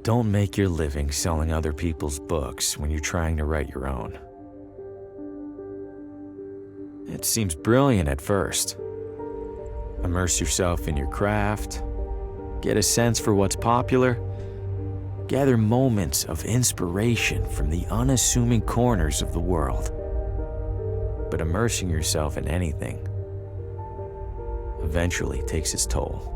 Don't make your living selling other people's books when you're trying to write your own. It seems brilliant at first. Immerse yourself in your craft, get a sense for what's popular, gather moments of inspiration from the unassuming corners of the world. But immersing yourself in anything eventually takes its toll.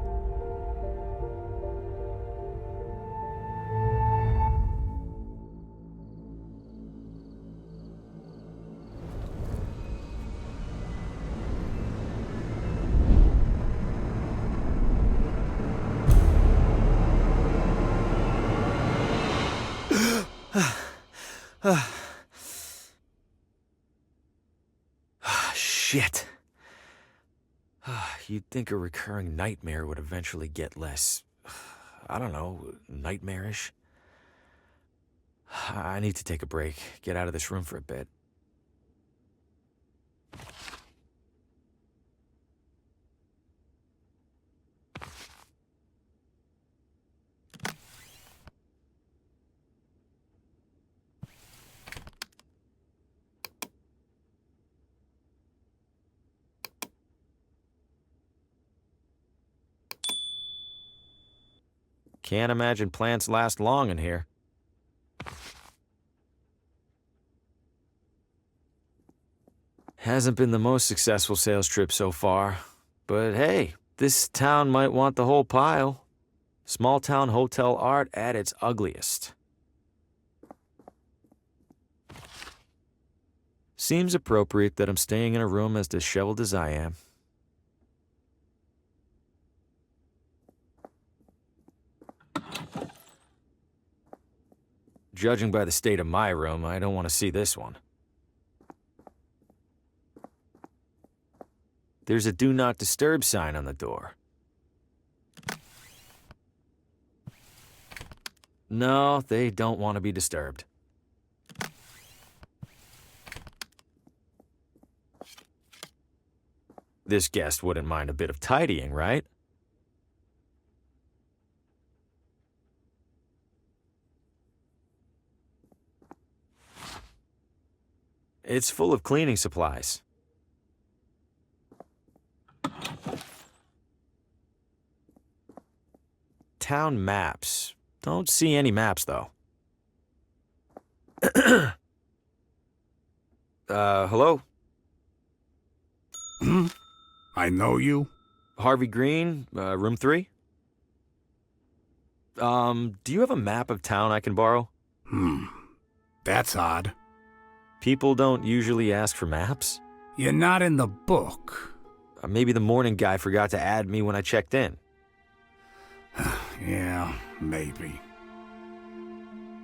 Shit. You'd think a recurring nightmare would eventually get less, I don't know, nightmarish. I need to take a break, get out of this room for a bit. Can't imagine plants last long in here. Hasn't been the most successful sales trip so far, but hey, this town might want the whole pile. Small town hotel art at its ugliest. Seems appropriate that I'm staying in a room as disheveled as I am. Judging by the state of my room, I don't want to see this one. There's a do not disturb sign on the door. No, they don't want to be disturbed. This guest wouldn't mind a bit of tidying, right? It's full of cleaning supplies. Town maps. Don't see any maps, though. Hello? I know you. Harvey Green, room 3? Do you have a map of town I can borrow? That's odd. People don't usually ask for maps. You're not in the book. Maybe the morning guy forgot to add me when I checked in. Yeah, maybe.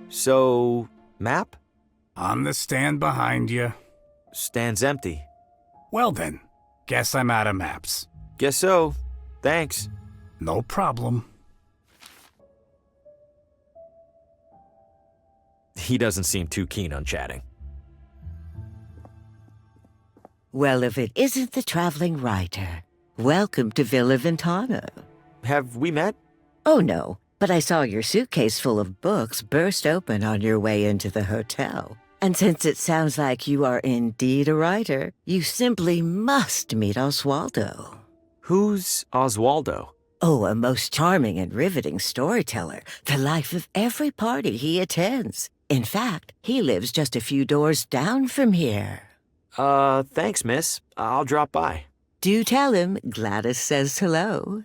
So, map? On the stand behind you. Stand's empty. Well then, guess I'm out of maps. Guess so. Thanks. No problem. He doesn't seem too keen on chatting. Well, if it isn't the traveling writer, welcome to Villa Ventana. Have we met? Oh, no, but I saw your suitcase full of books burst open on your way into the hotel. And since it sounds like you are indeed a writer, you simply must meet Oswaldo. Who's Oswaldo? Oh, a most charming and riveting storyteller, the life of every party he attends. In fact, he lives just a few doors down from here. Thanks, miss. I'll drop by. Do tell him Gladys says hello.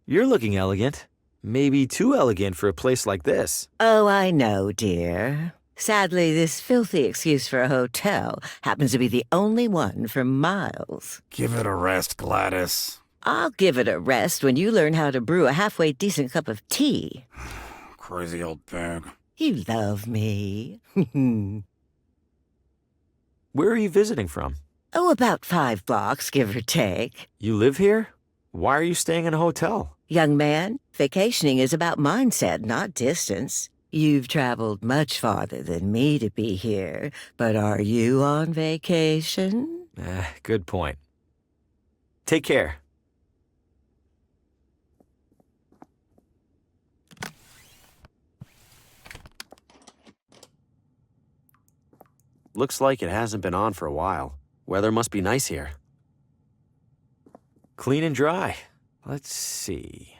You're looking elegant. Maybe too elegant for a place like this. Oh, I know, dear. Sadly, this filthy excuse for a hotel happens to be the only one for miles. Give it a rest, Gladys. I'll give it a rest when you learn how to brew a halfway decent cup of tea. Crazy old thing. You love me. Where are you visiting from? Oh, about 5 blocks, give or take. You live here? Why are you staying in a hotel? Young man, vacationing is about mindset, not distance. You've traveled much farther than me to be here, but are you on vacation? Good point. Take care. Looks like it hasn't been on for a while. Weather must be nice here. Clean and dry. Let's see.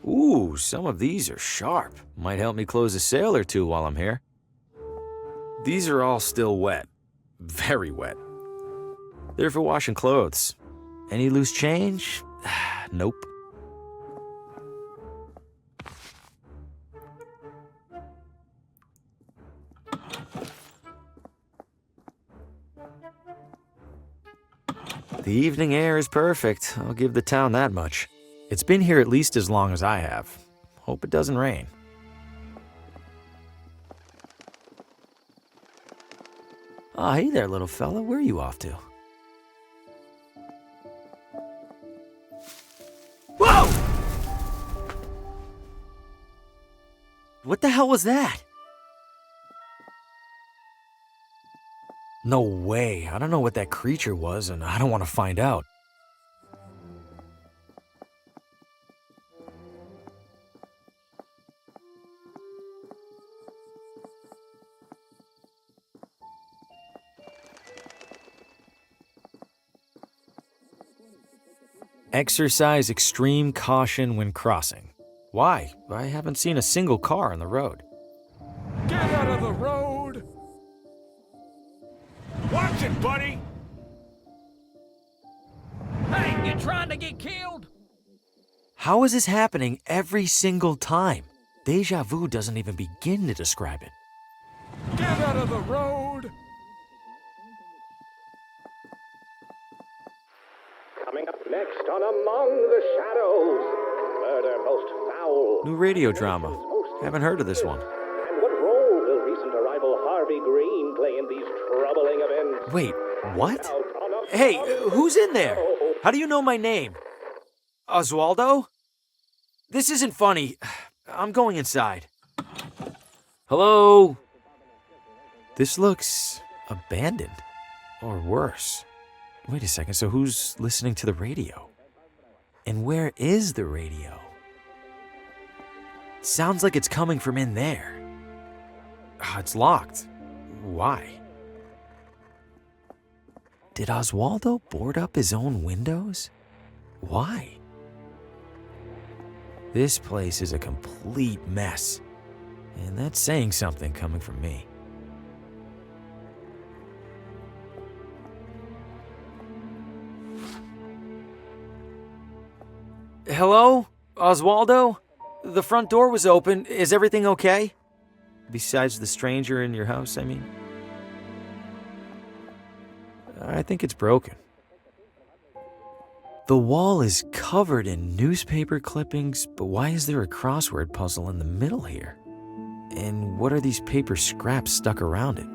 Ooh, some of these are sharp. Might help me close a sale or two while I'm here. These are all still wet. Very wet. They're for washing clothes. Any loose change? Nope. The evening air is perfect. I'll give the town that much. It's been here at least as long as I have. Hope it doesn't rain. Ah, hey there, little fella. Where are you off to? Whoa! What the hell was that? No way. I don't know what that creature was, and I don't want to find out. Exercise extreme caution when crossing. Why? I haven't seen a single car on the road. Get out of the road! Watch it, buddy! Hey, you trying to get killed? How is this happening every single time? Deja vu doesn't even begin to describe it. Get out of the road! Coming up next on Among the Shadows, murder most foul. New radio drama. Haven't heard of this one. And what role will recent arrival Harvey Green play in these troubling events? Wait, what? Out on a- Hey, who's in there? How do you know my name? Oswaldo? This isn't funny. I'm going inside. Hello? This looks abandoned. Or worse. Wait a second, so who's listening to the radio? And where is the radio? Sounds like it's coming from in there. It's locked. Why? Did Oswaldo board up his own windows? Why? This place is a complete mess. And that's saying something coming from me. Hello? Oswaldo? The front door was open. Is everything okay? Besides the stranger in your house, I mean. I think it's broken. The wall is covered in newspaper clippings, but why is there a crossword puzzle in the middle here? And what are these paper scraps stuck around it?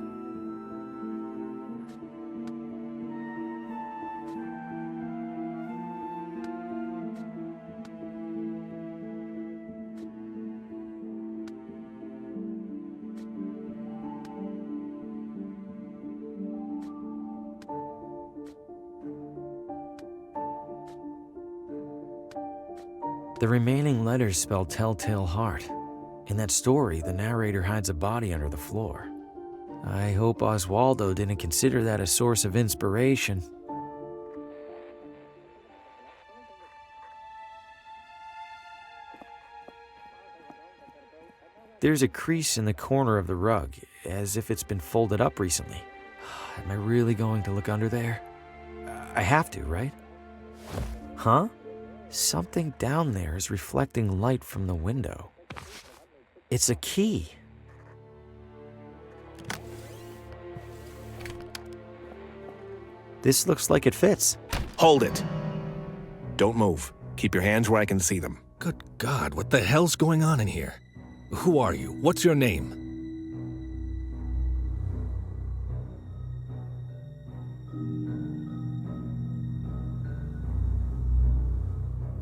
The remaining letters spell Telltale Heart. In that story, the narrator hides a body under the floor. I hope Oswaldo didn't consider that a source of inspiration. There's a crease in the corner of the rug, as if it's been folded up recently. Am I really going to look under there? I have to, right? Huh? Something down there is reflecting light from the window. It's a key. This looks like it fits. Hold it. Don't move. Keep your hands where I can see them. Good God, what the hell's going on in here? Who are you? What's your name?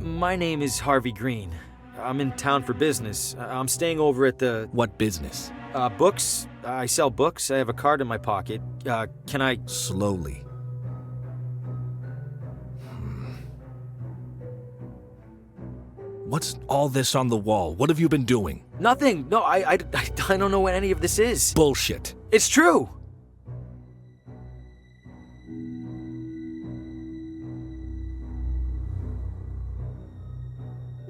My name is Harvey Green. I'm in town for business. I'm staying over at the... What business? Books. I sell books. I have a card in my pocket. Can I... Slowly. What's all this on the wall? What have you been doing? Nothing. No, I don't know what any of this is. Bullshit. It's true!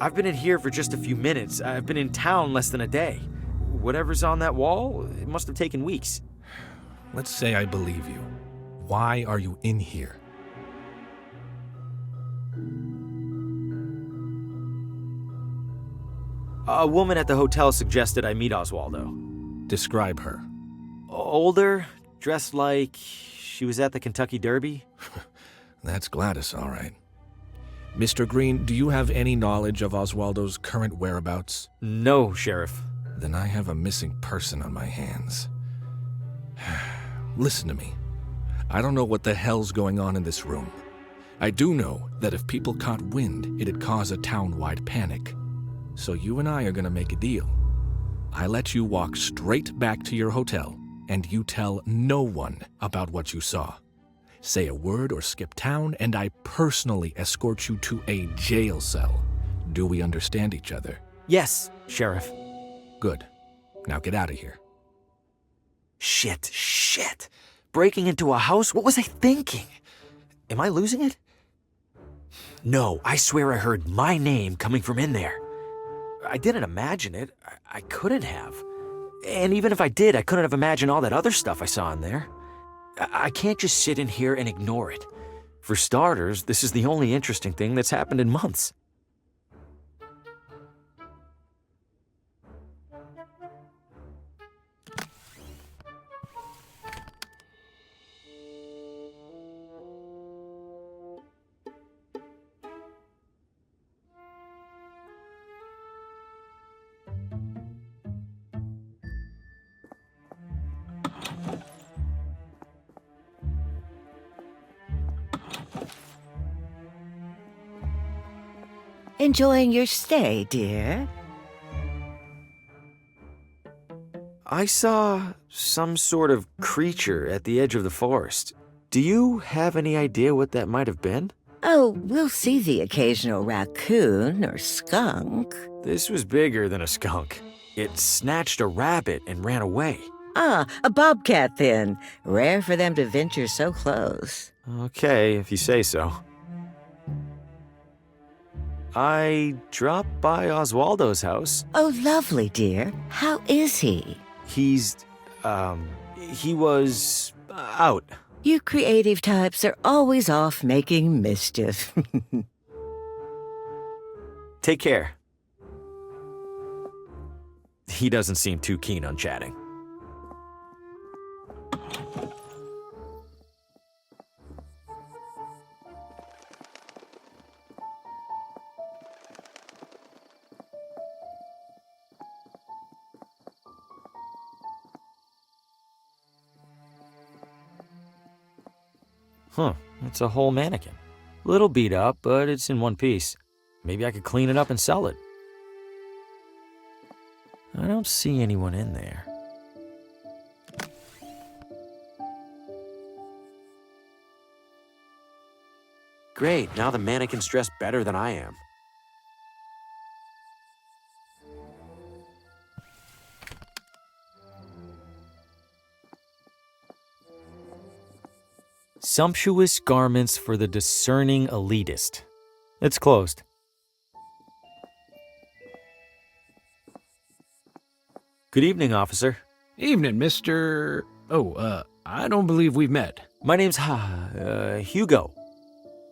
I've been in here for just a few minutes. I've been in town less than a day. Whatever's on that wall, it must have taken weeks. Let's say I believe you. Why are you in here? A woman at the hotel suggested I meet Oswaldo. Describe her. Older, dressed like she was at the Kentucky Derby. That's Gladys, all right. Mr. Green, do you have any knowledge of Oswaldo's current whereabouts? No, Sheriff. Then I have a missing person on my hands. Listen to me. I don't know what the hell's going on in this room. I do know that if people caught wind, it'd cause a town-wide panic. So you and I are gonna make a deal. I let you walk straight back to your hotel, and you tell no one about what you saw. Say a word or skip town, and I personally escort you to a jail cell. Do we understand each other? Yes, Sheriff. Good. Now get out of here. Shit. Breaking into a house? What was I thinking? Am I losing it? No, I swear I heard my name coming from in there. I didn't imagine it. I couldn't have. And even if I did, I couldn't have imagined all that other stuff I saw in there. I can't just sit in here and ignore it. For starters, this is the only interesting thing that's happened in months. Enjoying your stay, dear? I saw some sort of creature at the edge of the forest. Do you have any idea what that might have been? Oh, we'll see the occasional raccoon or skunk. This was bigger than a skunk. It snatched a rabbit and ran away. Ah, a bobcat then. Rare for them to venture so close. Okay, if you say so. I dropped by Oswaldo's house. Oh, lovely, dear. How is he? He was out. You creative types are always off making mischief. Take care. He doesn't seem too keen on chatting. Huh, it's a whole mannequin. Little beat up, but it's in one piece. Maybe I could clean it up and sell it. I don't see anyone in there. Great, now the mannequin's dressed better than I am. Sumptuous garments for the discerning elitist. It's closed. Good evening, officer. Evening, Mr. I don't believe we've met. My name's Hugo.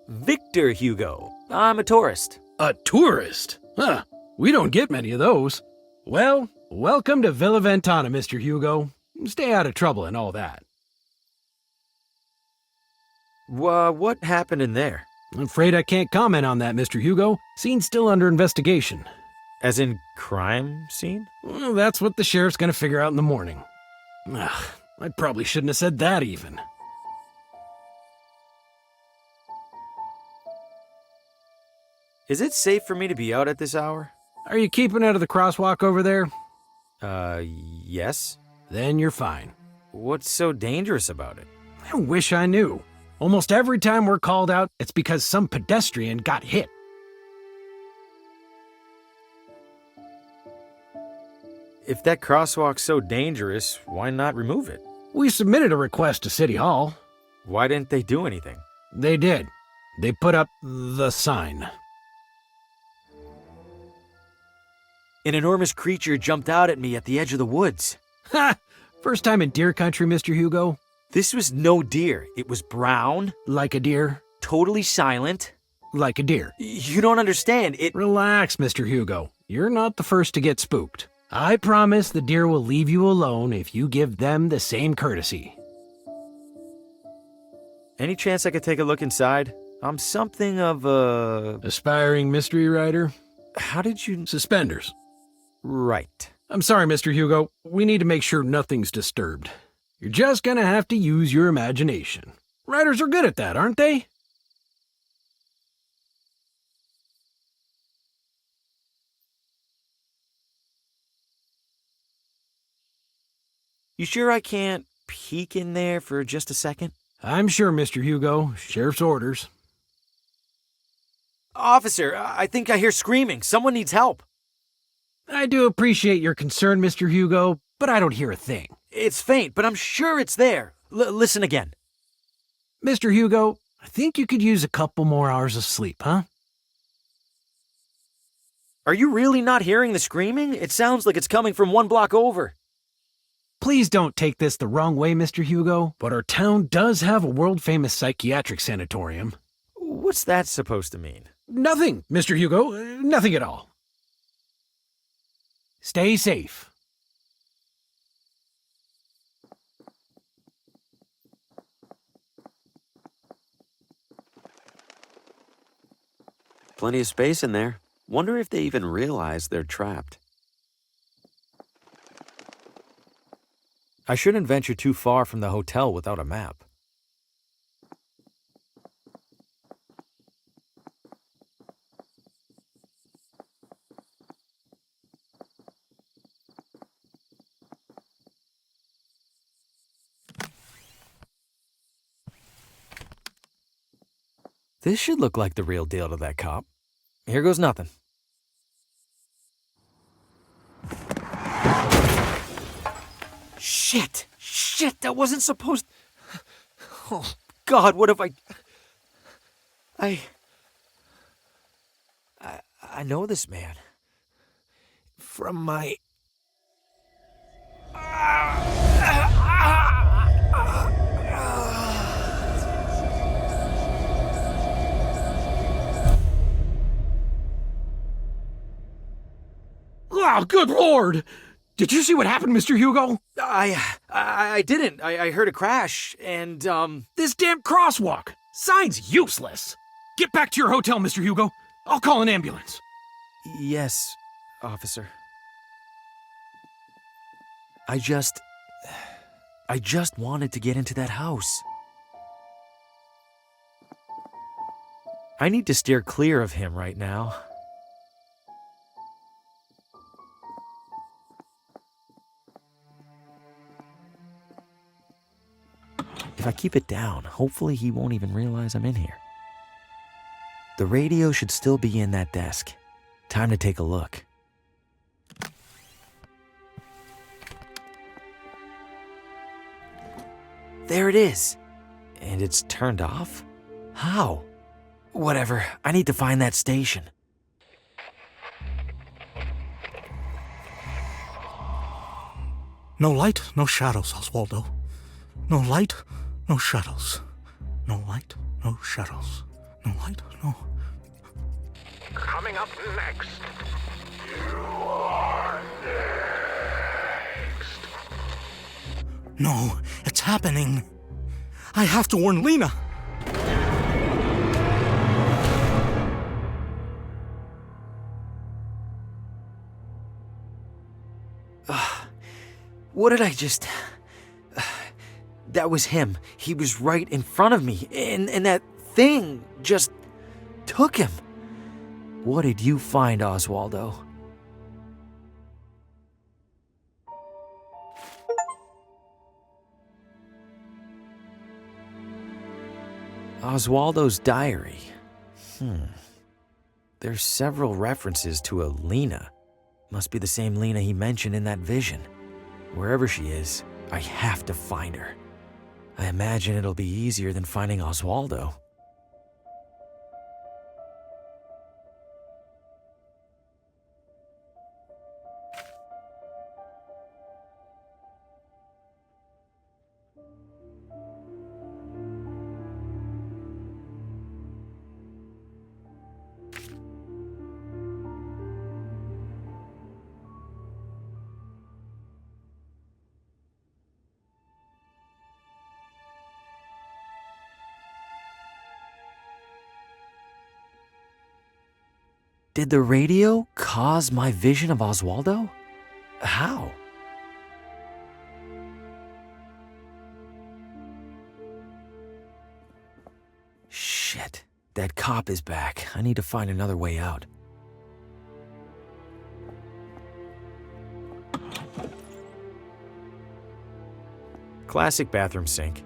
Victor Hugo. I'm a tourist. A tourist? Huh. We don't get many of those. Well, welcome to Villa Ventana, Mr. Hugo. Stay out of trouble and all that. What happened in there? I'm afraid I can't comment on that, Mr. Hugo. Scene's still under investigation. As in crime scene? Well, that's what the sheriff's gonna figure out in the morning. Ugh, I probably shouldn't have said that even. Is it safe for me to be out at this hour? Are you keeping out of the crosswalk over there? Yes. Then you're fine. What's so dangerous about it? I wish I knew. Almost every time we're called out, it's because some pedestrian got hit. If that crosswalk's so dangerous, why not remove it? We submitted a request to City Hall. Why didn't they do anything? They did. They put up the sign. An enormous creature jumped out at me at the edge of the woods. Ha! First time in deer country, Mr. Hugo? This was no deer. It was brown, Like a deer? totally silent. Like a deer. You don't understand. Relax, Mr. Hugo. You're not the first to get spooked. I promise the deer will leave you alone if you give them the same courtesy. Any chance I could take a look inside? I'm something of a... Aspiring mystery writer? How did you... Suspenders. Right. I'm sorry, Mr. Hugo. We need to make sure nothing's disturbed. You're just gonna have to use your imagination. Writers are good at that, aren't they? You sure I can't peek in there for just a second? I'm sure, Mr. Hugo. Sheriff's orders. Officer, I think I hear screaming. Someone needs help. I do appreciate your concern, Mr. Hugo, but I don't hear a thing. It's faint, but I'm sure it's there. Listen again. Mr. Hugo, I think you could use a couple more hours of sleep, huh? Are you really not hearing the screaming? It sounds like it's coming from one block over. Please don't take this the wrong way, Mr. Hugo, but our town does have a world-famous psychiatric sanatorium. What's that supposed to mean? Nothing, Mr. Hugo. Nothing at all. Stay safe. Plenty of space in there. Wonder if they even realize they're trapped. I shouldn't venture too far from the hotel without a map. This should look like the real deal to that cop. Here goes nothing. Shit, that wasn't supposed... Oh, God, what have I know this man. From my... Oh, good Lord! Did you see what happened, Mr. Hugo? I didn't. I heard a crash, and, This damn crosswalk! Sign's useless! Get back to your hotel, Mr. Hugo. I'll call an ambulance. Yes, officer. I just wanted to get into that house. I need to steer clear of him right now. If I keep it down, hopefully he won't even realize I'm in here. The radio should still be in that desk. Time to take a look. There it is. And it's turned off? How? Whatever, I need to find that station. No light, no shadows, Oswaldo. No light, no shadows. No light, no shadows. No light, no... Coming up next. You are next. No, it's happening. I have to warn Lena. What did I just... That was him. He was right in front of me, and that thing just took him. What did you find, Oswaldo? Oswaldo's diary. There's several references to a Lena. Must be the same Lena he mentioned in that vision. Wherever she is, I have to find her. I imagine it'll be easier than finding Oswaldo. Did the radio cause my vision of Oswaldo? How? Shit, that cop is back. I need to find another way out. Classic bathroom sink.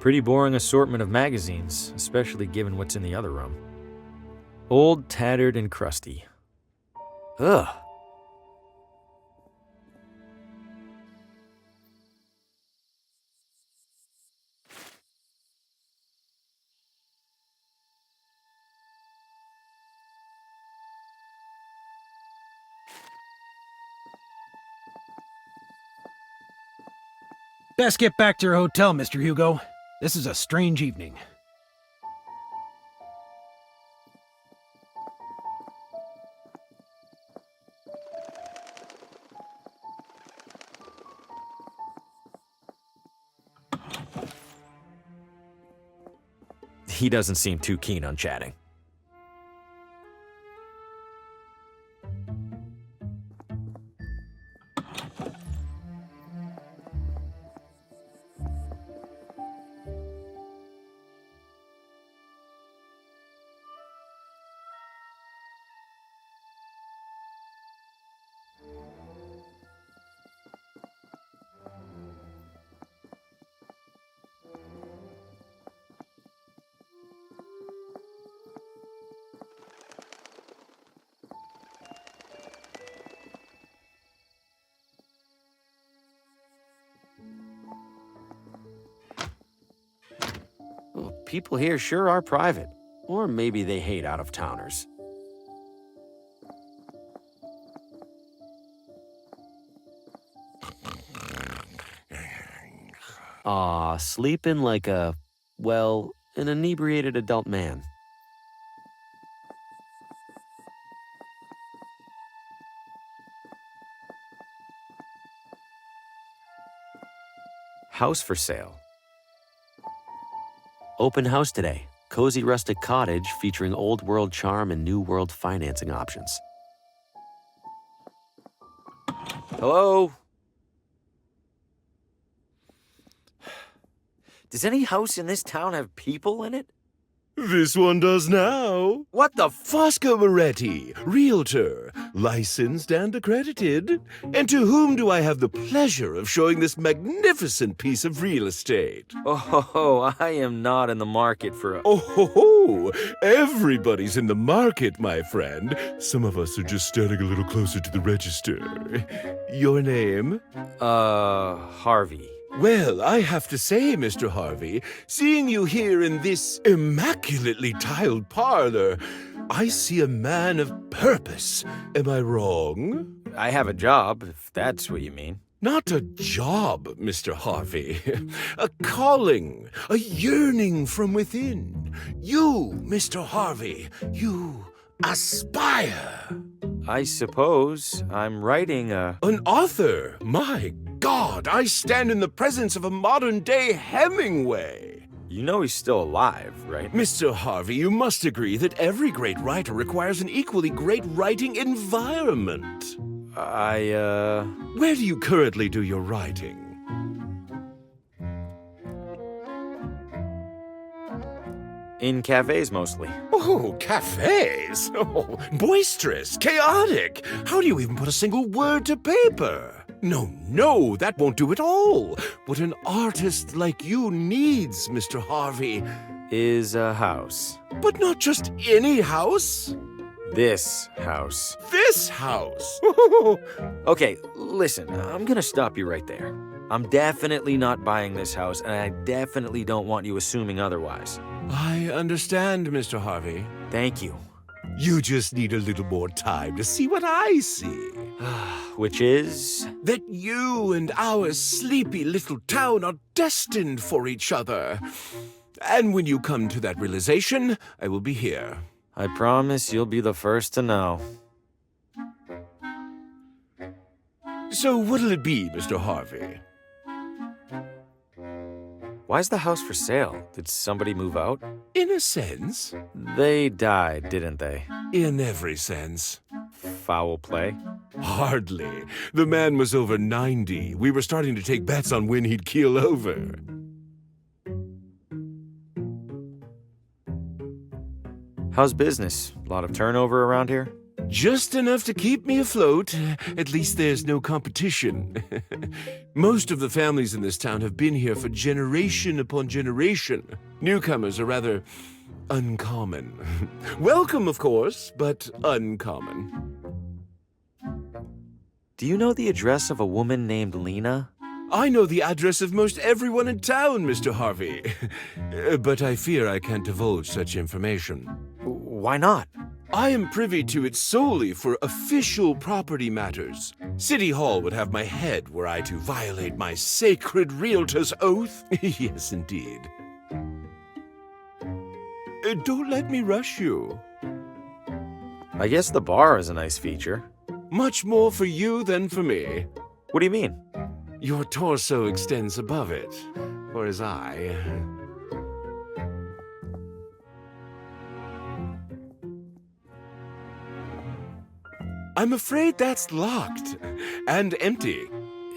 Pretty boring assortment of magazines, especially given what's in the other room. Old, tattered, and crusty. Ugh. Best get back to your hotel, Mr. Hugo. This is a strange evening. He doesn't seem too keen on chatting. People here sure are private. Or maybe they hate out-of-towners. Aw, sleeping like an inebriated adult man. House for sale. Open house today. Cozy rustic cottage featuring old world charm and new world financing options. Hello? Does any house in this town have people in it? This one does now. What the Fosco Moretti, realtor, licensed and accredited. And to whom do I have the pleasure of showing this magnificent piece of real estate? Oh, I am not in the market for a... Oh, ho, ho. Everybody's in the market, my friend. Some of us are just standing a little closer to the register. Your name? Harvey. Well, I have to say, Mr. Harvey, seeing you here in this immaculately tiled parlor, I see a man of purpose. Am I wrong? I have a job, if that's what you mean. Not a job, Mr. Harvey. A calling, a yearning from within. You, Mr. Harvey, you aspire. I suppose I'm writing a... An author? My God, I stand in the presence of a modern-day Hemingway. You know he's still alive, right? Mr. Harvey, you must agree that every great writer requires an equally great writing environment. Where do you currently do your writing? In cafes, mostly. Oh, cafes? Oh, boisterous, chaotic. How do you even put a single word to paper? No, that won't do at all. What an artist like you needs, Mr. Harvey, is a house. But not just any house. This house. This house? Okay, listen, I'm gonna stop you right there. I'm definitely not buying this house, and I definitely don't want you assuming otherwise. I understand, Mr. Harvey. Thank you. You just need a little more time to see what I see. Which is? That you and our sleepy little town are destined for each other. And when you come to that realization, I will be here. I promise you'll be the first to know. So what'll it be, Mr. Harvey? Why's the house for sale? Did somebody move out? In a sense. They died, didn't they? In every sense. Foul play? Hardly. The man was over 90. We were starting to take bets on when he'd keel over. How's business? A lot of turnover around here? Just enough to keep me afloat. At least there's no competition. Most of the families in this town have been here for generation upon generation. Newcomers are rather uncommon. Welcome, of course, but uncommon. Do you know the address of a woman named Lena? I know the address of most everyone in town, Mr. Harvey. But I fear I can't divulge such information. Why not? I am privy to it solely for official property matters. City Hall would have my head were I to violate my sacred realtor's oath. Yes, indeed. Don't let me rush you. I guess the bar is a nice feature. Much more for you than for me. What do you mean? Your torso extends above it, whereas I... I'm afraid that's locked and empty.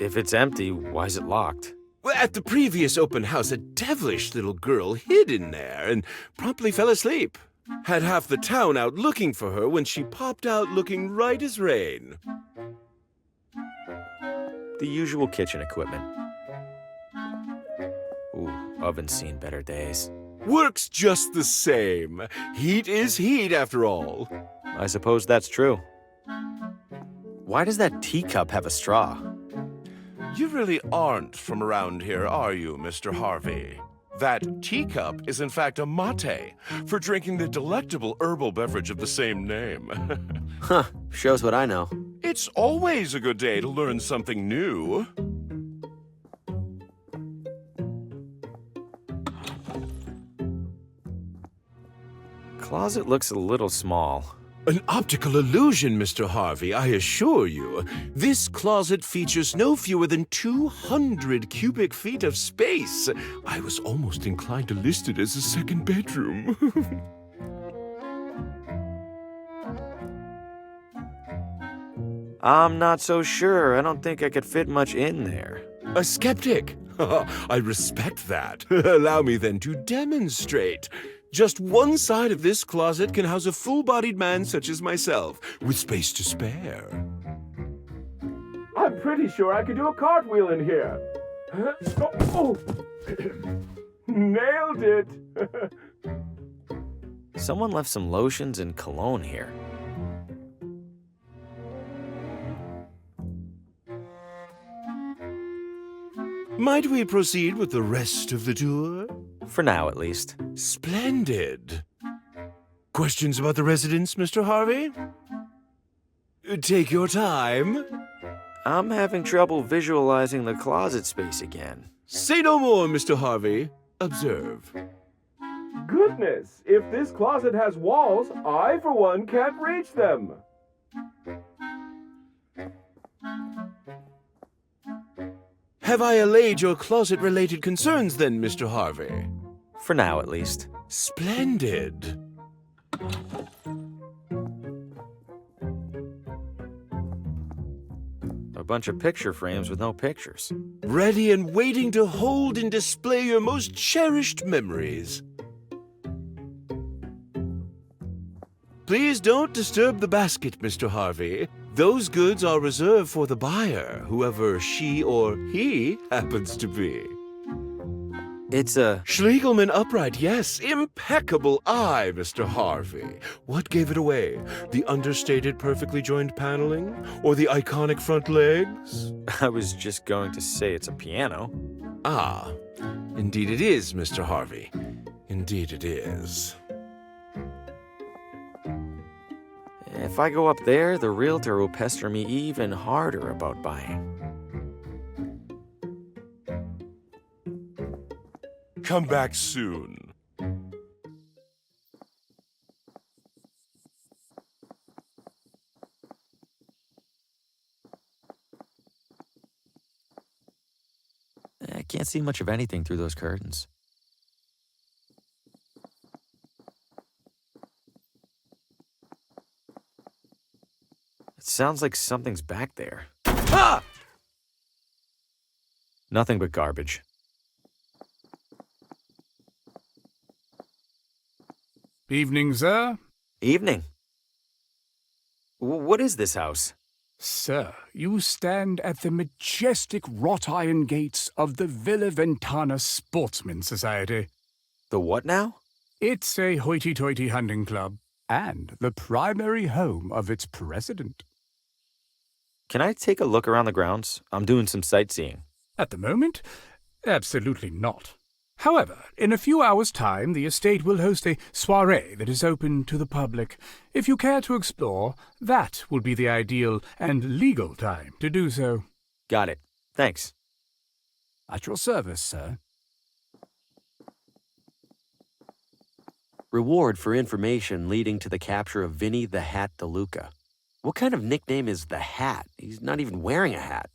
If it's empty, why's it locked? Well, at the previous open house, a devilish little girl hid in there and promptly fell asleep. Had half the town out looking for her when she popped out looking right as rain. The usual kitchen equipment. Ooh, oven's seen better days. Works just the same. Heat is heat, after all. I suppose that's true. Why does that teacup have a straw? You really aren't from around here, are you, Mr. Harvey? That teacup is in fact a mate, for drinking the delectable herbal beverage of the same name. Huh, shows what I know. It's always a good day to learn something new. Closet looks a little small. An optical illusion, Mr. Harvey, I assure you. This closet features no fewer than 200 cubic feet of space. I was almost inclined to list it as a second bedroom. I'm not so sure. I don't think I could fit much in there. A skeptic? I respect that. Allow me then to demonstrate. Just one side of this closet can house a full-bodied man such as myself, with space to spare. I'm pretty sure I could do a cartwheel in here. Oh. Nailed it. Someone left some lotions and cologne here. Might we proceed with the rest of the tour? For now, at least. Splendid. Questions about the residence, Mr. Harvey? Take your time. I'm having trouble visualizing the closet space again. Say no more, Mr. Harvey. Observe. Goodness, if this closet has walls, I, for one, can't reach them. Have I allayed your closet-related concerns then, Mr. Harvey? For now, at least. Splendid. A bunch of picture frames with no pictures. Ready and waiting to hold and display your most cherished memories. Please don't disturb the basket, Mr. Harvey. Those goods are reserved for the buyer, whoever she or he happens to be. It's a... Schlegelman upright, yes. Impeccable eye, Mr. Harvey. What gave it away? The understated, perfectly joined paneling? Or the iconic front legs? I was just going to say it's a piano. Ah, indeed it is, Mr. Harvey. Indeed it is. If I go up there, the realtor will pester me even harder about buying. Come back soon. I can't see much of anything through those curtains. It sounds like something's back there. Ah! Nothing but garbage. Evening, sir. Evening. What is this house? Sir, you stand at the majestic wrought iron gates of the Villa Ventana Sportsman Society. The what now? It's a hoity-toity hunting club, and the primary home of its president. Can I take a look around the grounds? I'm doing some sightseeing. At the moment, absolutely not. However, in a few hours' time, the estate will host a soirée that is open to the public. If you care to explore, that will be the ideal and legal time to do so. Got it. Thanks. At your service, sir. Reward for information leading to the capture of Vinny the Hat DeLuca. What kind of nickname is the Hat? He's not even wearing a hat.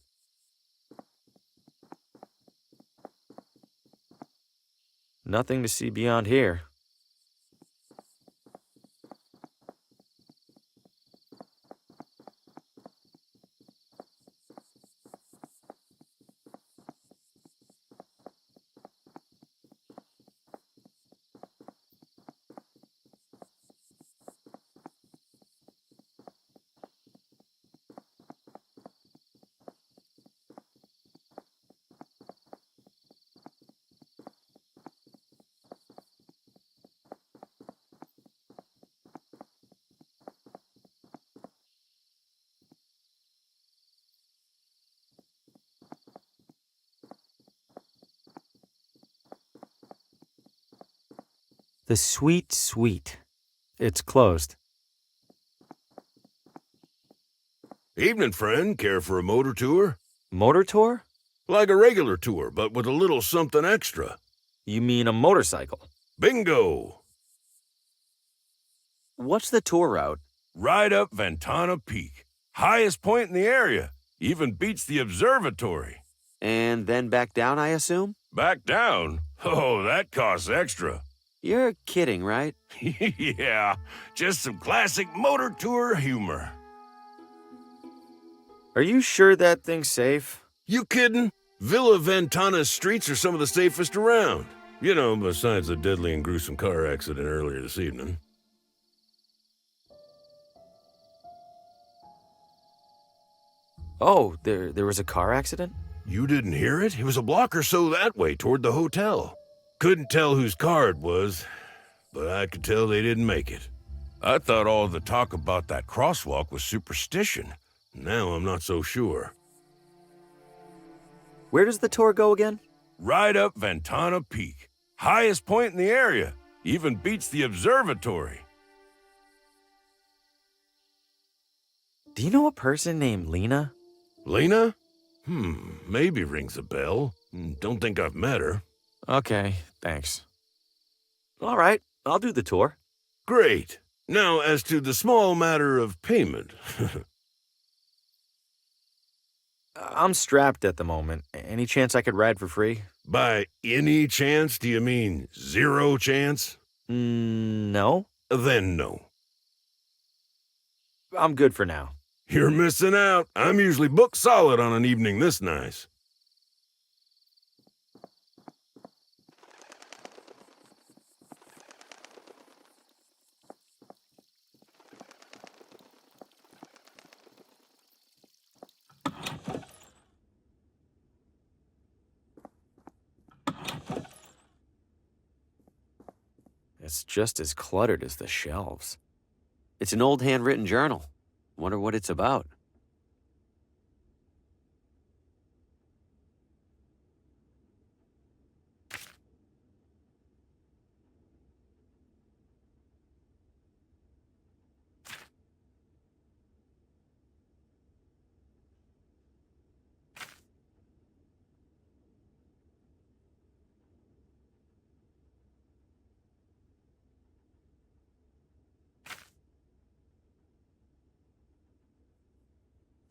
Nothing to see beyond here. The Sweet Sweet. It's closed. Evening, friend. Care for a motor tour? Motor tour? Like a regular tour, but with a little something extra. You mean a motorcycle? Bingo! What's the tour route? Right up Ventana Peak. Highest point in the area. Even beats the observatory. And then back down, I assume? Back down? Oh, that costs extra. You're kidding, right? Yeah, just some classic motor tour humor. Are you sure that thing's safe? You kidding? Villa Ventana's streets are some of the safest around. You know, besides the deadly and gruesome car accident earlier this evening. Oh, there was a car accident? You didn't hear it? It was a block or so that way, toward the hotel. Couldn't tell whose car it was, but I could tell they didn't make it. I thought all the talk about that crosswalk was superstition. Now I'm not so sure. Where does the tour go again? Right up Ventana Peak. Highest point in the area. Even beats the observatory. Do you know a person named Lena? Lena? Maybe rings a bell. Don't think I've met her. Okay, thanks. All right, I'll do the tour. Great. Now, as to the small matter of payment. I'm strapped at the moment. Any chance I could ride for free? By any chance, do you mean zero chance? No. Then no. I'm good for now. You're missing out. I'm usually booked solid on an evening this nice. It's just as cluttered as the shelves. It's an old handwritten journal. Wonder what it's about.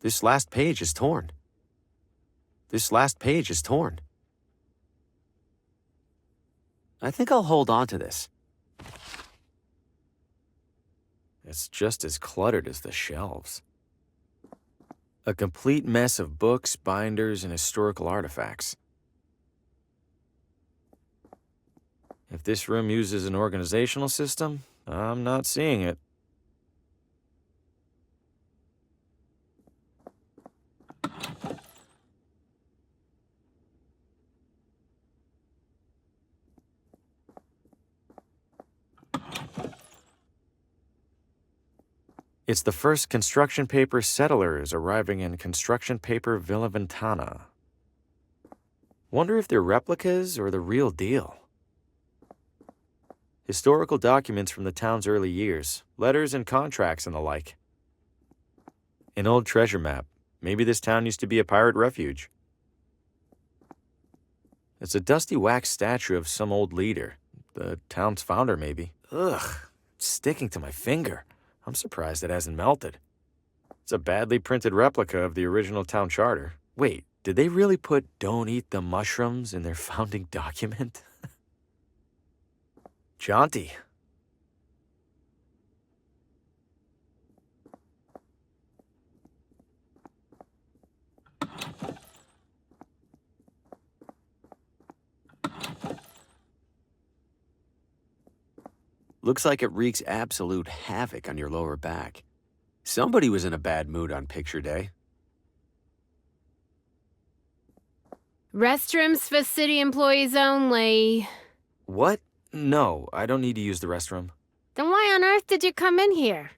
This last page is torn. This last page is torn. I think I'll hold on to this. It's just as cluttered as the shelves. A complete mess of books, binders, and historical artifacts. If this room uses an organizational system, I'm not seeing it. It's the first construction paper settlers arriving in construction paper Villa Ventana. Wonder if they're replicas or the real deal. Historical documents from the town's early years, letters and contracts and the like. An old treasure map. Maybe this town used to be a pirate refuge. It's a dusty wax statue of some old leader. The town's founder, maybe. Ugh, it's sticking to my finger. I'm surprised it hasn't melted. It's a badly printed replica of the original town charter. Wait, did they really put "Don't eat the mushrooms" in their founding document? Jaunty. Looks like it wreaks absolute havoc on your lower back. Somebody was in a bad mood on picture day. Restrooms for city employees only. What? No, I don't need to use the restroom. Then why on earth did you come in here?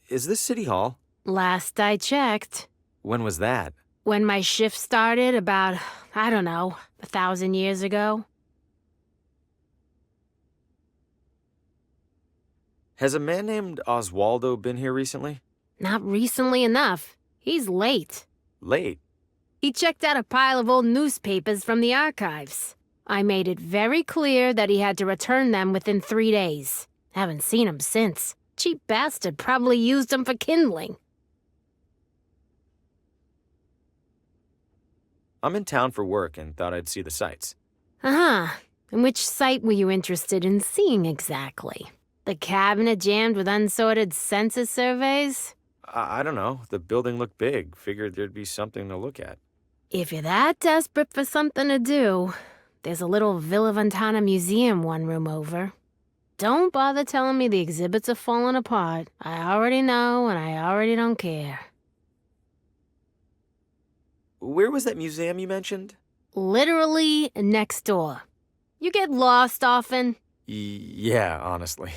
Is this City Hall? Last I checked. When was that? When my shift started about, I don't know, 1,000 years ago. Has a man named Oswaldo been here recently? Not recently enough. He's late. Late? He checked out a pile of old newspapers from the archives. I made it very clear that he had to return them within 3 days. Haven't seen him since. Cheap bastard probably used them for kindling. I'm in town for work and thought I'd see the sights. Uh-huh. And which site were you interested in seeing exactly? The cabinet jammed with unsorted census surveys? I don't know. The building looked big. Figured there'd be something to look at. If you're that desperate for something to do, there's a little Villa Ventana museum one room over. Don't bother telling me the exhibits are falling apart. I already know, and I already don't care. Where was that museum you mentioned? Literally next door. You get lost often? Yeah, honestly.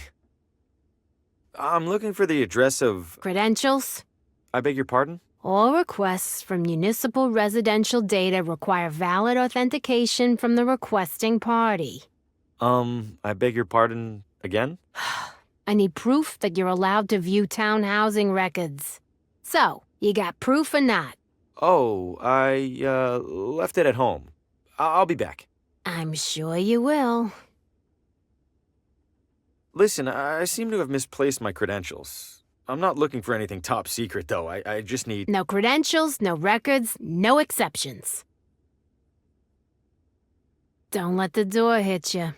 I'm looking for the address of... Credentials? I beg your pardon? All requests from municipal residential data require valid authentication from the requesting party. I beg your pardon again? I need proof that you're allowed to view town housing records. So, you got proof or not? Oh, I, left it at home. I'll be back. I'm sure you will. Listen, I seem to have misplaced my credentials. I'm not looking for anything top secret, though. I just need... No credentials, no records, no exceptions. Don't let the door hit you.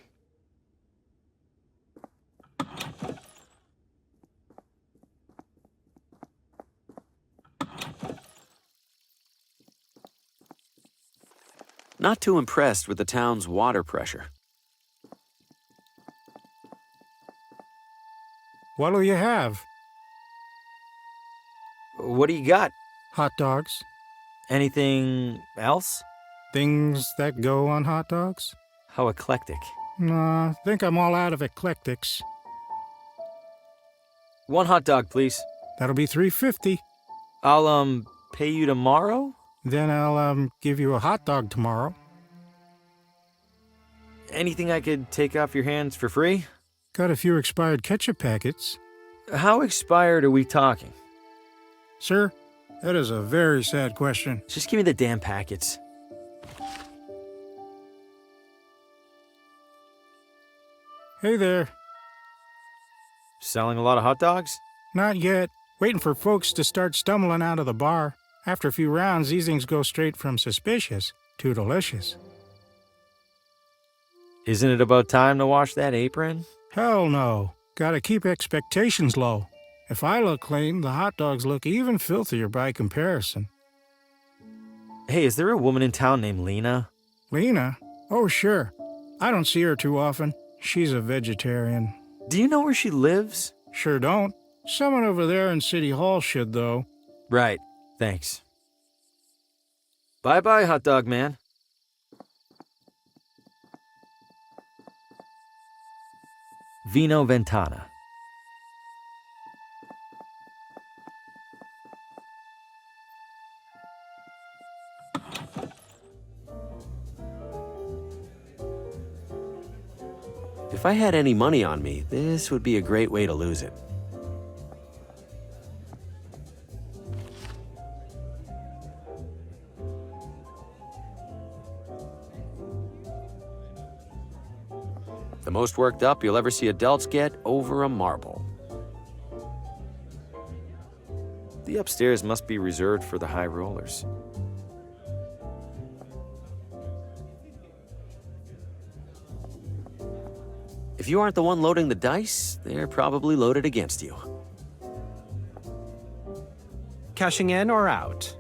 Not too impressed with the town's water pressure. What'll you have? What do you got? Hot dogs. Anything else? Things that go on hot dogs? How eclectic. Nah, think I'm all out of eclectics. 1 hot dog, please. That'll be $3.50. I'll, pay you tomorrow? Then I'll, give you a hot dog tomorrow. Anything I could take off your hands for free? Got a few expired ketchup packets. How expired are we talking? Sir, that is a very sad question. Just give me the damn packets. Hey there. Selling a lot of hot dogs? Not yet. Waiting for folks to start stumbling out of the bar. After a few rounds, these things go straight from suspicious to delicious. Isn't it about time to wash that apron? Hell no. Gotta keep expectations low. If I look clean, the hot dogs look even filthier by comparison. Hey, is there a woman in town named Lena? Lena? Oh, sure. I don't see her too often. She's a vegetarian. Do you know where she lives? Sure don't. Someone over there in City Hall should, though. Right. Thanks. Bye-bye, hot dog man. Vino Ventana. If I had any money on me, this would be a great way to lose it. The most worked up you'll ever see adults get over a marble. The upstairs must be reserved for the high rollers. If you aren't the one loading the dice, they're probably loaded against you. Cashing in or out?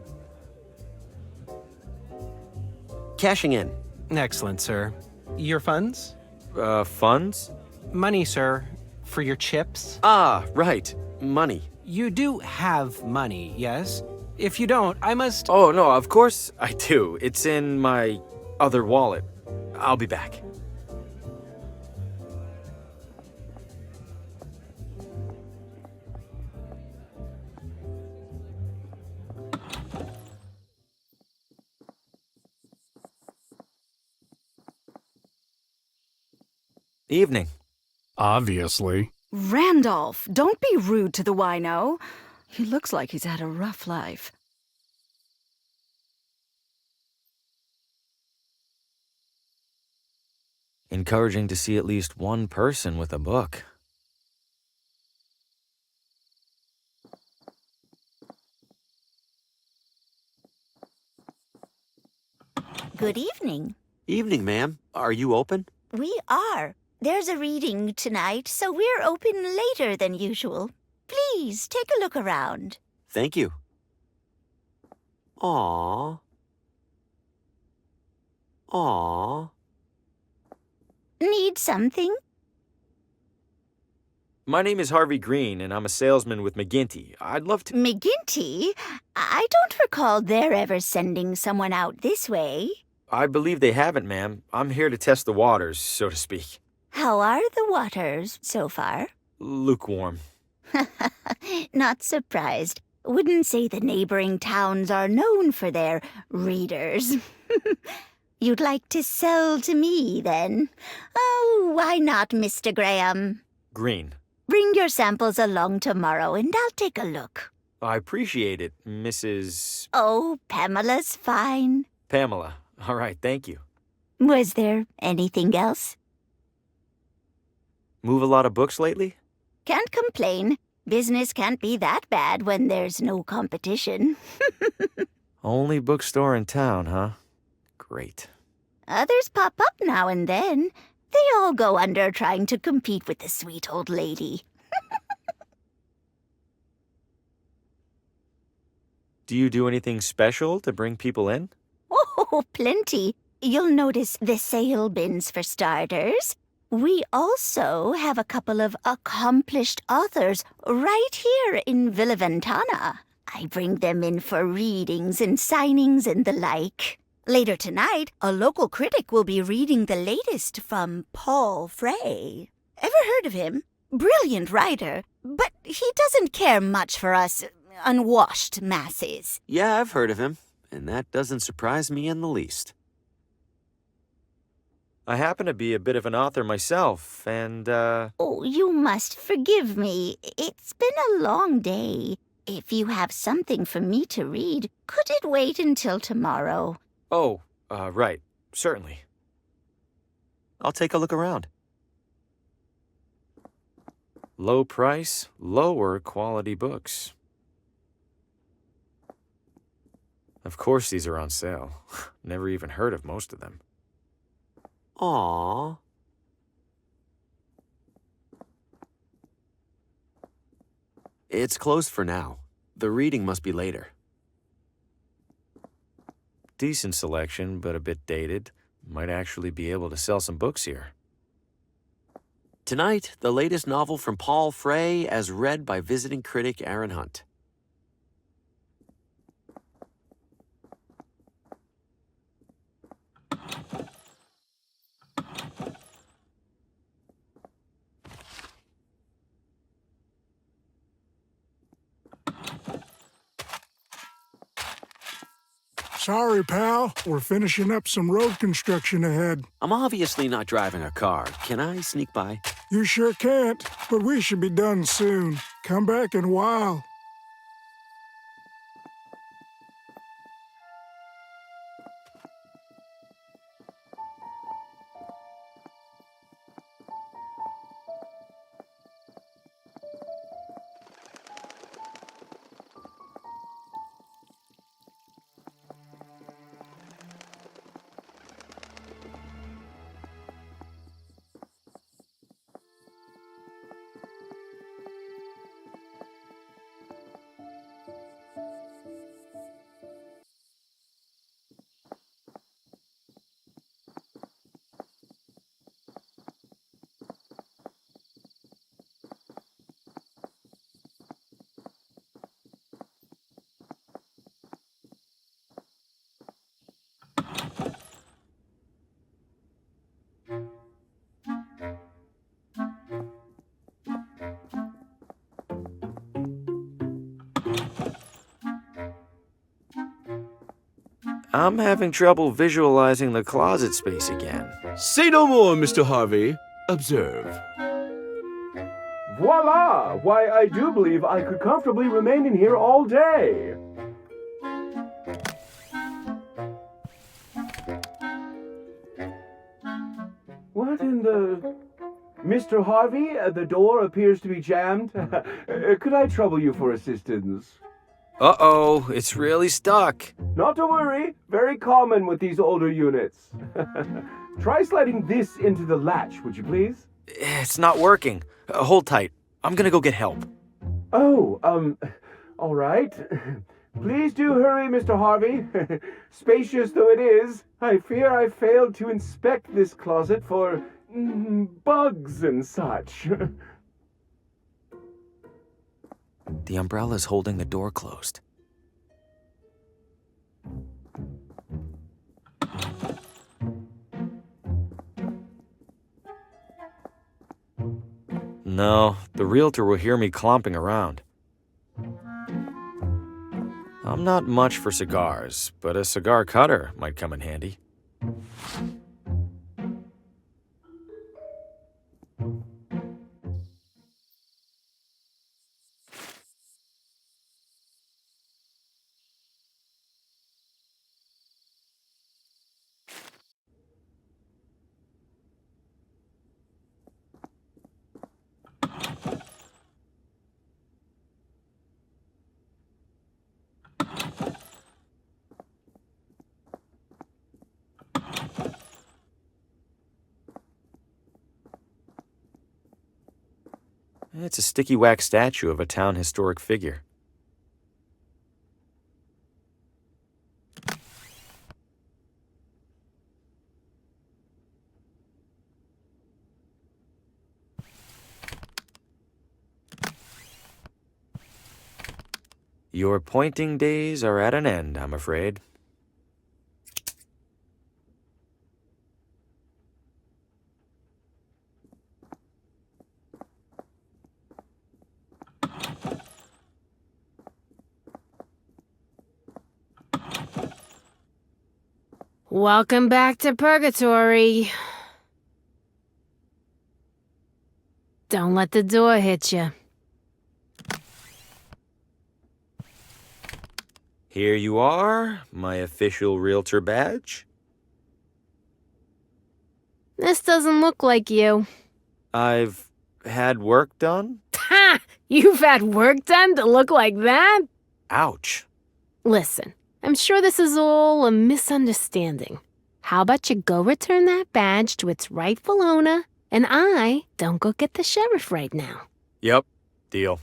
Cashing in. Excellent, sir. Your funds? Funds? Money, sir. For your chips? Ah, right. Money. You do have money, yes? If you don't, I must... Oh, no, of course I do. It's in my other wallet. I'll be back. Evening. Obviously. Randolph, don't be rude to the wino. He looks like he's had a rough life. Encouraging to see at least one person with a book. Good evening. Evening, ma'am. Are you open? We are. There's a reading tonight, so we're open later than usual. Please, take a look around. Thank you. Aww. Aww. Need something? My name is Harvey Green, and I'm a salesman with McGinty. I'd love to... McGinty? I don't recall their ever sending someone out this way. I believe they haven't, ma'am. I'm here to test the waters, so to speak. How are the waters so far? Lukewarm. Not surprised. Wouldn't say the neighboring towns are known for their readers. You'd like to sell to me, then? Oh, why not, Mr. Graham? Green. Bring your samples along tomorrow, and I'll take a look. I appreciate it, Mrs... Oh, Pamela's fine. Pamela. All right, thank you. Was there anything else? Move a lot of books lately? Can't complain. Business can't be that bad when there's no competition. Only bookstore in town, huh? Great. Others pop up now and then. They all go under trying to compete with the sweet old lady. Do you do anything special to bring people in? Oh, plenty. You'll notice the sale bins for starters. We also have a couple of accomplished authors right here in Villa Ventana. I bring them in for readings and signings and the like. Later tonight, a local critic will be reading the latest from Paul Frey. Ever heard of him? Brilliant writer, but he doesn't care much for us unwashed masses. Yeah, I've heard of him, and that doesn't surprise me in the least. I happen to be a bit of an author myself, and, Oh, you must forgive me. It's been a long day. If you have something for me to read, could it wait until tomorrow? Oh, right. Certainly. I'll take a look around. Low price, lower quality books. Of course these are on sale. Never even heard of most of them. Aww. It's closed for now. The reading must be later. Decent selection, but a bit dated. Might actually be able to sell some books here. Tonight, the latest novel from Paul Frey as read by visiting critic Aaron Hunt. Sorry, pal. We're finishing up some road construction ahead. I'm obviously not driving a car. Can I sneak by? You sure can't, but we should be done soon. Come back in a while. I'm having trouble visualizing the closet space again. Say no more, Mr. Harvey. Observe. Voila! Why, I do believe I could comfortably remain in here all day. What in the... Mr. Harvey, the door appears to be jammed. Could I trouble you for assistance? Uh-oh, it's really stuck. Not to worry. Very common with these older units. Try sliding this into the latch, would you please? It's not working. Hold tight. I'm gonna go get help. Oh, all right. Please do hurry, Mr. Harvey. Spacious though it is, I fear I failed to inspect this closet for bugs and such. The umbrella's holding the door closed. No, the realtor will hear me clomping around. I'm not much for cigars, but a cigar cutter might come in handy. It's a sticky wax statue of a town historic figure. Your pointing days are at an end, I'm afraid. Welcome back to Purgatory. Don't let the door hit you. Here you are, my official realtor badge. This doesn't look like you. I've had work done? Ha! You've had work done to look like that? Ouch. Listen, I'm sure this is all a misunderstanding. How about you go return that badge to its rightful owner, and I don't go get the sheriff right now. Yep, deal.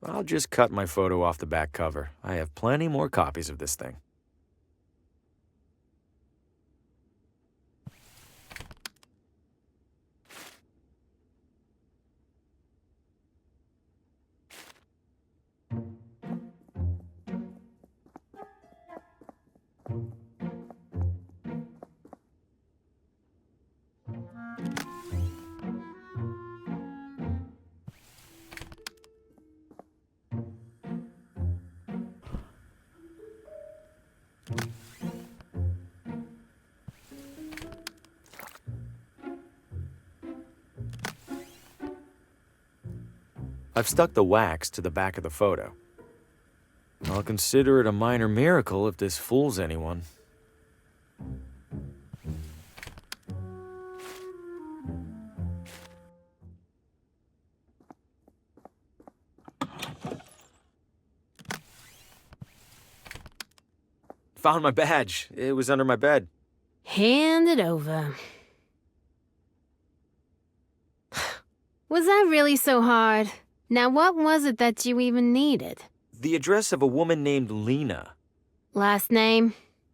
I'll just cut my photo off the back cover. I have plenty more copies of this thing. I've stuck the wax to the back of the photo. I'll consider it a minor miracle if this fools anyone. Found my badge. It was under my bed. Hand it over. Was that really so hard? Now what was it that you even needed? The address of a woman named Lena. Last name?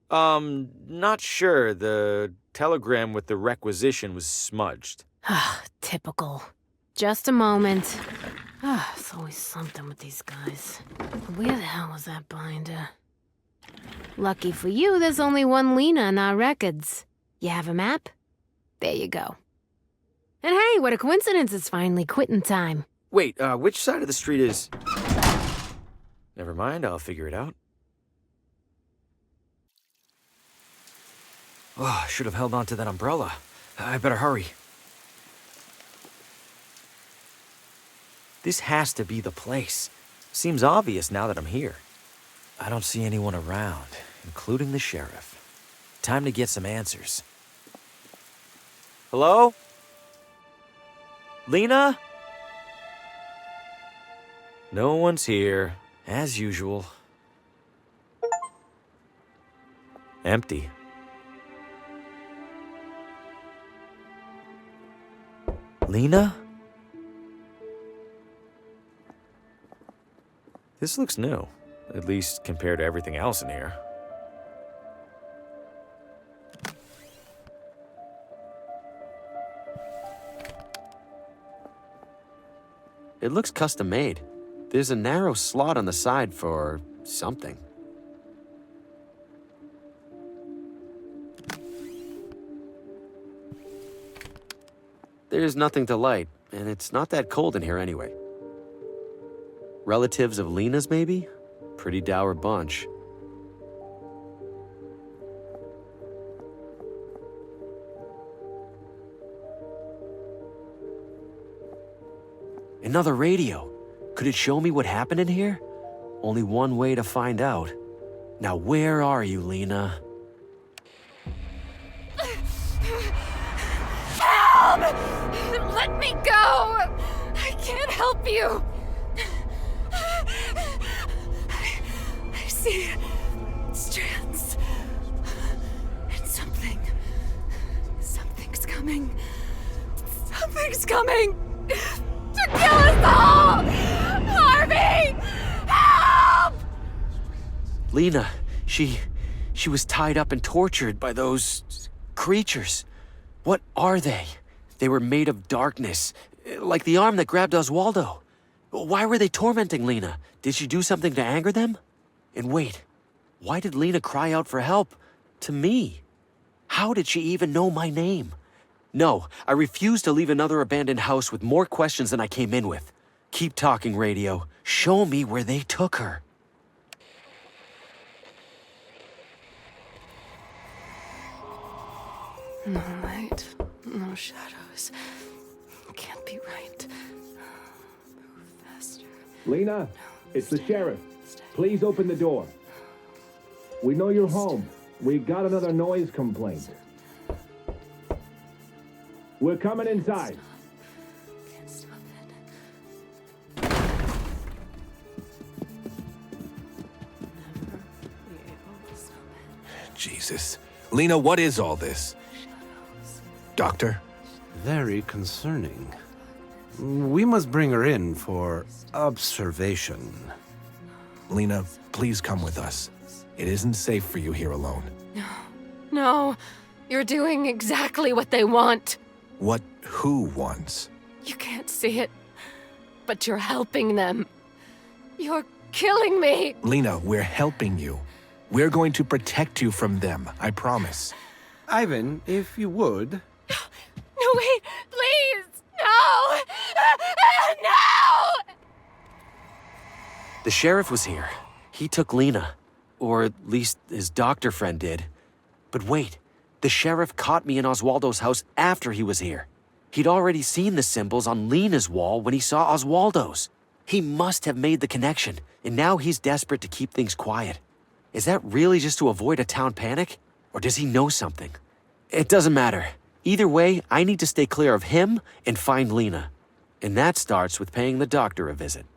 Not sure. The telegram with the requisition was smudged. Typical. Just a moment. It's always something with these guys. Where the hell was that binder? Lucky for you, there's only one Lena in our records. You have a map? There you go. And hey, what a coincidence, it's finally quitting time. Wait, which side of the street is... Never mind, I'll figure it out. Oh, I should have held on to that umbrella. I better hurry. This has to be the place. Seems obvious now that I'm here. I don't see anyone around, including the sheriff. Time to get some answers. Hello? Lena? No one's here, as usual. Empty. Lena? This looks new, at least compared to everything else in here. It looks custom made. There's a narrow slot on the side for something. There's nothing to light, and it's not that cold in here anyway. Relatives of Lena's, maybe? Pretty dour bunch. Another radio. Could it show me what happened in here? Only one way to find out. Now where are you, Lena? Help! Let me go! I can't help you! I see strands. And something's coming. Something's coming! To kill us all! Harvey! Help! Lena, she was tied up and tortured by those creatures. What are they? They were made of darkness, like the arm that grabbed Oswaldo. Why were they tormenting Lena? Did she do something to anger them? And wait, Why did Lena cry out for help? To me? How did she even know my name? No, I refuse to leave another abandoned house with more questions than I came in with. Keep talking, radio. Show me where they took her. No light, no shadows. Can't be right. Move faster. Lena, it's the sheriff. Please open the door. We know you're home. We got another noise complaint. We're coming inside. Can't stop it. Never be able to stop it. Jesus. Lena, what is all this? Doctor? Very concerning. We must bring her in for observation. Lena, please come with us. It isn't safe for you here alone. No, you're doing exactly what they want. What who wants? You can't see it, but you're helping them. You're killing me. Lena, we're helping you. We're going to protect you from them, I promise. Ivan, if you would. No, wait, please. No. No. The sheriff was here. He took Lena. Or at least his doctor friend did. But wait, the sheriff caught me in Oswaldo's house after he was here. He'd already seen the symbols on Lena's wall when he saw Oswaldo's. He must have made the connection, and now he's desperate to keep things quiet. Is that really just to avoid a town panic? Or does he know something? It doesn't matter. Either way, I need to stay clear of him and find Lena. And that starts with paying the doctor a visit.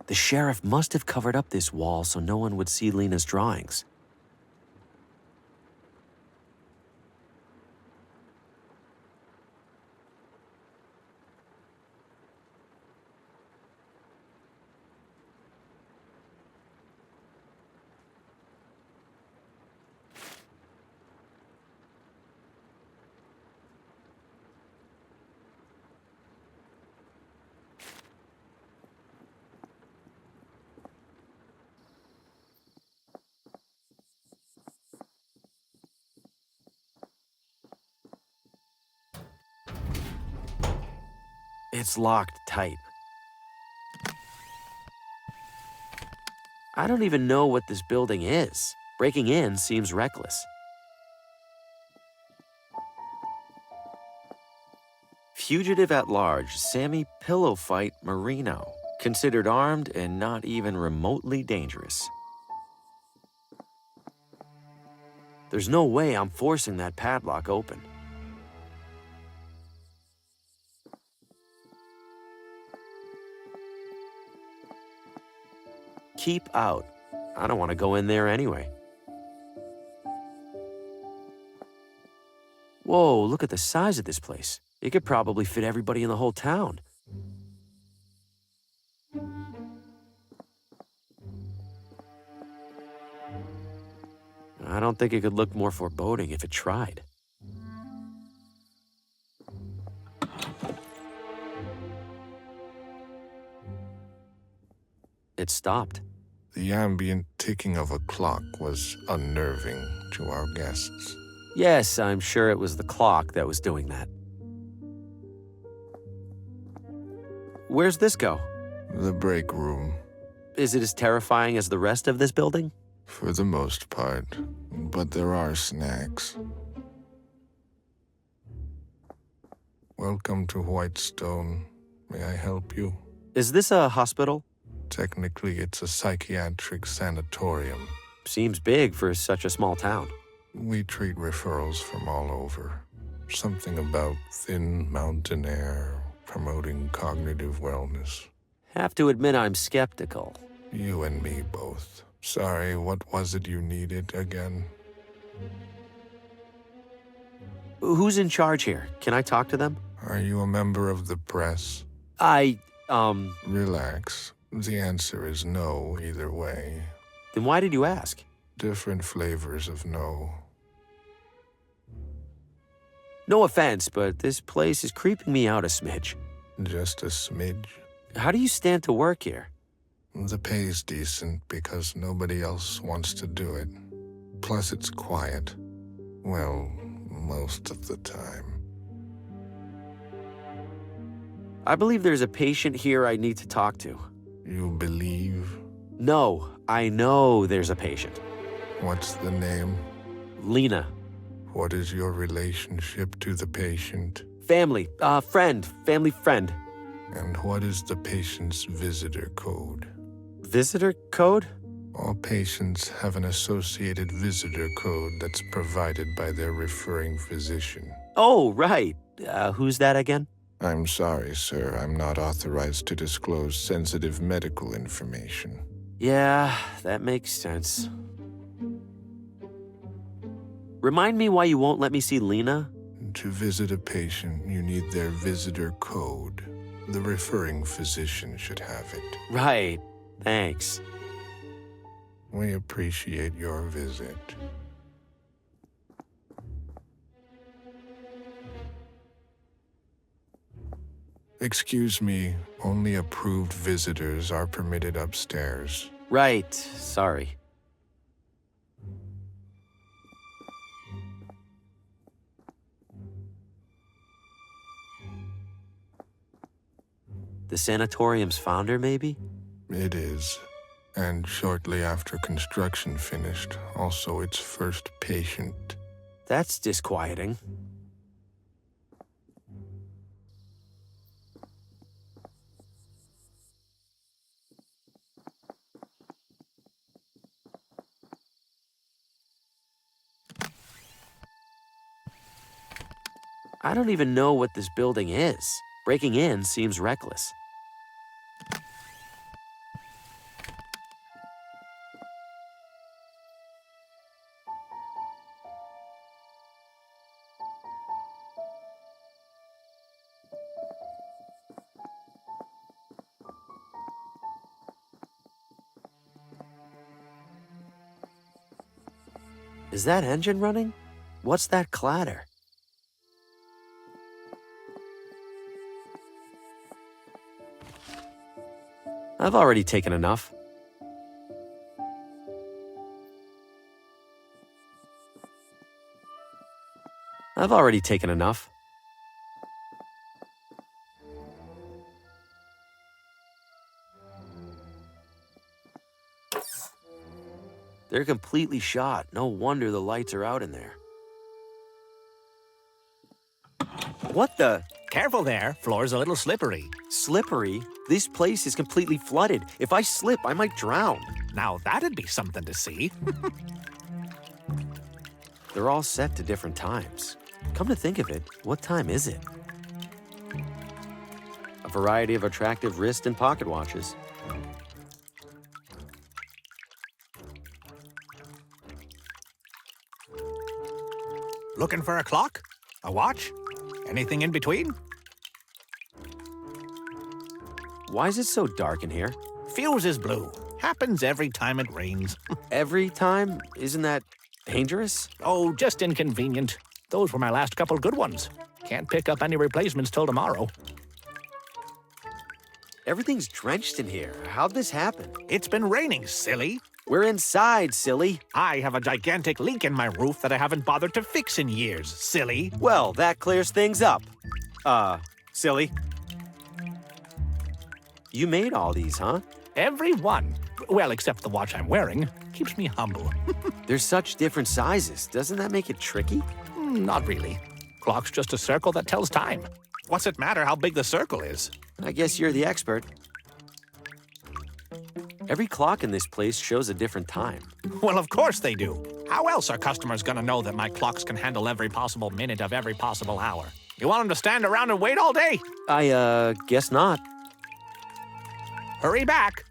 The sheriff must have covered up this wall so no one would see Lena's drawings. It's locked tight. I don't even know what this building is. Breaking in seems reckless. Fugitive at large, Sammy Pillow Fight Marino. Considered armed and not even remotely dangerous. There's no way I'm forcing that padlock open. Keep out. I don't want to go in there anyway. Whoa, look at the size of this place. It could probably fit everybody in the whole town. I don't think it could look more foreboding if it tried. It stopped. The ambient ticking of a clock was unnerving to our guests. Yes, I'm sure it was the clock that was doing that. Where's this go? The break room. Is it as terrifying as the rest of this building? For the most part, but there are snacks. Welcome to Whitestone. May I help you? Is this a hospital? Technically, it's a psychiatric sanatorium. Seems big for such a small town. We treat referrals from all over. Something about thin mountain air, promoting cognitive wellness. Have to admit I'm skeptical. You and me both. Sorry, what was it you needed again? Who's in charge here? Can I talk to them? Are you a member of the press? Relax. The answer is no either way. Then why did you ask? Different flavors of no. No offense, but this place is creeping me out a smidge. Just a smidge? How do you stand to work here? The pay's decent because nobody else wants to do it. Plus it's quiet. Well, most of the time. I believe there's a patient here I need to talk to. You believe? No, I know there's a patient. What's the name? Lena. What is your relationship to the patient? Family, family friend. And what is the patient's visitor code? Visitor code? All patients have an associated visitor code that's provided by their referring physician. Oh, right. Who's that again? I'm sorry, sir. I'm not authorized to disclose sensitive medical information. Yeah, that makes sense. Remind me why you won't let me see Lena? To visit a patient, you need their visitor code. The referring physician should have it. Right. Thanks. We appreciate your visit. Excuse me, only approved visitors are permitted upstairs. Right. Sorry. The sanatorium's founder, maybe? It is. And shortly after construction finished, also its first patient. That's disquieting. I don't even know what this building is. Breaking in seems reckless. Is that engine running? What's that clatter? I've already taken enough. I've already taken enough. They're completely shot. No wonder the lights are out in there. What the? Careful there. Floor's a little slippery. Slippery? This place is completely flooded. If I slip, I might drown. Now that'd be something to see. They're all set to different times. Come to think of it, what time is it? A variety of attractive wrist and pocket watches. Looking for a clock? A watch? Anything in between? Why is it so dark in here? Fuse is blue. Happens every time it rains. Every time? Isn't that dangerous? Oh, just inconvenient. Those were my last couple good ones. Can't pick up any replacements till tomorrow. Everything's drenched in here. How'd this happen? It's been raining, silly. We're inside, silly. I have a gigantic leak in my roof that I haven't bothered to fix in years, silly. Well, that clears things up. Silly. You made all these, huh? Every one. Well, except the watch I'm wearing. Keeps me humble. There's such different sizes. Doesn't that make it tricky? Not really. Clock's just a circle that tells time. What's it matter how big the circle is? I guess you're the expert. Every clock in this place shows a different time. Well, of course they do. How else are customers gonna know that my clocks can handle every possible minute of every possible hour? You want them to stand around and wait all day? I, guess not. Hurry back.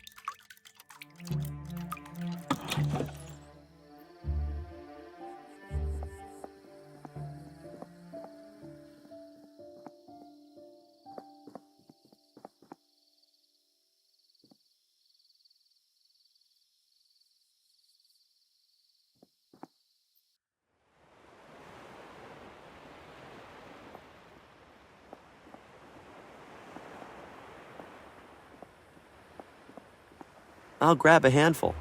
I'll grab a handful.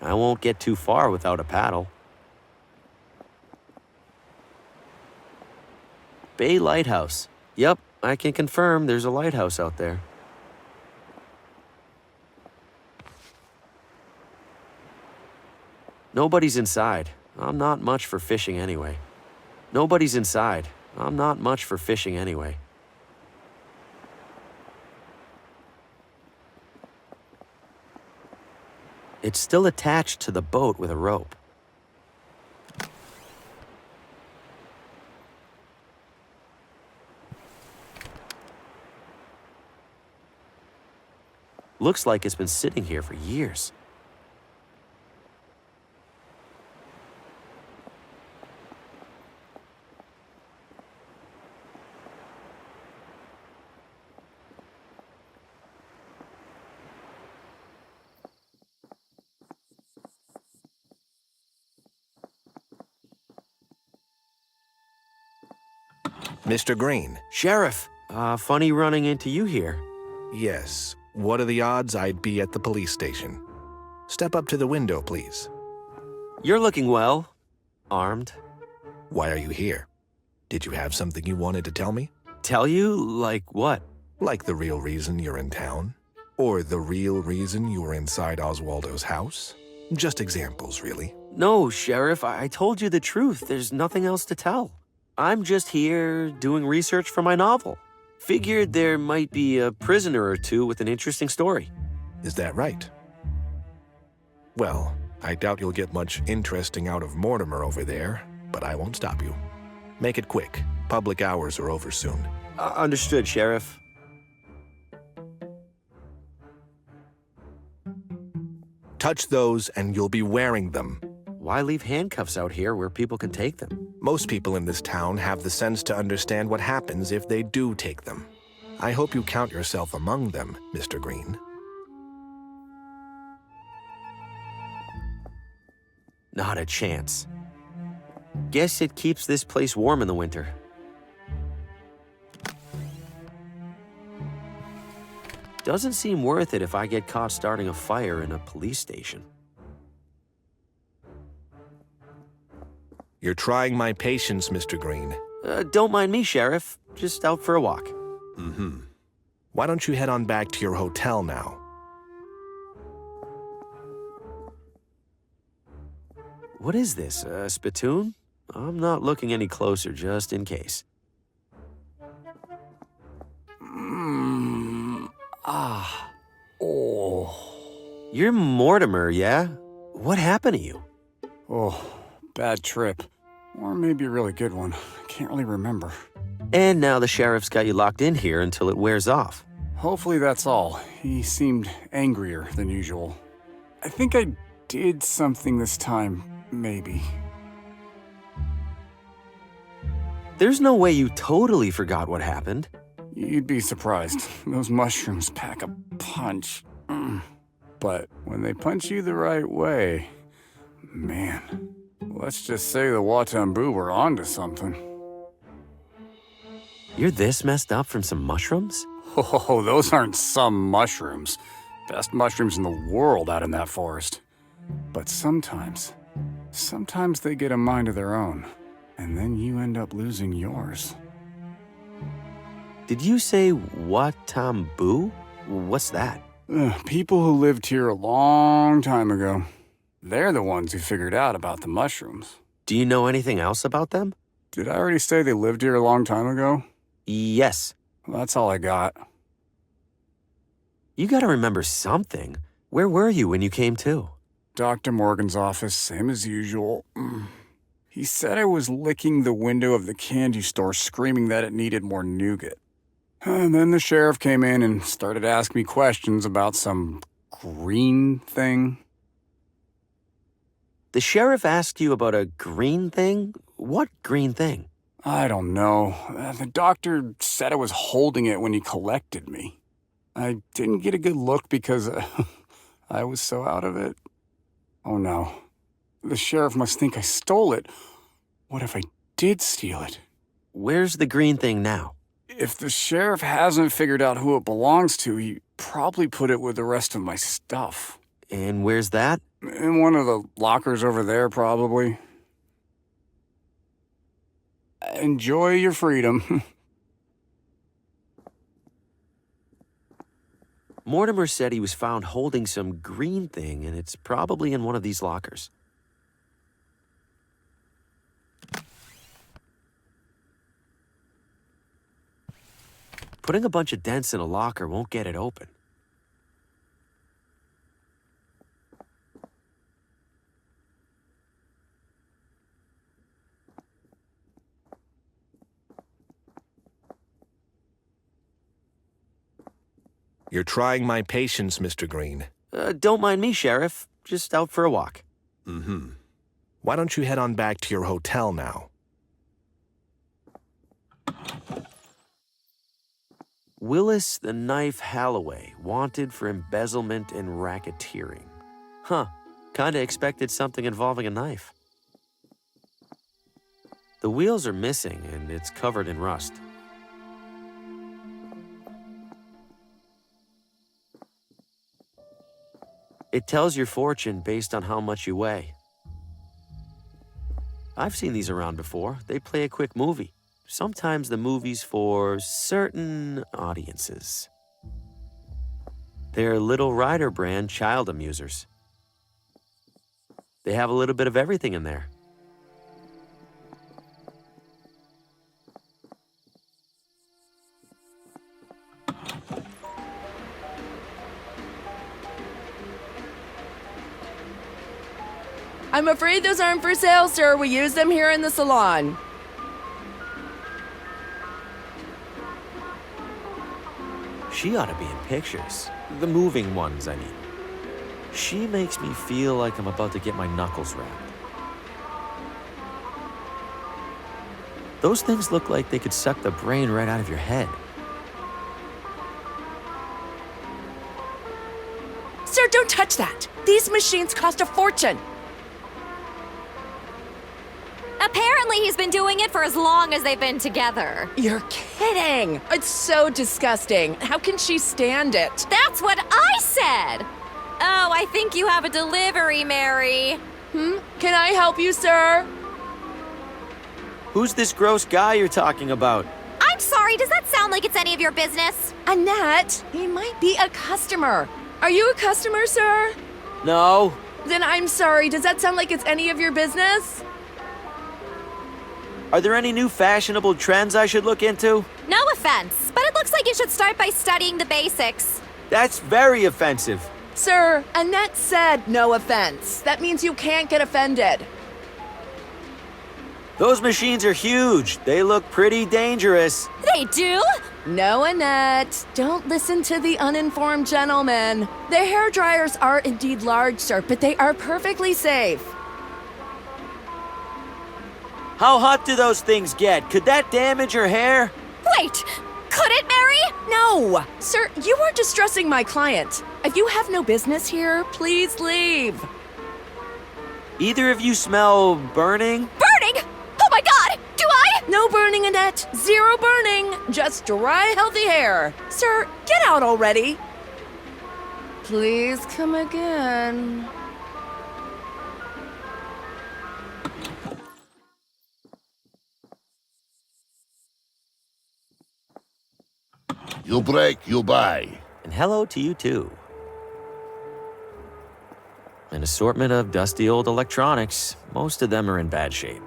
I won't get too far without a paddle. Bay Lighthouse. Yep, I can confirm there's a lighthouse out there. Nobody's inside. I'm not much for fishing anyway. Nobody's inside. I'm not much for fishing anyway. It's still attached to the boat with a rope. Looks like it's been sitting here for years. Mr. Green. Sheriff, funny running into you here. Yes. What are the odds I'd be at the police station? Step up to the window, please. You're looking well. Armed. Why are you here? Did you have something you wanted to tell me? Tell you? Like what? Like the real reason you're in town? Or the real reason you were inside Oswaldo's house? Just examples, really. No, Sheriff, I told you the truth. There's nothing else to tell. I'm just here doing research for my novel. Figured there might be a prisoner or two with an interesting story. Is that right? Well, I doubt you'll get much interesting out of Mortimer over there, but I won't stop you. Make it quick. Public hours are over soon. Understood, Sheriff. Touch those and you'll be wearing them. Why leave handcuffs out here where people can take them? Most people in this town have the sense to understand what happens if they do take them. I hope you count yourself among them, Mr. Green. Not a chance. Guess it keeps this place warm in the winter. Doesn't seem worth it if I get caught starting a fire in a police station. You're trying my patience, Mr. Green. Don't mind me, Sheriff. Just out for a walk. Mm-hmm. Why don't you head on back to your hotel now? What is this, a spittoon? I'm not looking any closer, just in case. Oh. You're Mortimer, yeah? What happened to you? Oh, bad trip. Or maybe a really good one. I can't really remember. And now the sheriff's got you locked in here until it wears off. Hopefully that's all. He seemed angrier than usual. I think I did something this time, maybe. There's no way you totally forgot what happened. You'd be surprised. Those mushrooms pack a punch. But when they punch you the right way, man, let's just say the Watambu were onto something. You're this messed up from some mushrooms? Oh, those aren't some mushrooms. Best mushrooms in the world out in that forest. But sometimes they get a mind of their own, and then you end up losing yours. Did you say Watambu? What's that? People who lived here a long time ago. They're the ones who figured out about the mushrooms. Do you know anything else about them? Did I already say they lived here a long time ago? Yes. Well, that's all I got. You gotta remember something. Where were you when you came to? Dr. Morgan's office, same as usual. He said I was licking the window of the candy store screaming that it needed more nougat. And then the sheriff came in and started asking me questions about some green thing. The sheriff asked you about a green thing? What green thing? I don't know. The doctor said I was holding it when he collected me. I didn't get a good look because I was so out of it. Oh no. The sheriff must think I stole it. What if I did steal it? Where's the green thing now? If the sheriff hasn't figured out who it belongs to, he probably put it with the rest of my stuff. And where's that? In one of the lockers over there, probably. Enjoy your freedom. Mortimer said he was found holding some green thing, and it's probably in one of these lockers. Putting a bunch of dents in a locker won't get it open. You're trying my patience, Mr. Green. Don't mind me, Sheriff. Just out for a walk. Mm-hmm. Why don't you head on back to your hotel now? Willis the Knife Halloway, wanted for embezzlement and racketeering. Huh. Kinda expected something involving a knife. The wheels are missing, and it's covered in rust. It tells your fortune based on how much you weigh. I've seen these around before. They play a quick movie. Sometimes the movie's for certain audiences. They're Little Rider brand child amusers. They have a little bit of everything in there. I'm afraid those aren't for sale, sir. We use them here in the salon. She ought to be in pictures. The moving ones, I mean. She makes me feel like I'm about to get my knuckles wrapped. Those things look like they could suck the brain right out of your head. Sir, don't touch that. These machines cost a fortune. Apparently he's been doing it for as long as they've been together. You're kidding. It's so disgusting. How can she stand it? That's what I said. Oh, I think you have a delivery, Mary. Can I help you, sir? Who's this gross guy you're talking about? I'm sorry, does that sound like it's any of your business? Annette, he might be a customer. Are you a customer, sir? No. Then I'm sorry, does that sound like it's any of your business? Are there any new fashionable trends I should look into? No offense, but it looks like you should start by studying the basics. That's very offensive. Sir, Annette said no offense. That means you can't get offended. Those machines are huge. They look pretty dangerous. They do? No, Annette. Don't listen to the uninformed gentleman. The hair dryers are indeed large, sir, but they are perfectly safe. How hot do those things get? Could that damage your hair? Wait, could it, Mary? No! Sir, you are distressing my client. If you have no business here, please leave. Either of you smell burning? Burning? Oh my god! Do I? No burning, Annette. Zero burning. Just dry, healthy hair. Sir, get out already. Please come again. You break, you buy. And hello to you too. An assortment of dusty old electronics. Most of them are in bad shape.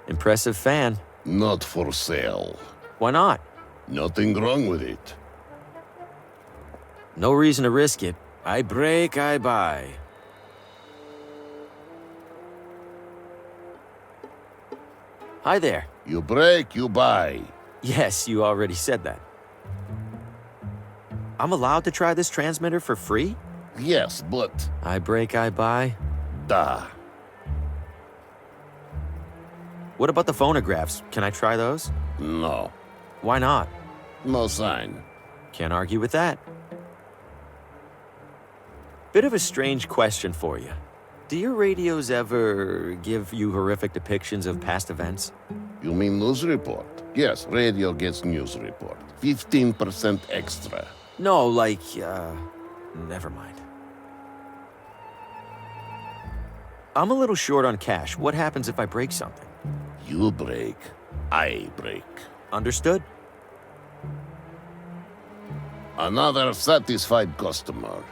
Impressive fan. Not for sale. Why not? Nothing wrong with it. No reason to risk it. I break, I buy. Hi there. You break, you buy. Yes, you already said that. I'm allowed to try this transmitter for free? Yes, but... I break, I buy? Da. What about the phonographs? Can I try those? No. Why not? No sign. Can't argue with that. Bit of a strange question for you. Do your radios ever give you horrific depictions of past events? You mean news report? Yes, radio gets news report. 15% extra. No, like, never mind. I'm a little short on cash. What happens if I break something? You break, I break. Understood? Another satisfied customer.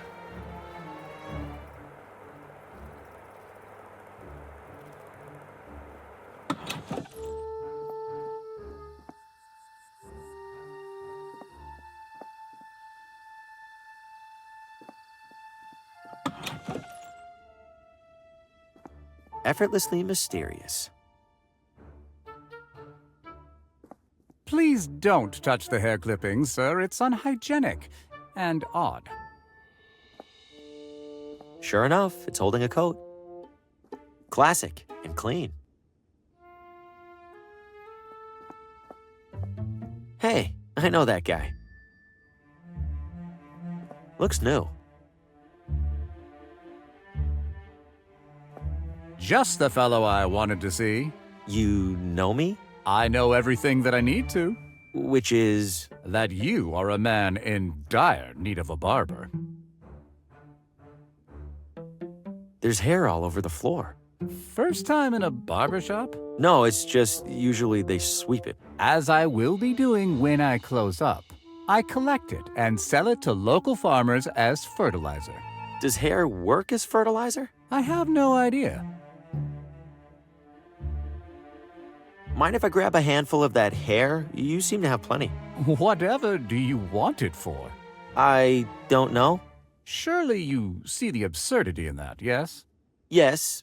Effortlessly mysterious. Please don't touch the hair clippings, sir. It's unhygienic and odd. Sure enough, it's holding a coat. Classic and clean. Hey, I know that guy. Looks new. Just the fellow I wanted to see. You know me? I know everything that I need to. Which is? That you are a man in dire need of a barber. There's hair all over the floor. First time in a barber shop? No, it's just usually they sweep it. As I will be doing when I close up. I collect it and sell it to local farmers as fertilizer. Does hair work as fertilizer? I have no idea. Mind if I grab a handful of that hair? You seem to have plenty. Whatever do you want it for? I don't know. Surely you see the absurdity in that, yes? Yes.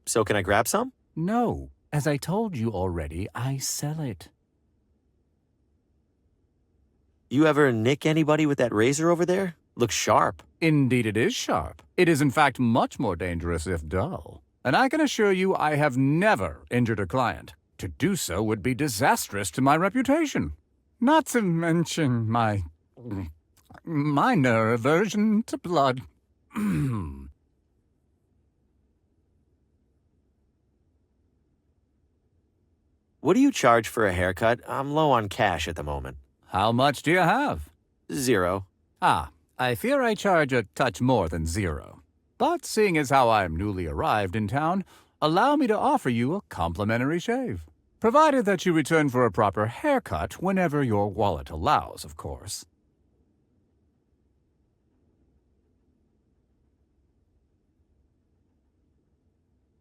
So can I grab some? No. As I told you already, I sell it. You ever nick anybody with that razor over there? Looks sharp. Indeed it is sharp. It is in fact much more dangerous if dull. And I can assure you I have never injured a client. To do so would be disastrous to my reputation. Not to mention my minor aversion to blood. What do you charge for a haircut? I'm low on cash at the moment. How much do you have? 0. Ah, I fear I charge a touch more than 0. But seeing as how I'm newly arrived in town, allow me to offer you a complimentary shave. Provided that you return for a proper haircut whenever your wallet allows, of course.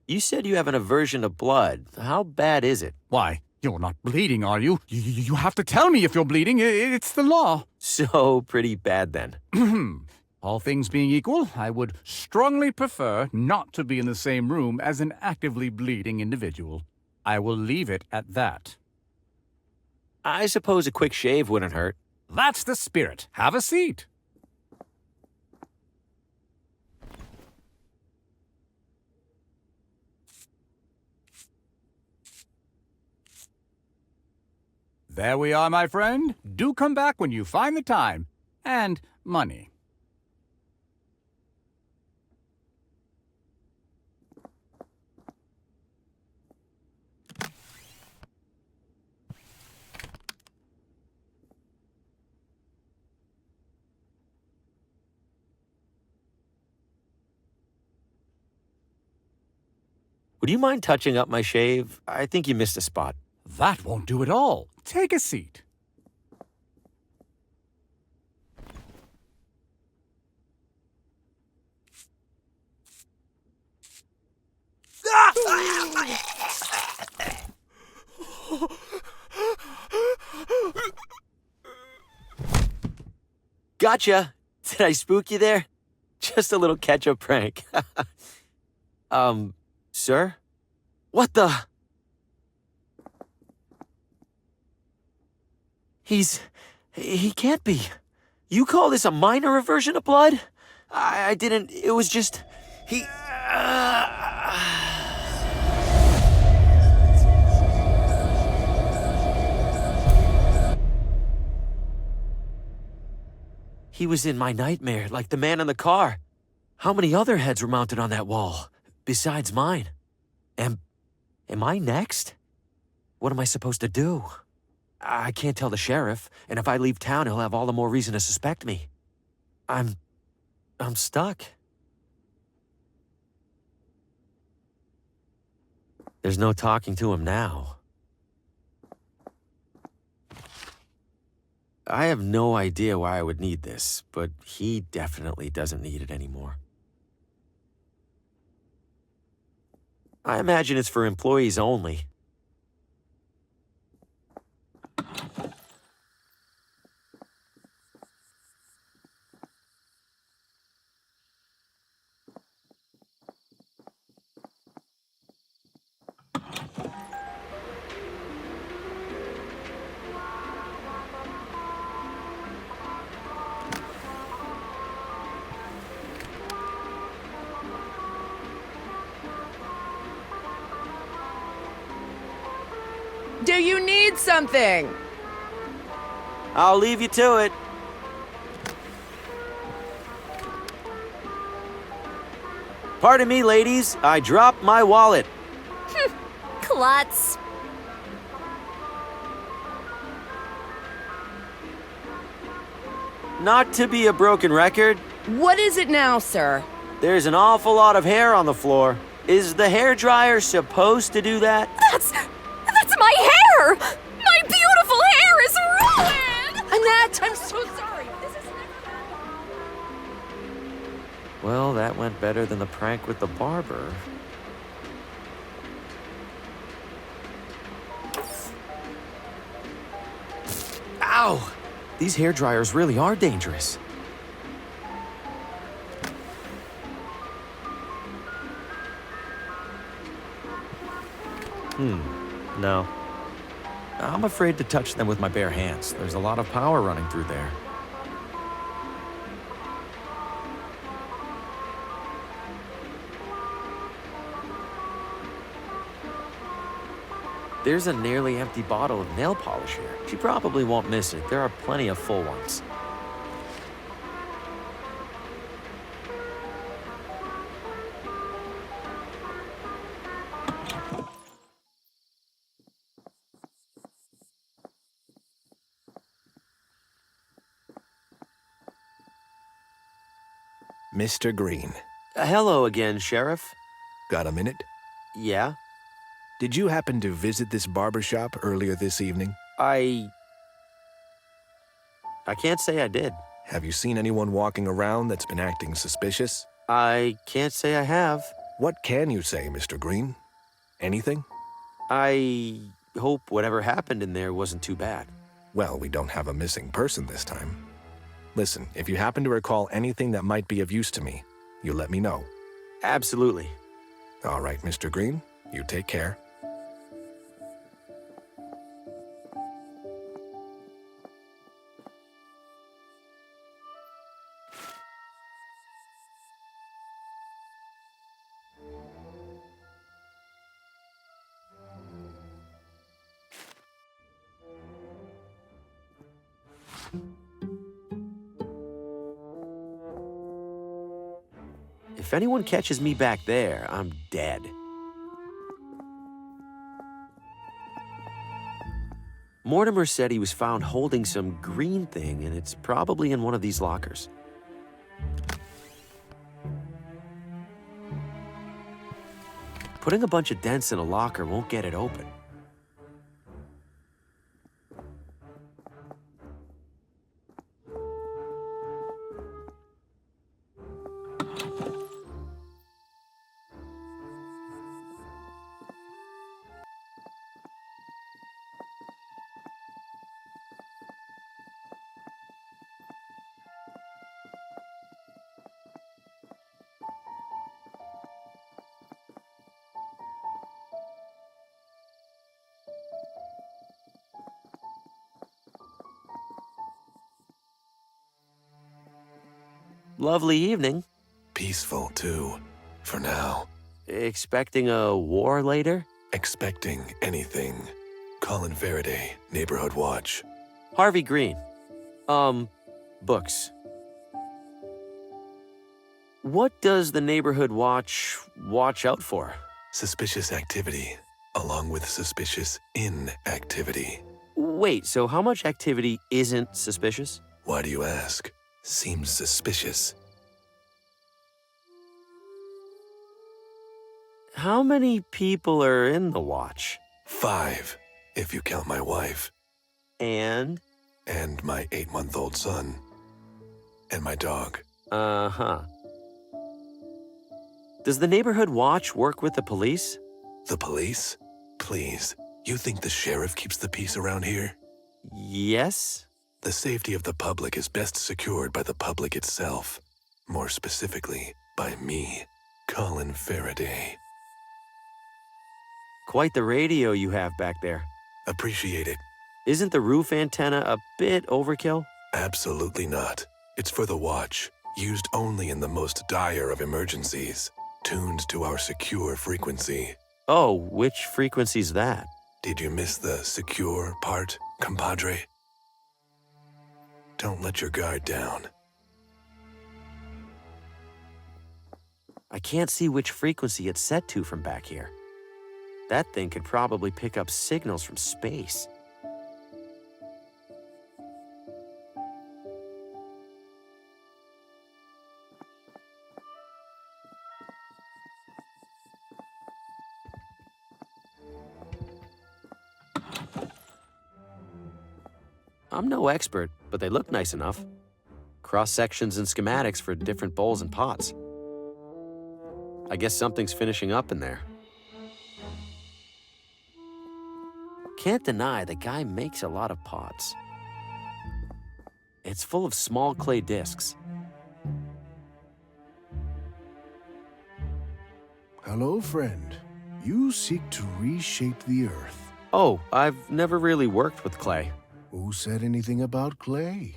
You said you have an aversion to blood. How bad is it? Why, you're not bleeding, are you? You have to tell me if you're bleeding. It's the law. So pretty bad then. All things being equal, I would strongly prefer not to be in the same room as an actively bleeding individual. I will leave it at that. I suppose a quick shave wouldn't hurt. That's the spirit. Have a seat. There we are, my friend. Do come back when you find the time. And money. Would you mind touching up my shave? I think you missed a spot. That won't do at all. Take a seat. Gotcha! Did I spook you there? Just a little catch-up prank. Sir? What the? He can't be. You call this a minor aversion to blood? I didn't, it was just, he was in my nightmare, like the man in the car. How many other heads were mounted on that wall, besides mine? Am I next? What am I supposed to do? I can't tell the sheriff, and if I leave town, he'll have all the more reason to suspect me. I'm stuck. There's no talking to him now. I have no idea why I would need this, but he definitely doesn't need it anymore. I imagine it's for employees only. Do you need something? I'll leave you to it. Pardon me, ladies. I dropped my wallet. Klutz. Not to be a broken record. What is it now, sir? There's an awful lot of hair on the floor. Is the hairdryer supposed to do that? That's my hair! My beautiful hair is ruined! Annette, I'm so sorry. This is Well, that went better than the prank with the barber. Ow! These hairdryers really are dangerous. No. I'm afraid to touch them with my bare hands. There's a lot of power running through there. There's a nearly empty bottle of nail polish here. She probably won't miss it. There are plenty of full ones. Mr. Green. Hello again, Sheriff. Got a minute? Yeah? Did you happen to visit this barbershop earlier this evening? I can't say I did. Have you seen anyone walking around that's been acting suspicious? I can't say I have. What can you say, Mr. Green? Anything? I hope whatever happened in there wasn't too bad. Well, we don't have a missing person this time. Listen, if you happen to recall anything that might be of use to me, you let me know. Absolutely. All right, Mr. Green, you take care. If anyone catches me back there, I'm dead. Mortimer said he was found holding some green thing, and it's probably in one of these lockers. Putting a bunch of dents in a locker won't get it open. Lovely evening. Peaceful, too, for now. Expecting a war later? Expecting anything. Colin Faraday, Neighborhood Watch. Harvey Green. Books. What does the neighborhood watch out for? Suspicious activity, along with suspicious inactivity. Wait, so how much activity isn't suspicious? Why do you ask? Seems suspicious. How many people are in the watch? 5, if you count my wife. And? And my 8-month-old son. And my dog. Uh-huh. Does the neighborhood watch work with the police? The police? Please, you think the sheriff keeps the peace around here? Yes. The safety of the public is best secured by the public itself. More specifically, by me, Colin Faraday. Quite the radio you have back there. Appreciate it. Isn't the roof antenna a bit overkill? Absolutely not. It's for the watch, used only in the most dire of emergencies, tuned to our secure frequency. Oh, which frequency's that? Did you miss the secure part, compadre? Don't let your guard down. I can't see which frequency it's set to from back here. That thing could probably pick up signals from space. I'm no expert, but they look nice enough. Cross-sections and schematics for different bowls and pots. I guess something's finishing up in there. Can't deny the guy makes a lot of pots. It's full of small clay discs. Hello, friend. You seek to reshape the earth. Oh, I've never really worked with clay. Who said anything about clay?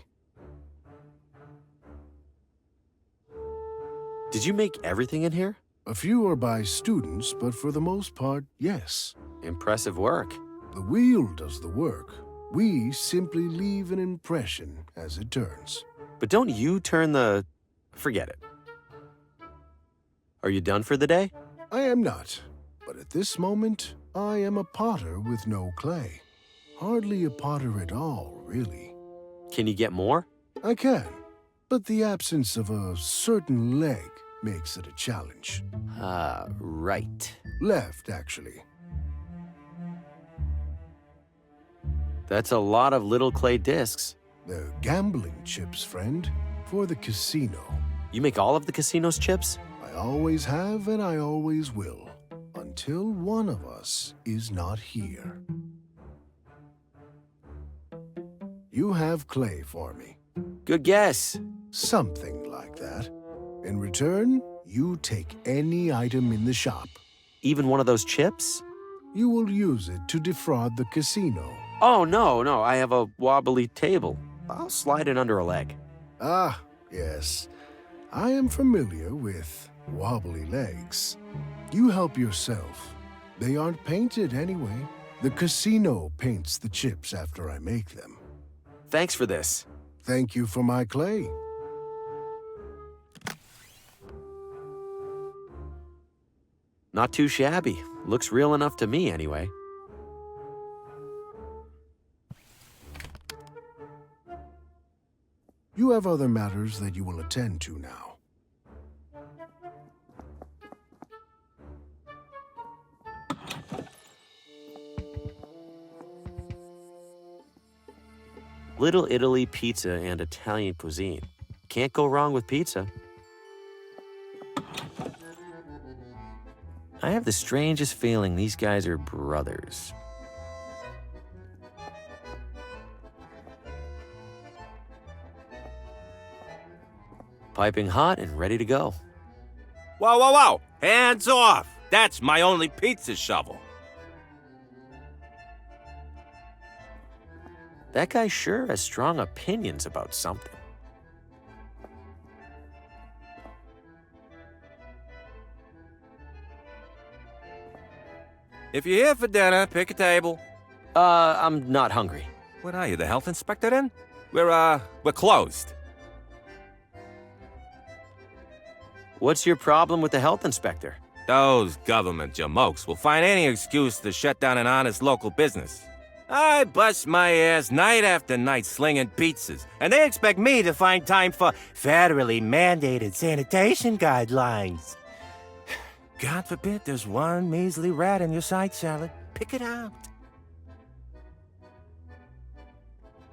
Did you make everything in here? A few are by students, but for the most part, yes. Impressive work. The wheel does the work. We simply leave an impression as it turns. But don't you turn the... Forget it. Are you done for the day? I am not. But at this moment, I am a potter with no clay. Hardly a potter at all, really. Can you get more? I can, but the absence of a certain leg makes it a challenge. Right. Left, actually. That's a lot of little clay discs. They're gambling chips, friend, for the casino. You make all of the casino's chips? I always have and I always will, until one of us is not here. You have clay for me. Good guess. Something like that. In return, you take any item in the shop. Even one of those chips? You will use it to defraud the casino. Oh, no, I have a wobbly table. I'll slide it under a leg. Ah, yes. I am familiar with wobbly legs. You help yourself. They aren't painted anyway. The casino paints the chips after I make them. Thanks for this. Thank you for my clay. Not too shabby. Looks real enough to me, anyway. You have other matters that you will attend to now. Little Italy pizza and Italian cuisine. Can't go wrong with pizza. I have the strangest feeling these guys are brothers. Piping hot and ready to go. Whoa, whoa, whoa! Hands off! That's my only pizza shovel. That guy sure has strong opinions about something. If you're here for dinner, pick a table. I'm not hungry. What are you, the health inspector then? We're closed. What's your problem with the health inspector? Those government jamokes will find any excuse to shut down an honest local business. I bust my ass night after night slinging pizzas, and they expect me to find time for federally mandated sanitation guidelines. God forbid there's one measly rat in your side salad. Pick it out.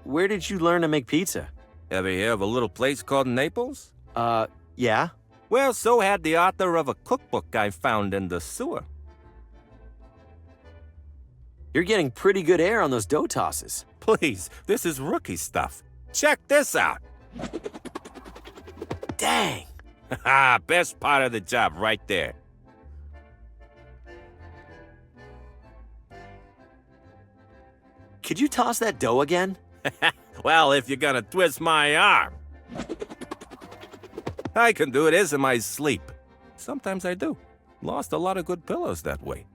Where did you learn to make pizza? Ever hear of a little place called Naples? Yeah. Well, so had the author of a cookbook I found in the sewer. You're getting pretty good air on those dough tosses. Please, this is rookie stuff. Check this out. Dang. Best part of the job right there. Could you toss that dough again? Well, if you're gonna twist my arm. I can do this in my sleep. Sometimes I do. Lost a lot of good pillows that way.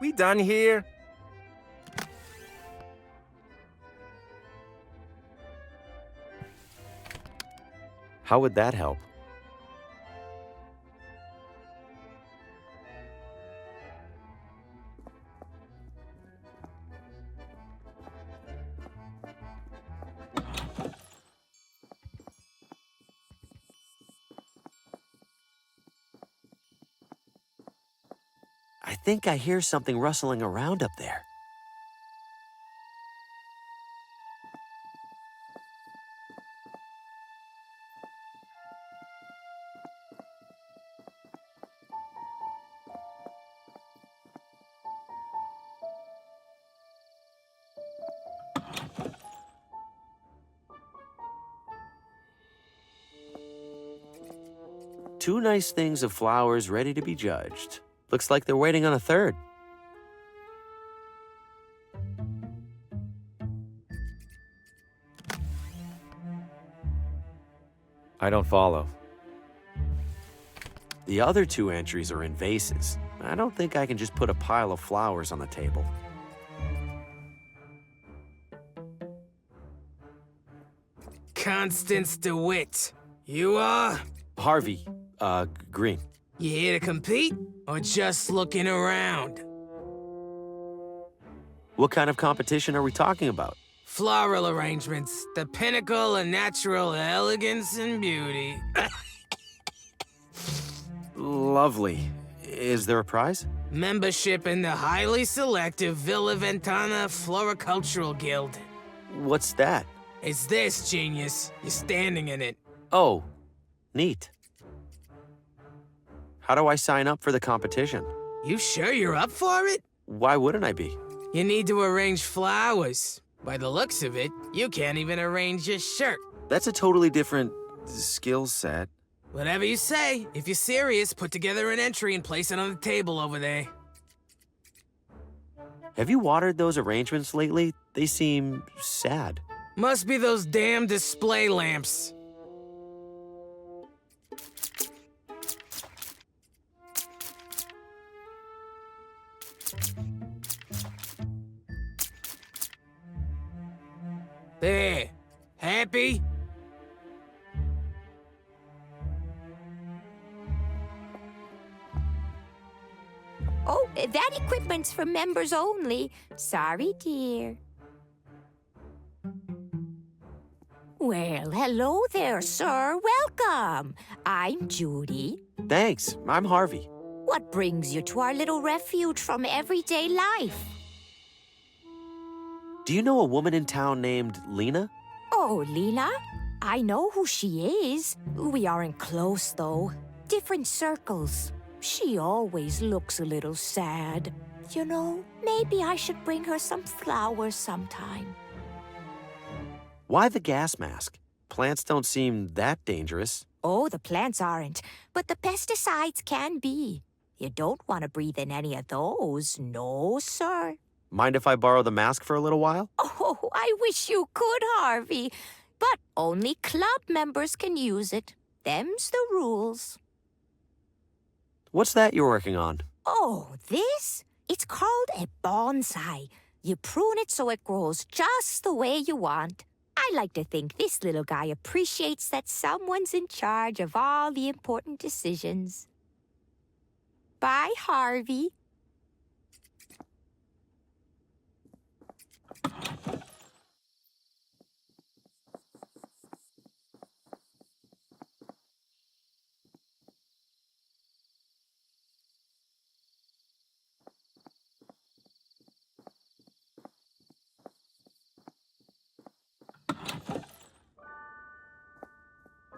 We done here? How would that help? I think I hear something rustling around up there. Two nice things of flowers ready to be judged. Looks like they're waiting on a third. I don't follow. The other two entries are in vases. I don't think I can just put a pile of flowers on the table. Constance DeWitt. You are? Harvey, Green. You here to compete, or just looking around? What kind of competition are we talking about? Floral arrangements, the pinnacle of natural elegance and beauty. Lovely. Is there a prize? Membership in the highly selective Villa Ventana Floricultural Guild. What's that? It's this, genius. You're standing in it. Oh, neat. How do I sign up for the competition? You sure you're up for it? Why wouldn't I be? You need to arrange flowers. By the looks of it, you can't even arrange your shirt. That's a totally different skill set. Whatever you say. If you're serious, put together an entry and place it on the table over there. Have you watered those arrangements lately? They seem sad. Must be those damn display lamps. There. Happy? Oh, that equipment's for members only. Sorry, dear. Well, hello there, sir. Welcome. I'm Judy. Thanks. I'm Harvey. What brings you to our little refuge from everyday life? Do you know a woman in town named Lena? Oh, Lena? I know who she is. We aren't close, though. Different circles. She always looks a little sad. You know, maybe I should bring her some flowers sometime. Why the gas mask? Plants don't seem that dangerous. Oh, the plants aren't, but the pesticides can be. You don't want to breathe in any of those, no, sir. Mind if I borrow the mask for a little while? Oh, I wish you could, Harvey. But only club members can use it. Them's the rules. What's that you're working on? Oh, this? It's called a bonsai. You prune it so it grows just the way you want. I I like to think this little guy appreciates that someone's in charge of all the important decisions. Bye, Harvey.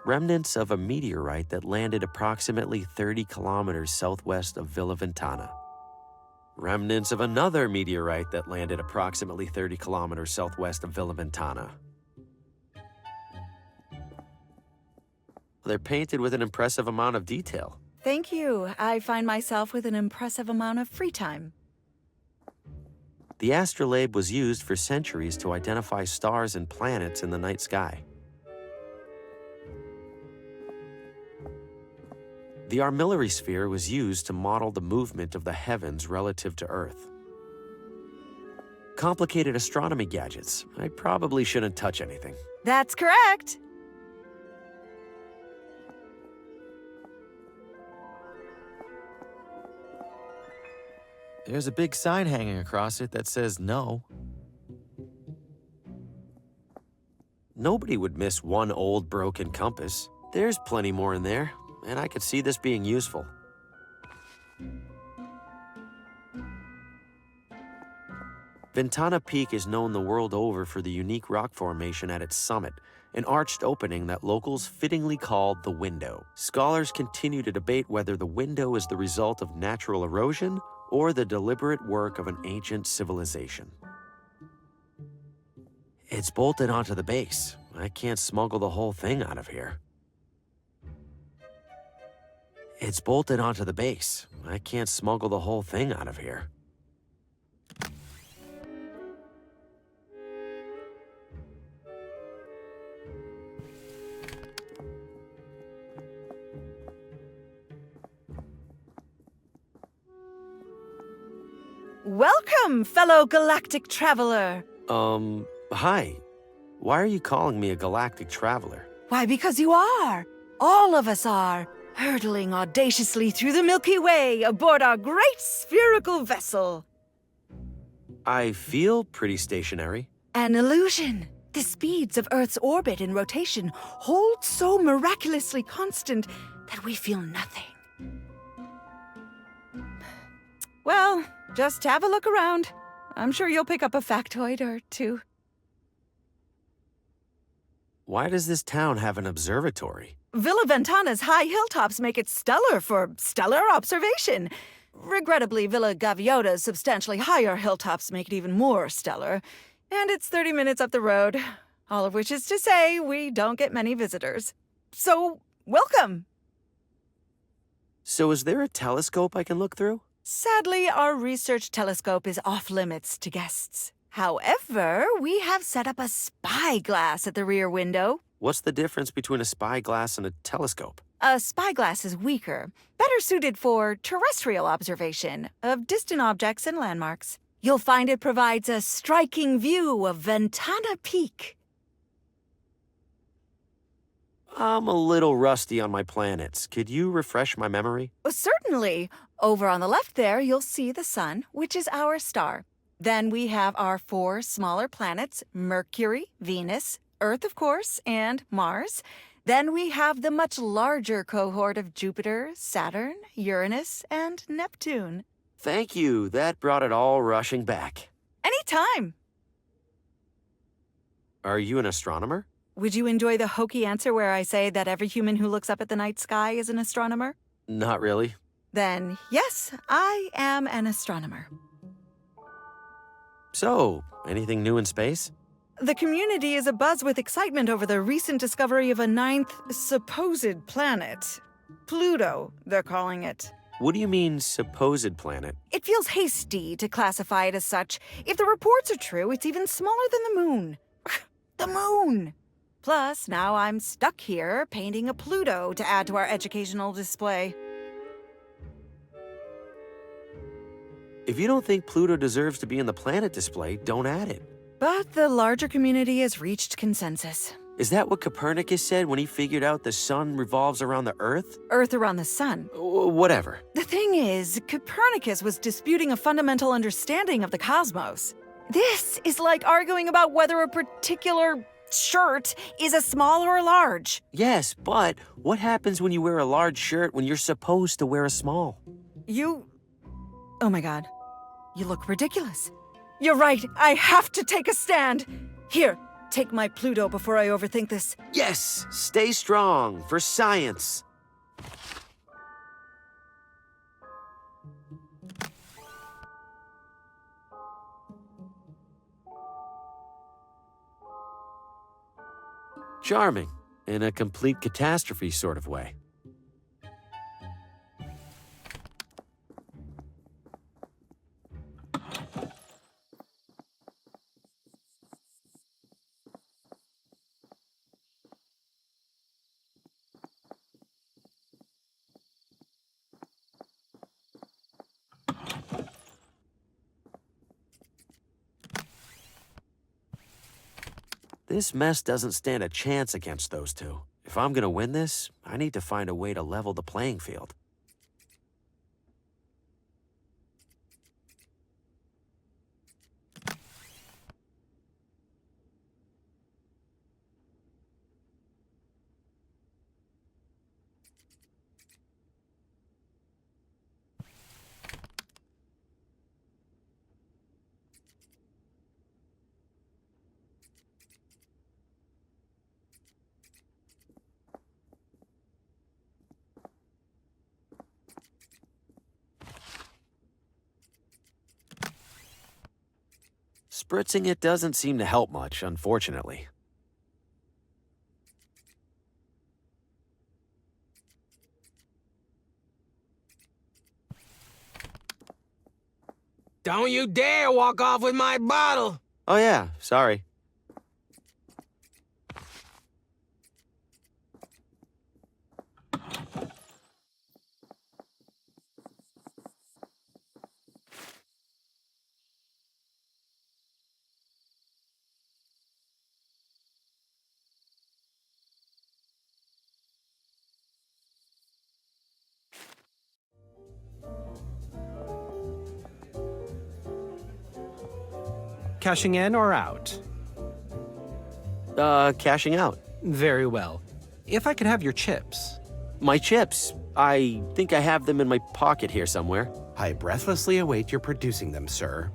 Remnants of a meteorite that landed approximately 30 kilometers southwest of Villa Ventana. Remnants of another meteorite that landed approximately 30 kilometers southwest of Villa Ventana. They're painted with an impressive amount of detail. Thank you. I find myself with an impressive amount of free time. The astrolabe was used for centuries to identify stars and planets in the night sky. The armillary sphere was used to model the movement of the heavens relative to Earth. Complicated astronomy gadgets. I probably shouldn't touch anything. That's correct. There's a big sign hanging across it that says no. Nobody would miss one old broken compass. There's plenty more in there, and I could see this being useful. Ventana Peak is known the world over for the unique rock formation at its summit, an arched opening that locals fittingly called the Window. Scholars continue to debate whether the window is the result of natural erosion or the deliberate work of an ancient civilization. It's bolted onto the base. I can't smuggle the whole thing out of here. It's bolted onto the base. I can't smuggle the whole thing out of here. Welcome, fellow galactic traveler. Hi. Why are you calling me a galactic traveler? Why, because you are. All of us are. Hurtling audaciously through the Milky Way aboard our great spherical vessel. I feel pretty stationary. An illusion. The speeds of Earth's orbit and rotation hold so miraculously constant that we feel nothing. Well, just have a look around. I'm sure you'll pick up a factoid or two. Why does this town have an observatory? Villa Ventana's high hilltops make it stellar for stellar observation. Regrettably, Villa Gaviota's substantially higher hilltops make it even more stellar. And it's 30 minutes up the road. All of which is to say, we don't get many visitors. So, welcome! So is there a telescope I can look through? Sadly, our research telescope is off-limits to guests. However, we have set up a spyglass at the rear window. What's the difference between a spyglass and a telescope? A spyglass is weaker, better suited for terrestrial observation of distant objects and landmarks. You'll find it provides a striking view of Ventana Peak. I'm a little rusty on my planets. Could you refresh my memory? Certainly. Over on the left there, you'll see the sun, which is our star. Then we have our 4 smaller planets, Mercury, Venus, Earth, of course, and Mars. Then we have the much larger cohort of Jupiter, Saturn, Uranus, and Neptune. Thank you. That brought it all rushing back. Anytime. Are you an astronomer? Would you enjoy the hokey answer where I say that every human who looks up at the night sky is an astronomer? Not really. Then, yes, I am an astronomer. So, anything new in space? The community is abuzz with excitement over the recent discovery of a 9th supposed planet. Pluto, they're calling it. What do you mean, supposed planet? It feels hasty to classify it as such. If the reports are true, it's even smaller than the moon. The moon! Plus, now I'm stuck here painting a Pluto to add to our educational display. If you don't think Pluto deserves to be in the planet display, don't add it. But the larger community has reached consensus. Is that what Copernicus said when he figured out the sun revolves around the Earth? Earth around the sun. Whatever. The thing is, Copernicus was disputing a fundamental understanding of the cosmos. This is like arguing about whether a particular shirt is a small or a large. Yes, but what happens when you wear a large shirt when you're supposed to wear a small? Oh my god. You look ridiculous. You're right, I have to take a stand. Here, take my Pluto before I overthink this. Yes, stay strong for science. Charming, in a complete catastrophe sort of way. This mess doesn't stand a chance against those two. If I'm gonna win this, I need to find a way to level the playing field. Spritzing it doesn't seem to help much, unfortunately. Don't you dare walk off with my bottle! Oh yeah, sorry. Cashing in or out? Cashing out. Very well. If I could have your chips. My chips? I think I have them in my pocket here somewhere. I breathlessly await your producing them, sir.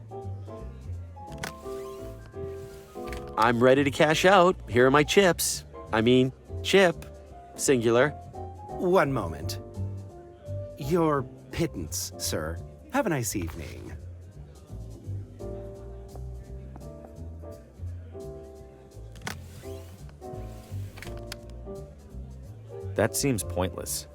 I'm ready to cash out. Here are my chips. I mean, chip. Singular. One moment. Your pittance, sir. Have a nice evening. That seems pointless.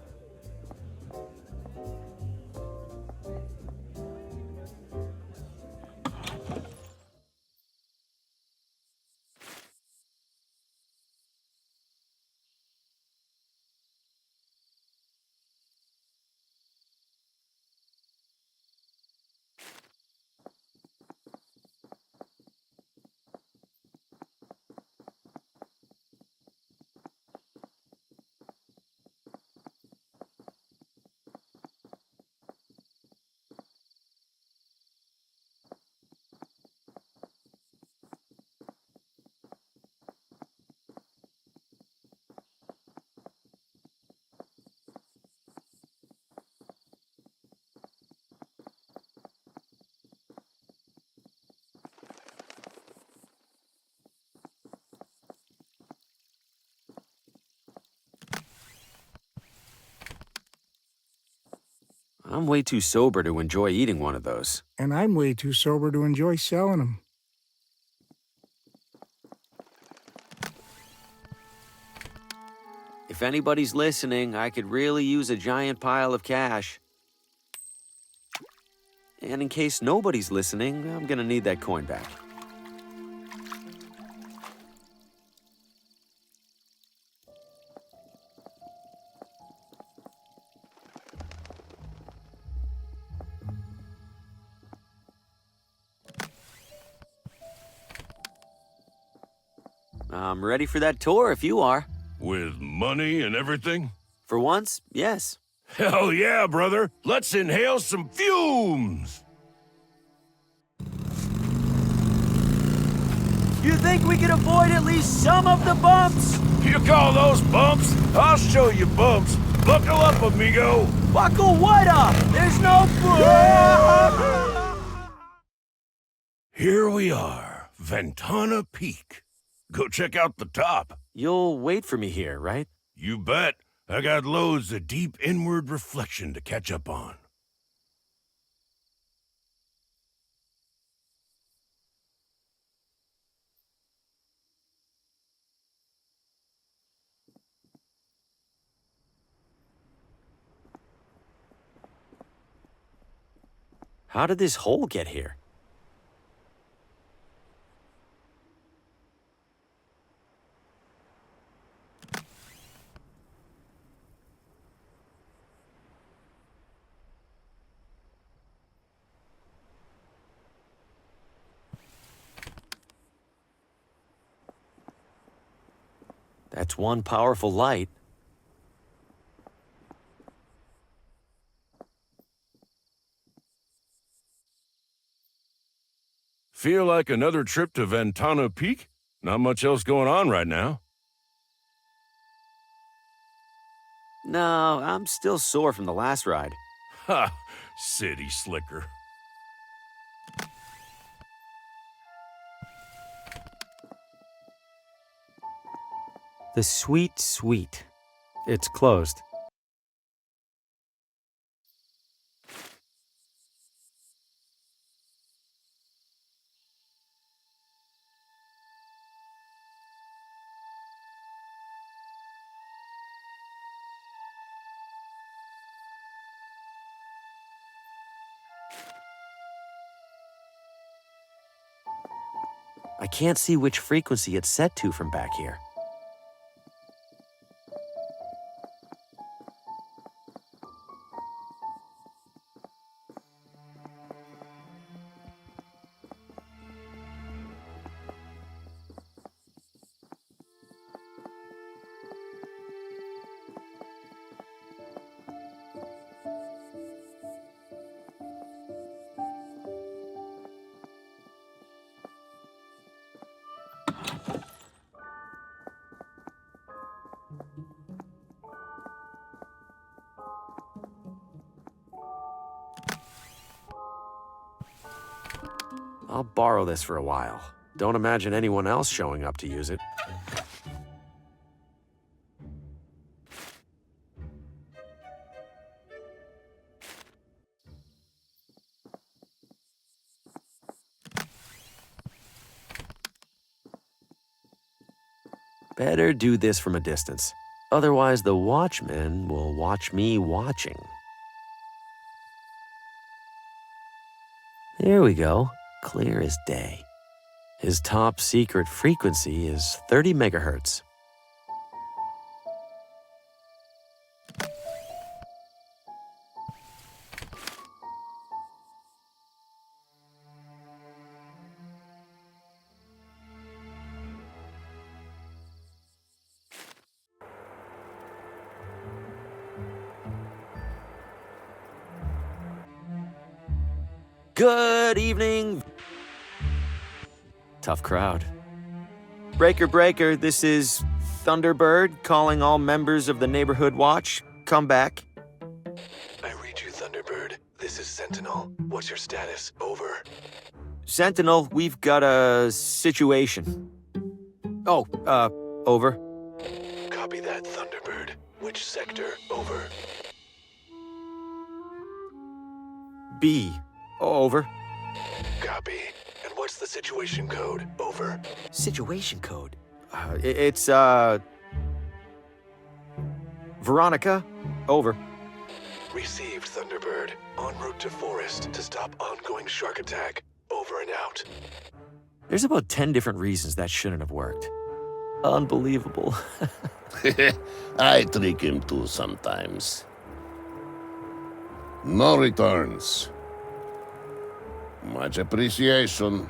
I'm way too sober to enjoy eating one of those. And I'm way too sober to enjoy selling them. If anybody's listening, I could really use a giant pile of cash. And in case nobody's listening, I'm gonna need that coin back. I'm ready for that tour if you are. With money and everything? For once, yes. Hell yeah, brother! Let's inhale some fumes! You think we can avoid at least some of the bumps? You call those bumps? I'll show you bumps. Buckle up, amigo. Buckle what up? There's no... Here we are, Ventana Peak. Go check out the top. You'll wait for me here, right? You bet. I got loads of deep inward reflection to catch up on. How did this hole get here? That's one powerful light. Feel like another trip to Ventana Peak? Not much else going on right now. No, I'm still sore from the last ride. Ha! City slicker. The Sweet Sweet. It's closed. I can't see which frequency it's set to from back here. I'll borrow this for a while. Don't imagine anyone else showing up to use it. Better do this from a distance. Otherwise, the watchman will watch me watching. There we go. Clear as day. His top secret frequency is 30 megahertz. Good evening. Tough crowd. Breaker, breaker, this is Thunderbird calling all members of the Neighborhood Watch. Come back. I read you, Thunderbird. This is Sentinel. What's your status? Over. Sentinel, we've got a situation. Oh, over. Copy that, Thunderbird. Which sector? Over. B. Over. Copy. And what's the situation code? Over. Situation code? It's, Veronica. Over. Received, Thunderbird. En route to Forest to stop ongoing shark attack. Over and out. There's about 10 different reasons that shouldn't have worked. Unbelievable. I trick him too sometimes. No returns. Much appreciation.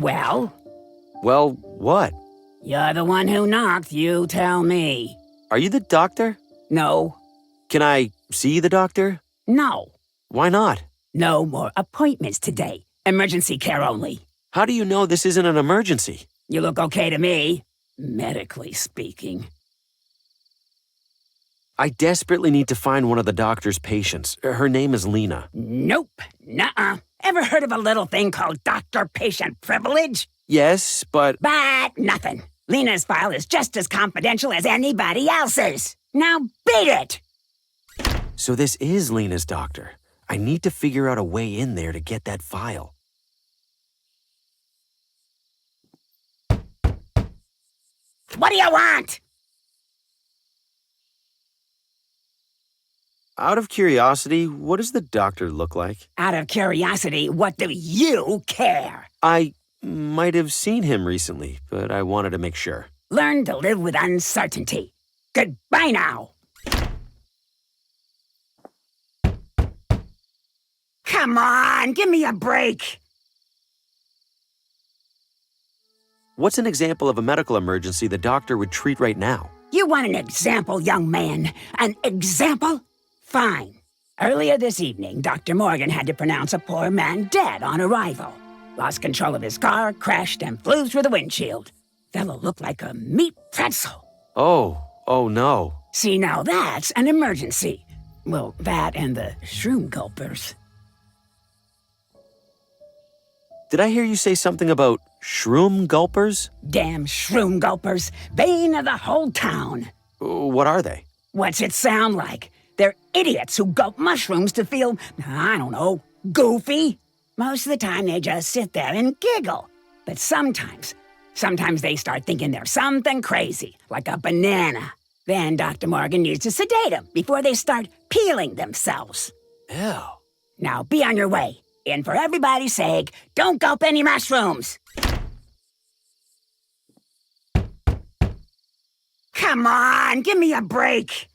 Well? Well, what? You're the one who knocked, you tell me. Are you the doctor? No. Can I see the doctor? No. Why not? No more appointments today. Emergency care only. How do you know this isn't an emergency? You look okay to me, medically speaking. I desperately need to find one of the doctor's patients. Her name is Lena. Nope. Nuh-uh. Ever heard of a little thing called doctor-patient privilege? Yes, but... But nothing. Lena's file is just as confidential as anybody else's. Now beat it! So this is Lena's doctor. I need to figure out a way in there to get that file. What do you want? Out of curiosity, what does the doctor look like? Out of curiosity, what do you care? I might have seen him recently, but I wanted to make sure. Learn to live with uncertainty. Goodbye now. Come on, give me a break. What's an example of a medical emergency the doctor would treat right now? You want an example, young man? An example? Fine. Earlier this evening, Dr. Morgan had to pronounce a poor man dead on arrival. Lost control of his car, crashed, and flew through the windshield. Fellow looked like a meat pretzel. Oh no. See, now that's an emergency. Well, that and the shroom gulpers. Did I hear you say something about shroom gulpers? Damn shroom gulpers, bane of the whole town. What are they? What's it sound like? They're idiots who gulp mushrooms to feel, I don't know, goofy. Most of the time they just sit there and giggle. But sometimes they start thinking they're something crazy, like a banana. Then Dr. Morgan needs to sedate them before they start peeling themselves. Ew. Now be on your way. And for everybody's sake, don't gulp any mushrooms. Come on, give me a break.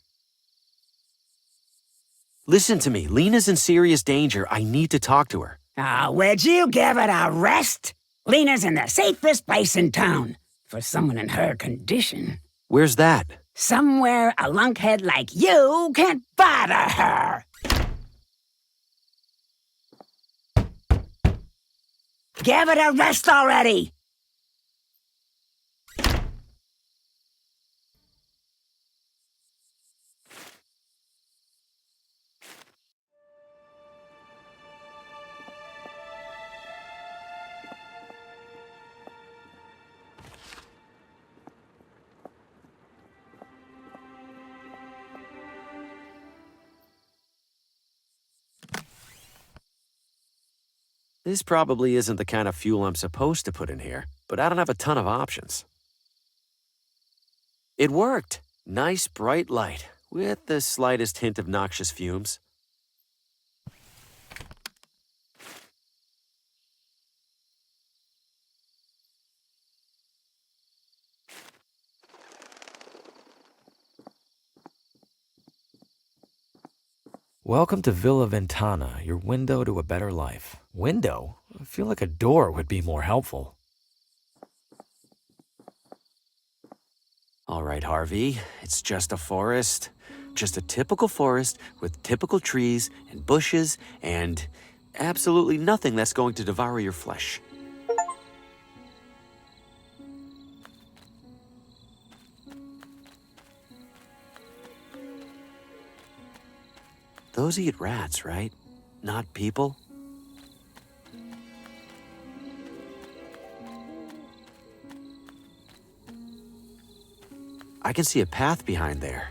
Listen to me. Lena's in serious danger. I need to talk to her. Would you give it a rest? Lena's in the safest place in town. For someone in her condition. Where's that? Somewhere a lunkhead like you can't bother her. Give it a rest already! This probably isn't the kind of fuel I'm supposed to put in here, but I don't have a ton of options. It worked! Nice bright light, with the slightest hint of noxious fumes. Welcome to Villa Ventana, your window to a better life. Window? I feel like a door would be more helpful. All right, Harvey, it's just a forest. Just a typical forest with typical trees and bushes and absolutely nothing that's going to devour your flesh. Those eat rats, right? Not people? I can see a path behind there.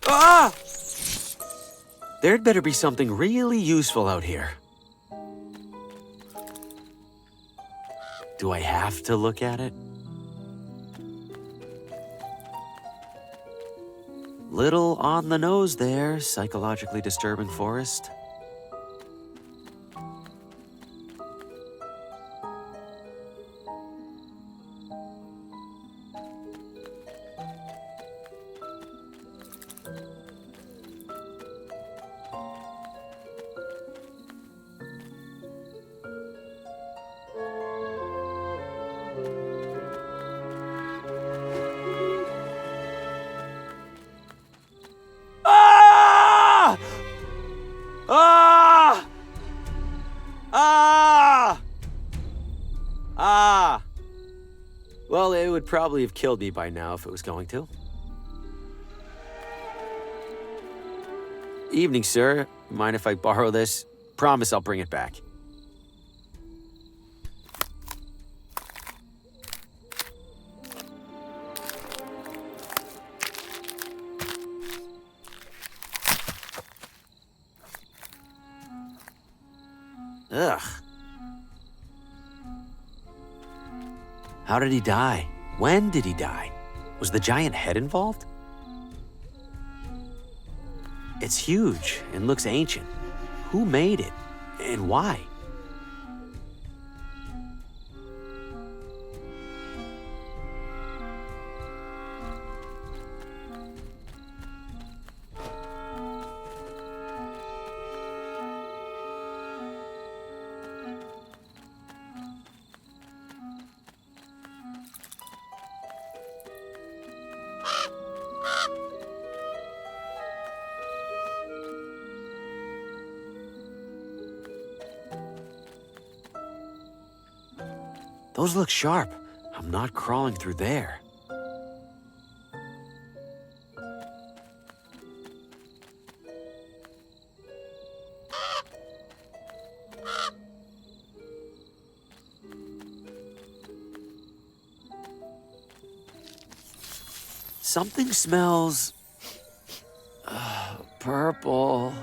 Ah! There'd better be something really useful out here. Do I have to look at it? Little on the nose there, psychologically disturbing forest. would probably have killed me by now if it was going to. Evening, sir. Mind if I borrow this? Promise I'll bring it back. Ugh. How did he die? When did he die? Was the giant head involved? It's huge and looks ancient. Who made it? And why? Those look sharp. I'm not crawling through there. Something smells purple.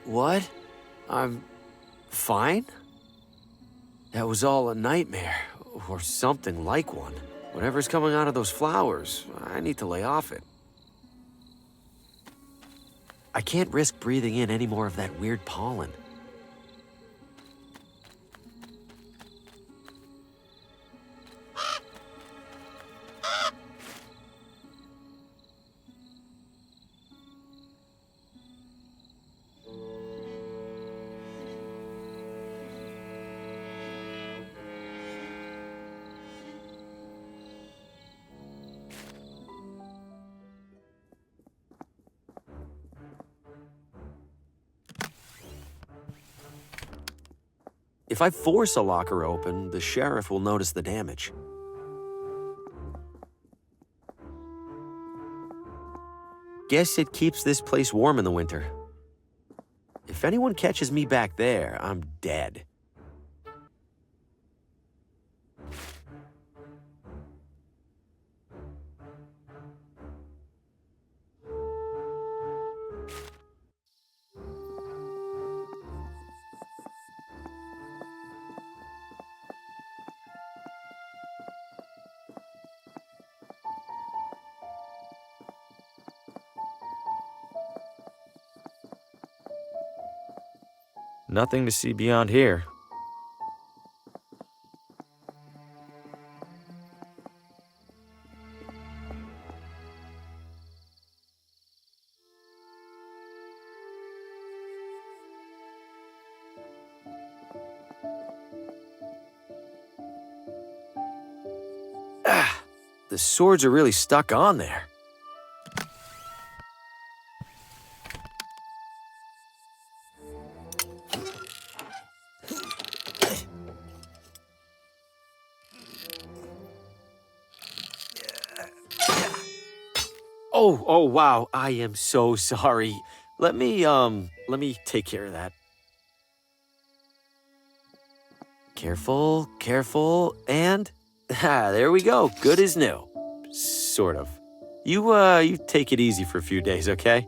What? I'm fine? That was all a nightmare, or something like one. Whatever's coming out of those flowers, I need to lay off it. I can't risk breathing in any more of that weird pollen. If I force a locker open, the sheriff will notice the damage. Guess it keeps this place warm in the winter. If anyone catches me back there, I'm dead. Nothing to see beyond here. The swords are really stuck on there. Oh, wow. I am so sorry. Let me take care of that. Careful, careful, and there we go. Good as new. Sort of. You take it easy for a few days, okay?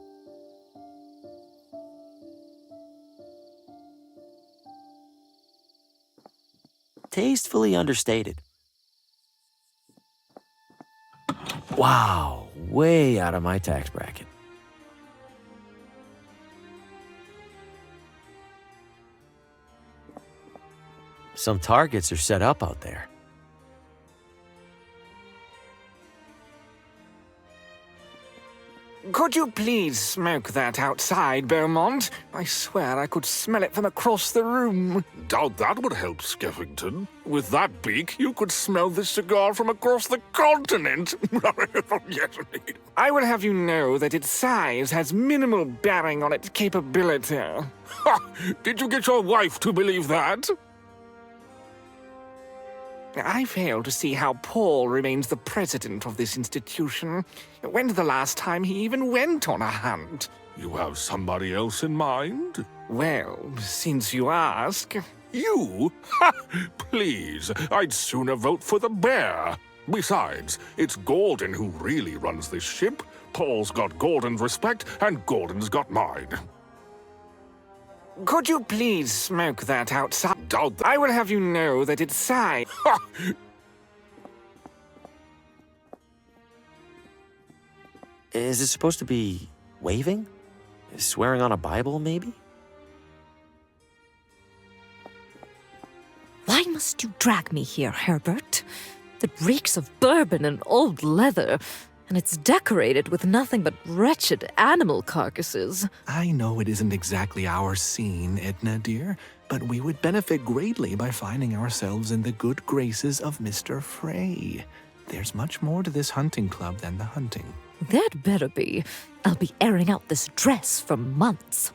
Tastefully understated. Wow, way out of my tax bracket. Some targets are set up out there. Could you please smoke that outside, Beaumont? I swear I could smell it from across the room. Doubt that would help, Skeffington. With that beak, you could smell this cigar from across the continent. Yes. I will have you know that its size has minimal bearing on its capability. Ha! Did you get your wife to believe that? I fail to see how Paul remains the president of this institution. When's the last time he even went on a hunt? You have somebody else in mind? Well, since you ask... You? Ha! Please, I'd sooner vote for the bear. Besides, it's Gordon who really runs this ship. Paul's got Gordon's respect, and Gordon's got mine. Could you please smoke that outside? Doubt that. I will have you know that its size... Is it supposed to be waving? Swearing on a Bible, maybe? Why must you drag me here, Herbert? It reeks of bourbon and old leather, and it's decorated with nothing but wretched animal carcasses. I know it isn't exactly our scene, Edna dear, but we would benefit greatly by finding ourselves in the good graces of Mr. Frey. There's much more to this hunting club than the hunting. There'd better be. I'll be airing out this dress for months.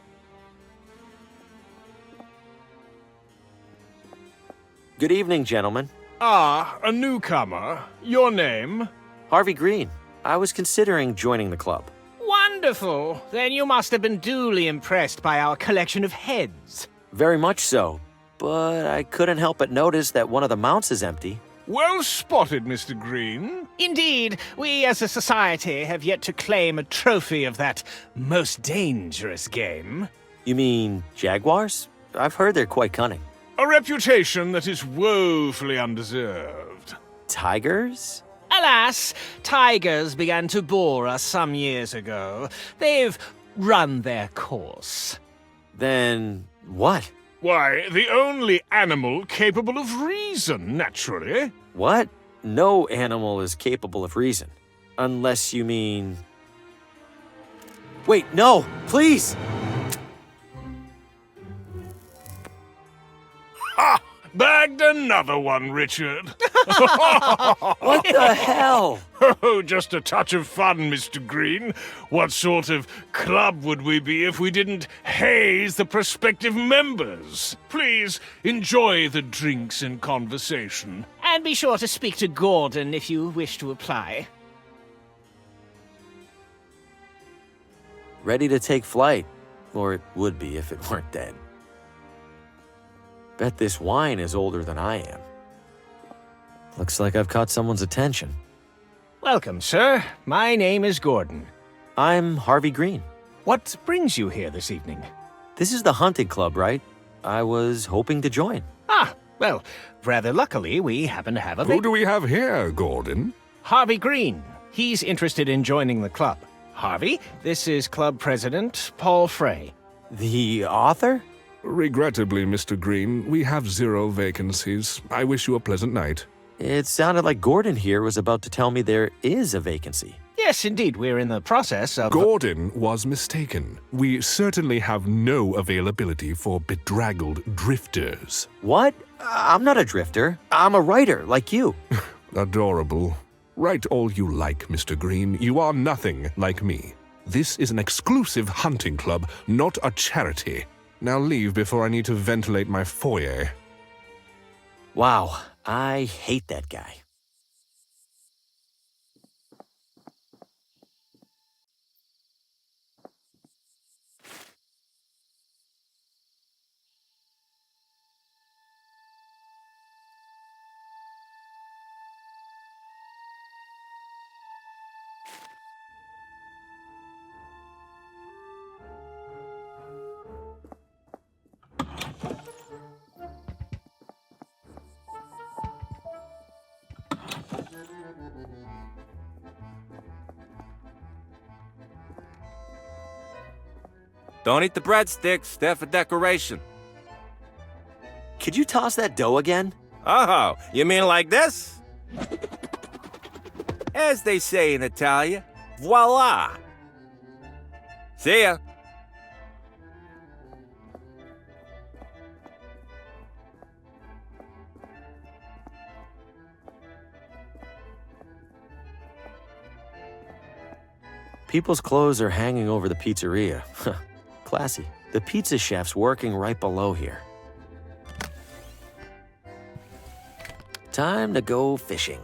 Good evening, gentlemen. Ah, a newcomer. Your name? Harvey Green. I was considering joining the club. Wonderful! Then you must have been duly impressed by our collection of heads. Very much so, but I couldn't help but notice that one of the mounts is empty. Well spotted, Mr. Green. Indeed, we as a society have yet to claim a trophy of that most dangerous game. You mean jaguars? I've heard they're quite cunning. A reputation that is woefully undeserved. Tigers? Alas, tigers began to bore us some years ago. They've run their course. Then what? Why, the only animal capable of reason, naturally. What? No animal is capable of reason. Unless you mean... Wait, no! Please! Ha! Bagged another one, Richard. What the hell? Oh, just a touch of fun, Mr. Green. What sort of club would we be if we didn't haze the prospective members? Please enjoy the drinks and conversation. And be sure to speak to Gordon if you wish to apply. Ready to take flight. Or it would be if it weren't dead. Bet this wine is older than I am. Looks like I've caught someone's attention. Welcome, sir. My name is Gordon. I'm Harvey Green. What brings you here this evening? This is the hunting club, right? I was hoping to join. Ah, well, rather luckily, we happen to have a... Who do we have here, Gordon? Harvey Green. He's interested in joining the club. Harvey, this is club president Paul Frey. The author? Regrettably, Mr. Green, we have 0 vacancies. I wish you a pleasant night. It sounded like Gordon here was about to tell me there is a vacancy. Yes, indeed, we're in the process of... Gordon was mistaken. We certainly have no availability for bedraggled drifters. What? I'm not a drifter. I'm a writer, like you. Adorable. Write all you like, Mr. Green. You are nothing like me. This is an exclusive hunting club, not a charity. Now leave before I need to ventilate my foyer. Wow, I hate that guy. Don't eat the breadsticks, they're for decoration. Could you toss that dough again? Oh, you mean like this? As they say in Italia, voila! See ya! People's clothes are hanging over the pizzeria. Classy. The pizza chef's working right below here. Time to go fishing.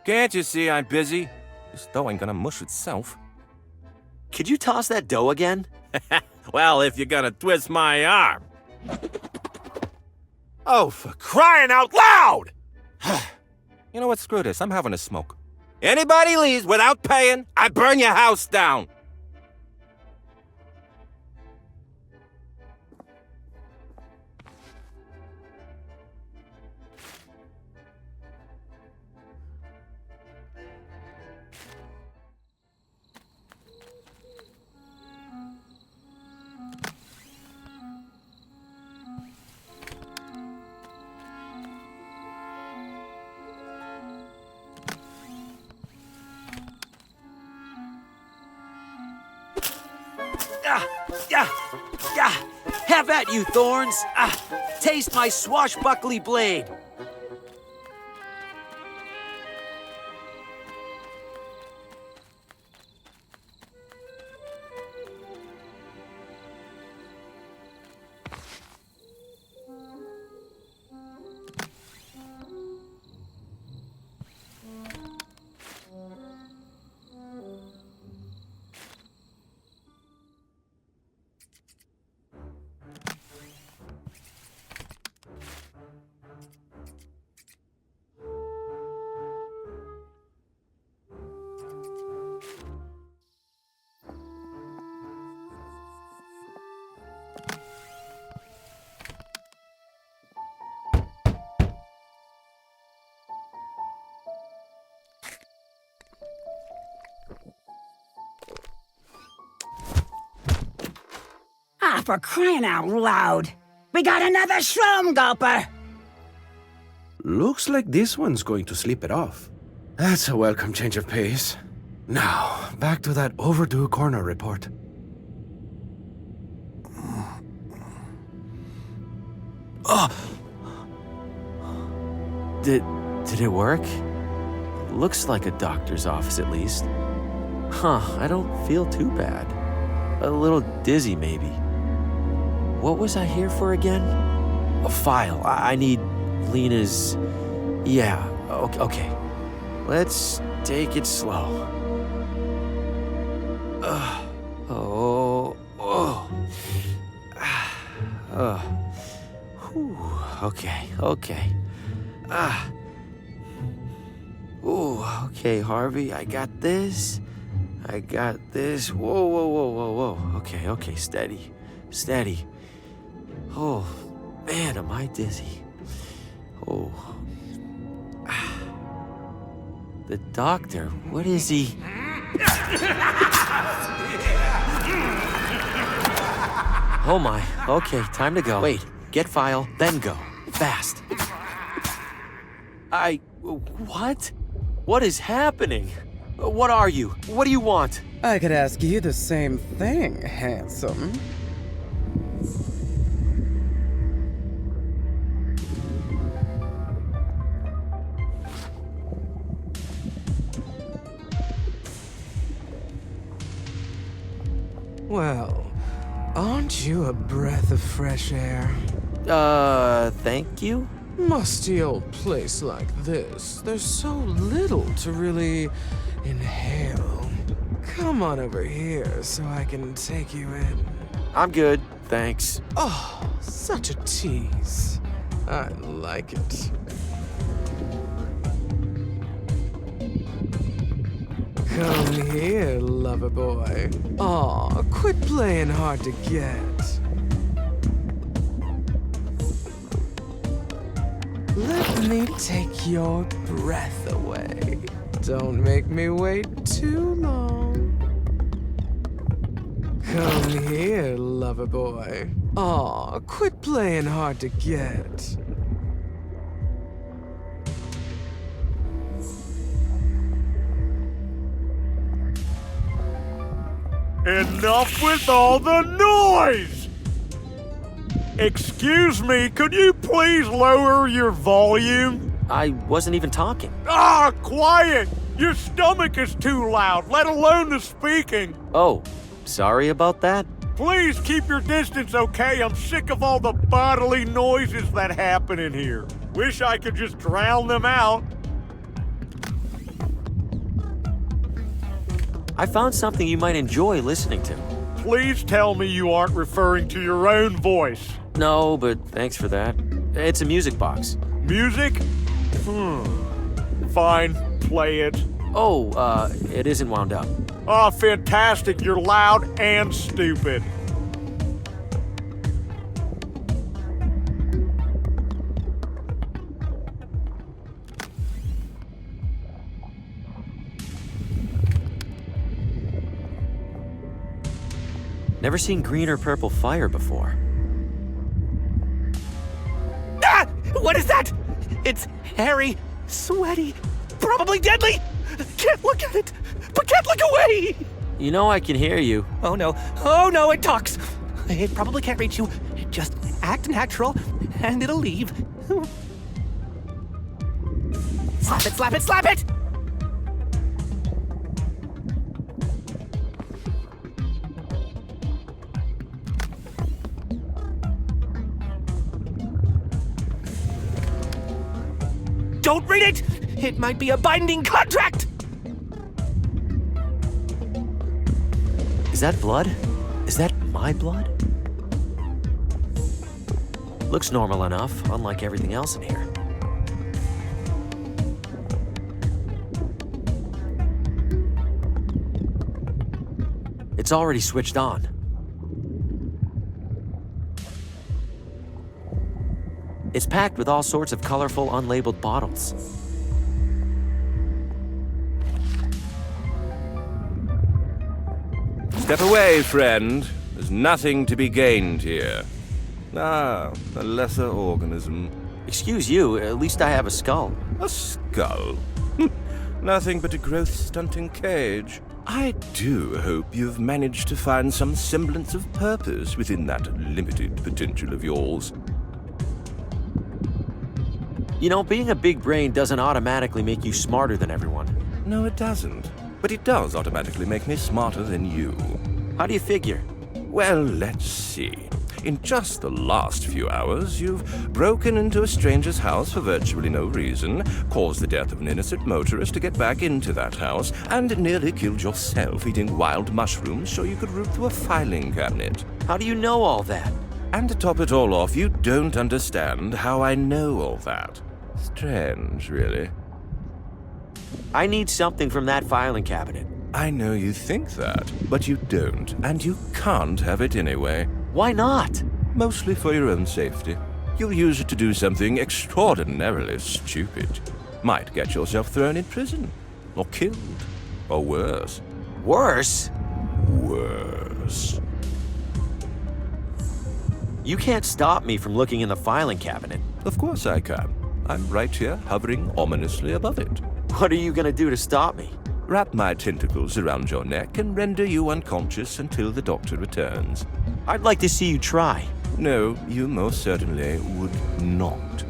Can't you see I'm busy? This dough ain't gonna mush itself. Could you toss that dough again? Well, if you're gonna twist my arm. Oh, for crying out loud! You know what? Screw this. I'm having a smoke. Anybody leaves without paying, I burn your house down. Have at you, Thorns! Taste my swashbuckly blade! For crying out loud! We got another shroom gulper! Looks like this one's going to sleep it off. That's a welcome change of pace. Now, back to that overdue corner report. Did it work? Looks like a doctor's office at least. Huh, I don't feel too bad. A little dizzy maybe. What was I here for again? A file. I need Lena's... Yeah, okay. Let's take it slow. Okay. Okay, Harvey, I got this. Whoa. Okay, steady. Oh, man, am I dizzy. Oh. The doctor, what is he? Oh my, okay, time to go. Wait, get file, then go. Fast. What? What is happening? What are you? What do you want? I could ask you the same thing, handsome. Well, aren't you a breath of fresh air? Thank you? Musty old place like this, there's so little to really inhale. Come on over here so I can take you in. I'm good, thanks. Oh, such a tease. I like it. Come here, lover boy. Aw, quit playing hard to get. Let me take your breath away. Don't make me wait too long. Come here, lover boy. Aw, quit playing hard to get. Enough with all the noise! Excuse me, could you please lower your volume? I wasn't even talking. Ah, quiet! Your stomach is too loud, let alone the speaking. Oh, sorry about that? Please keep your distance, okay? I'm sick of all the bodily noises that happen in here. Wish I could just drown them out. I found something you might enjoy listening to. Please tell me you aren't referring to your own voice. No, but thanks for that. It's a music box. Music? Fine, play it. Oh, it isn't wound up. Oh, fantastic. You're loud and stupid. Never seen green or purple fire before. Ah! What is that? It's hairy, sweaty, probably deadly. Can't look at it, but can't look away. You know I can hear you. Oh no, it talks. It probably can't reach you. Just act natural, and it'll leave. Slap it, slap it, slap it! Don't read it! It might be a binding contract! Is that blood? Is that my blood? Looks normal enough, unlike everything else in here. It's already switched on. It's packed with all sorts of colorful, unlabeled bottles. Step away, friend. There's nothing to be gained here. Ah, a lesser organism. Excuse you, at least I have a skull. A skull? Nothing but a growth-stunting cage. I do hope you've managed to find some semblance of purpose within that limited potential of yours. You know, being a big brain doesn't automatically make you smarter than everyone. No, it doesn't. But it does automatically make me smarter than you. How do you figure? Well, let's see. In just the last few hours, you've broken into a stranger's house for virtually no reason, caused the death of an innocent motorist to get back into that house, and nearly killed yourself eating wild mushrooms so you could root through a filing cabinet. How do you know all that? And to top it all off, you don't understand how I know all that. Strange, really. I need something from that filing cabinet. I know you think that, but you don't, and you can't have it anyway. Why not? Mostly for your own safety. You'll use it to do something extraordinarily stupid. Might get yourself thrown in prison, or killed, or worse. Worse? Worse. You can't stop me from looking in the filing cabinet. Of course I can. I'm right here, hovering ominously above it. What are you gonna do to stop me? Wrap my tentacles around your neck and render you unconscious until the doctor returns. I'd like to see you try. No, you most certainly would not.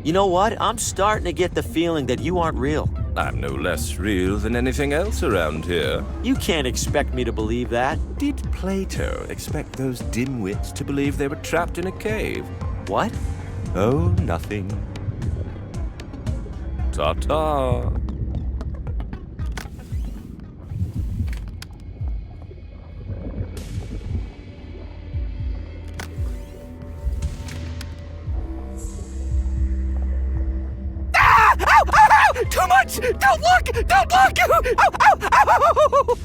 You know what? I'm starting to get the feeling that you aren't real. I'm no less real than anything else around here. You can't expect me to believe that. Did Plato expect those dimwits to believe they were trapped in a cave? What? Oh, nothing. Ta-ta. Ow! Too much! Don't look! Don't look! Ow! Ow! Ow!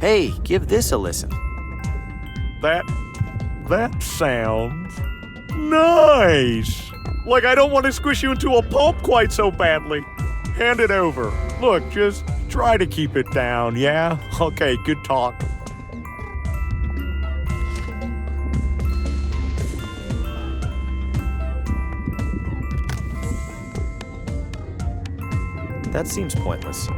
Hey, give this a listen. That sounds nice. Like I don't want to squish you into a pulp quite so badly. Hand it over. Look, just try to keep it down, yeah? Okay, good talk. That seems pointless.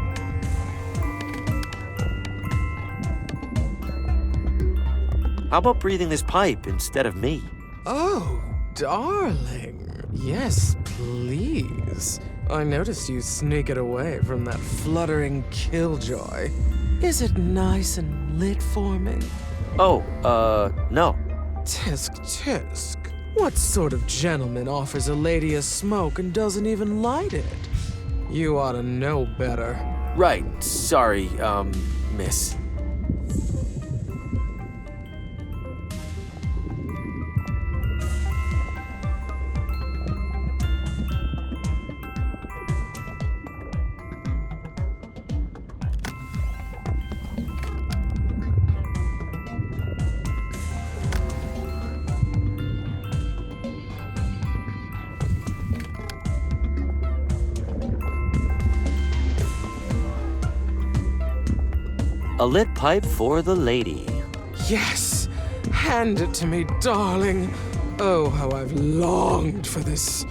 How about breathing this pipe instead of me? Oh, darling. Yes, please. I noticed you sneak it away from that fluttering killjoy. Is it nice and lit for me? Oh, no. Tisk, tisk. What sort of gentleman offers a lady a smoke and doesn't even light it? You ought to know better. Right, sorry, miss. A lit pipe for the lady. Yes! Hand it to me, darling. Oh, how I've longed for this.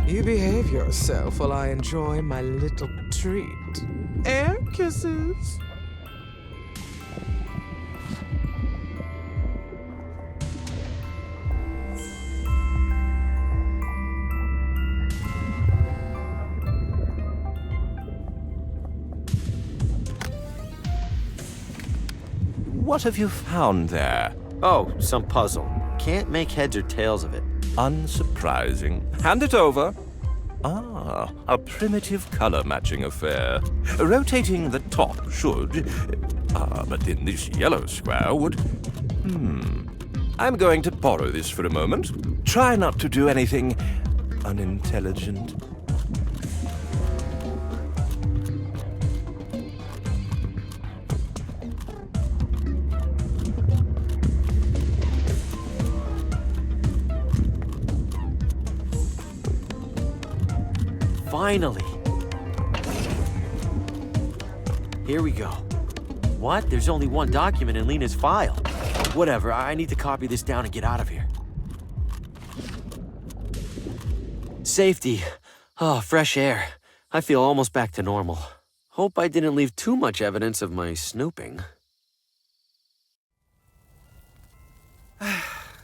You behave yourself while I enjoy my little treat. Air kisses. What have you found there? Oh, some puzzle. Can't make heads or tails of it. Unsurprising. Hand it over. Ah, a primitive color matching affair. Rotating the top should. But then this yellow square would. I'm going to borrow this for a moment. Try not to do anything unintelligent. Finally. Here we go. What? There's only one document in Lena's file. Whatever, I need to copy this down and get out of here. Safety. Oh, fresh air. I feel almost back to normal. Hope I didn't leave too much evidence of my snooping.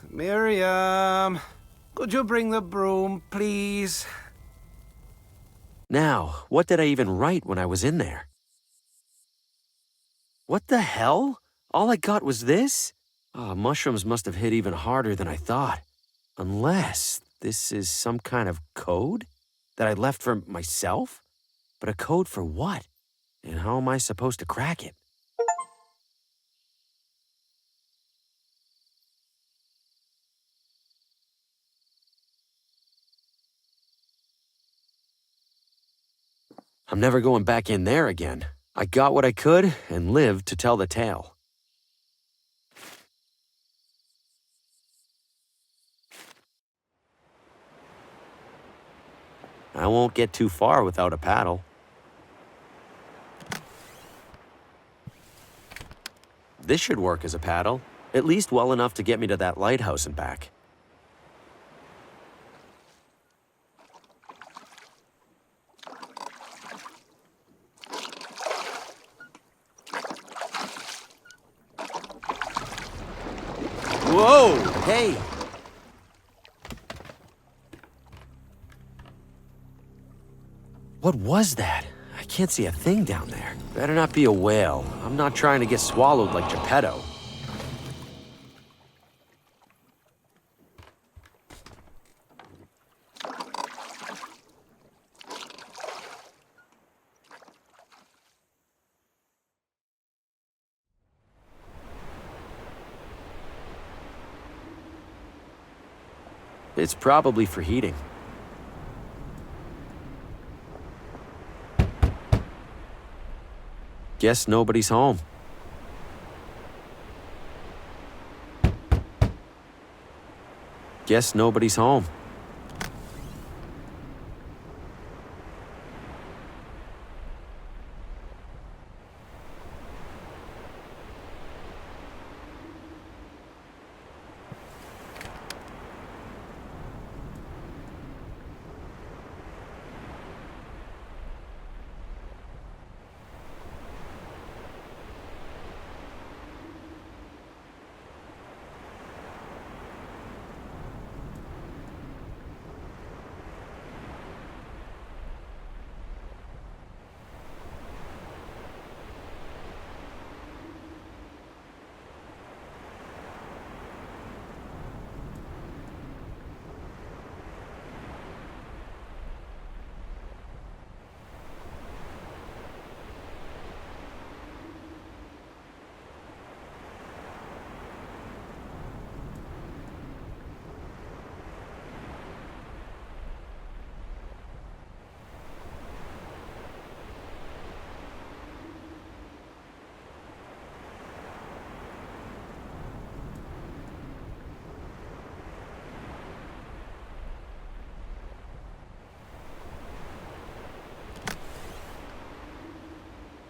Miriam, could you bring the broom, please? Now, what did I even write when I was in there? What the hell? All I got was this? Oh, mushrooms must have hit even harder than I thought. Unless this is some kind of code that I left for myself? But a code for what? And how am I supposed to crack it? I'm never going back in there again. I got what I could and lived to tell the tale. I won't get too far without a paddle. This should work as a paddle, at least well enough to get me to that lighthouse and back. Whoa! Hey! What was that? I can't see a thing down there. Better not be a whale. I'm not trying to get swallowed like Geppetto. It's probably for heating. Guess nobody's home. Guess nobody's home.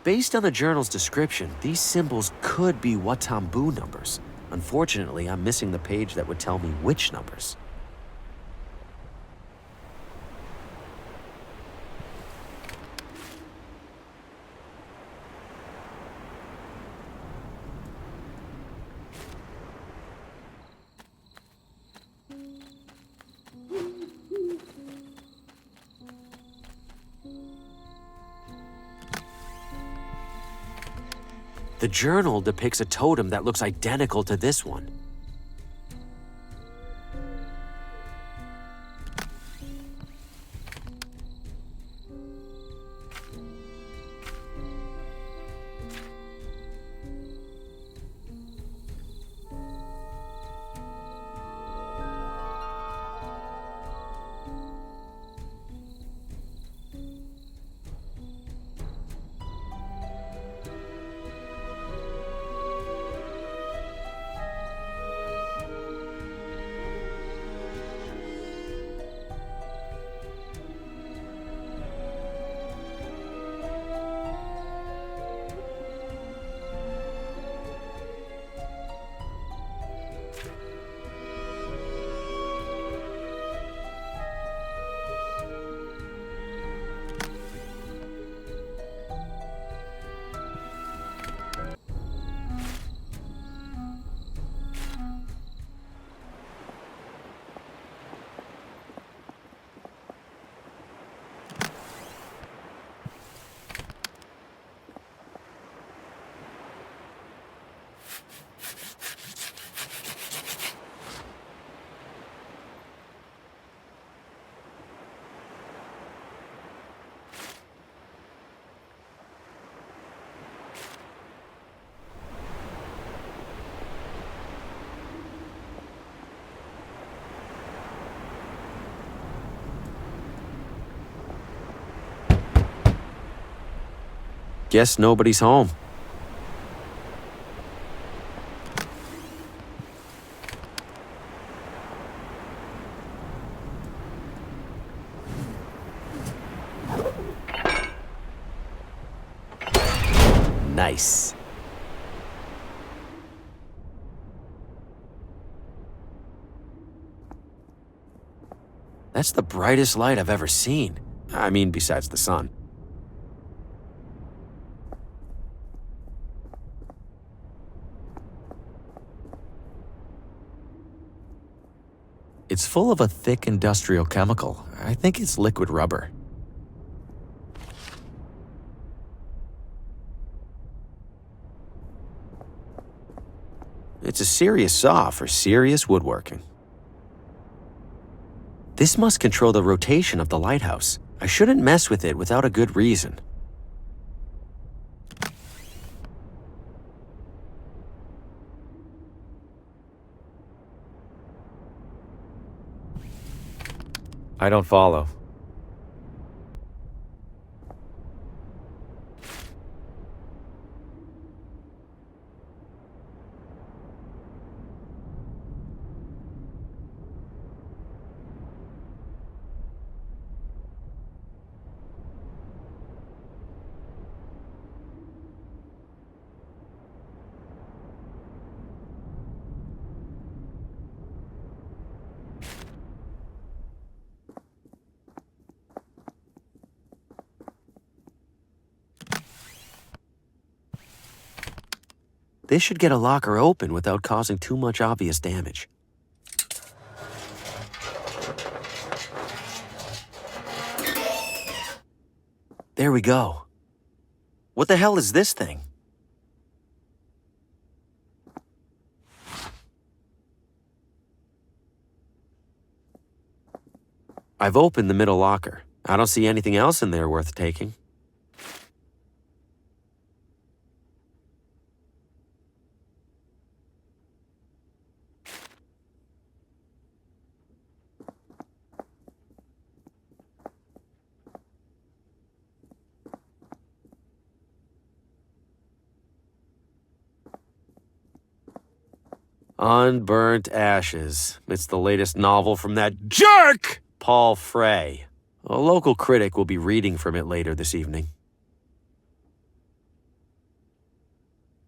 Based on the journal's description, these symbols could be Watambu numbers. Unfortunately, I'm missing the page that would tell me which numbers. The journal depicts a totem that looks identical to this one. Guess nobody's home. Nice. That's the brightest light I've ever seen. I mean, besides the sun. It's full of a thick industrial chemical. I think it's liquid rubber. It's a serious saw for serious woodworking. This must control the rotation of the lighthouse. I shouldn't mess with it without a good reason. I don't follow. This should get a locker open without causing too much obvious damage. There we go. What the hell is this thing? I've opened the middle locker. I don't see anything else in there worth taking. Unburnt Ashes. It's the latest novel from that jerk, Paul Frey. A local critic will be reading from it later this evening.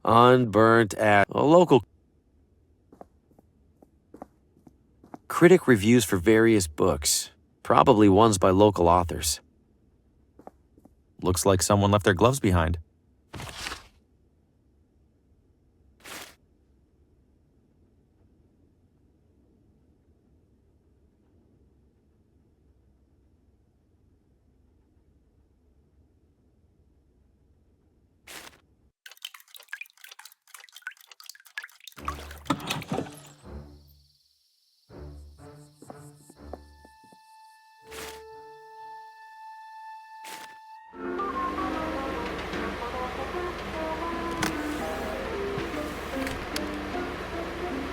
Unburnt Ashes. A local critic reviews for various books, probably ones by local authors. Looks like someone left their gloves behind.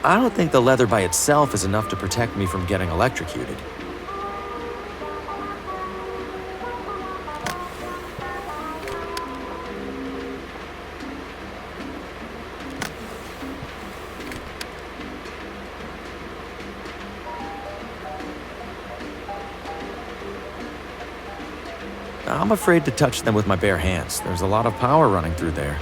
I don't think the leather by itself is enough to protect me from getting electrocuted. I'm afraid to touch them with my bare hands. There's a lot of power running through there.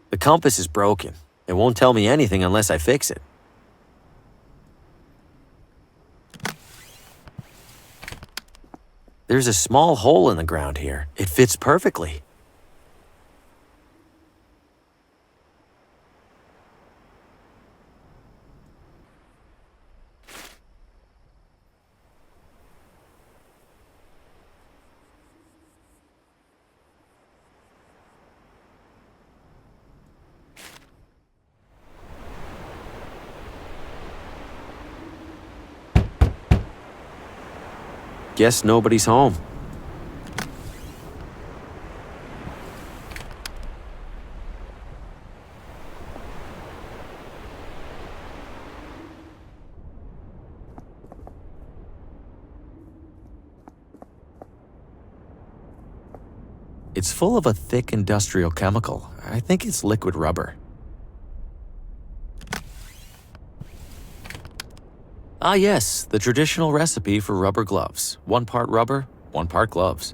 The compass is broken. It won't tell me anything unless I fix it. There's a small hole in the ground here. It fits perfectly. Guess nobody's home. It's full of a thick industrial chemical. I think it's liquid rubber. Ah yes, the traditional recipe for rubber gloves. 1 part rubber, 1 part gloves.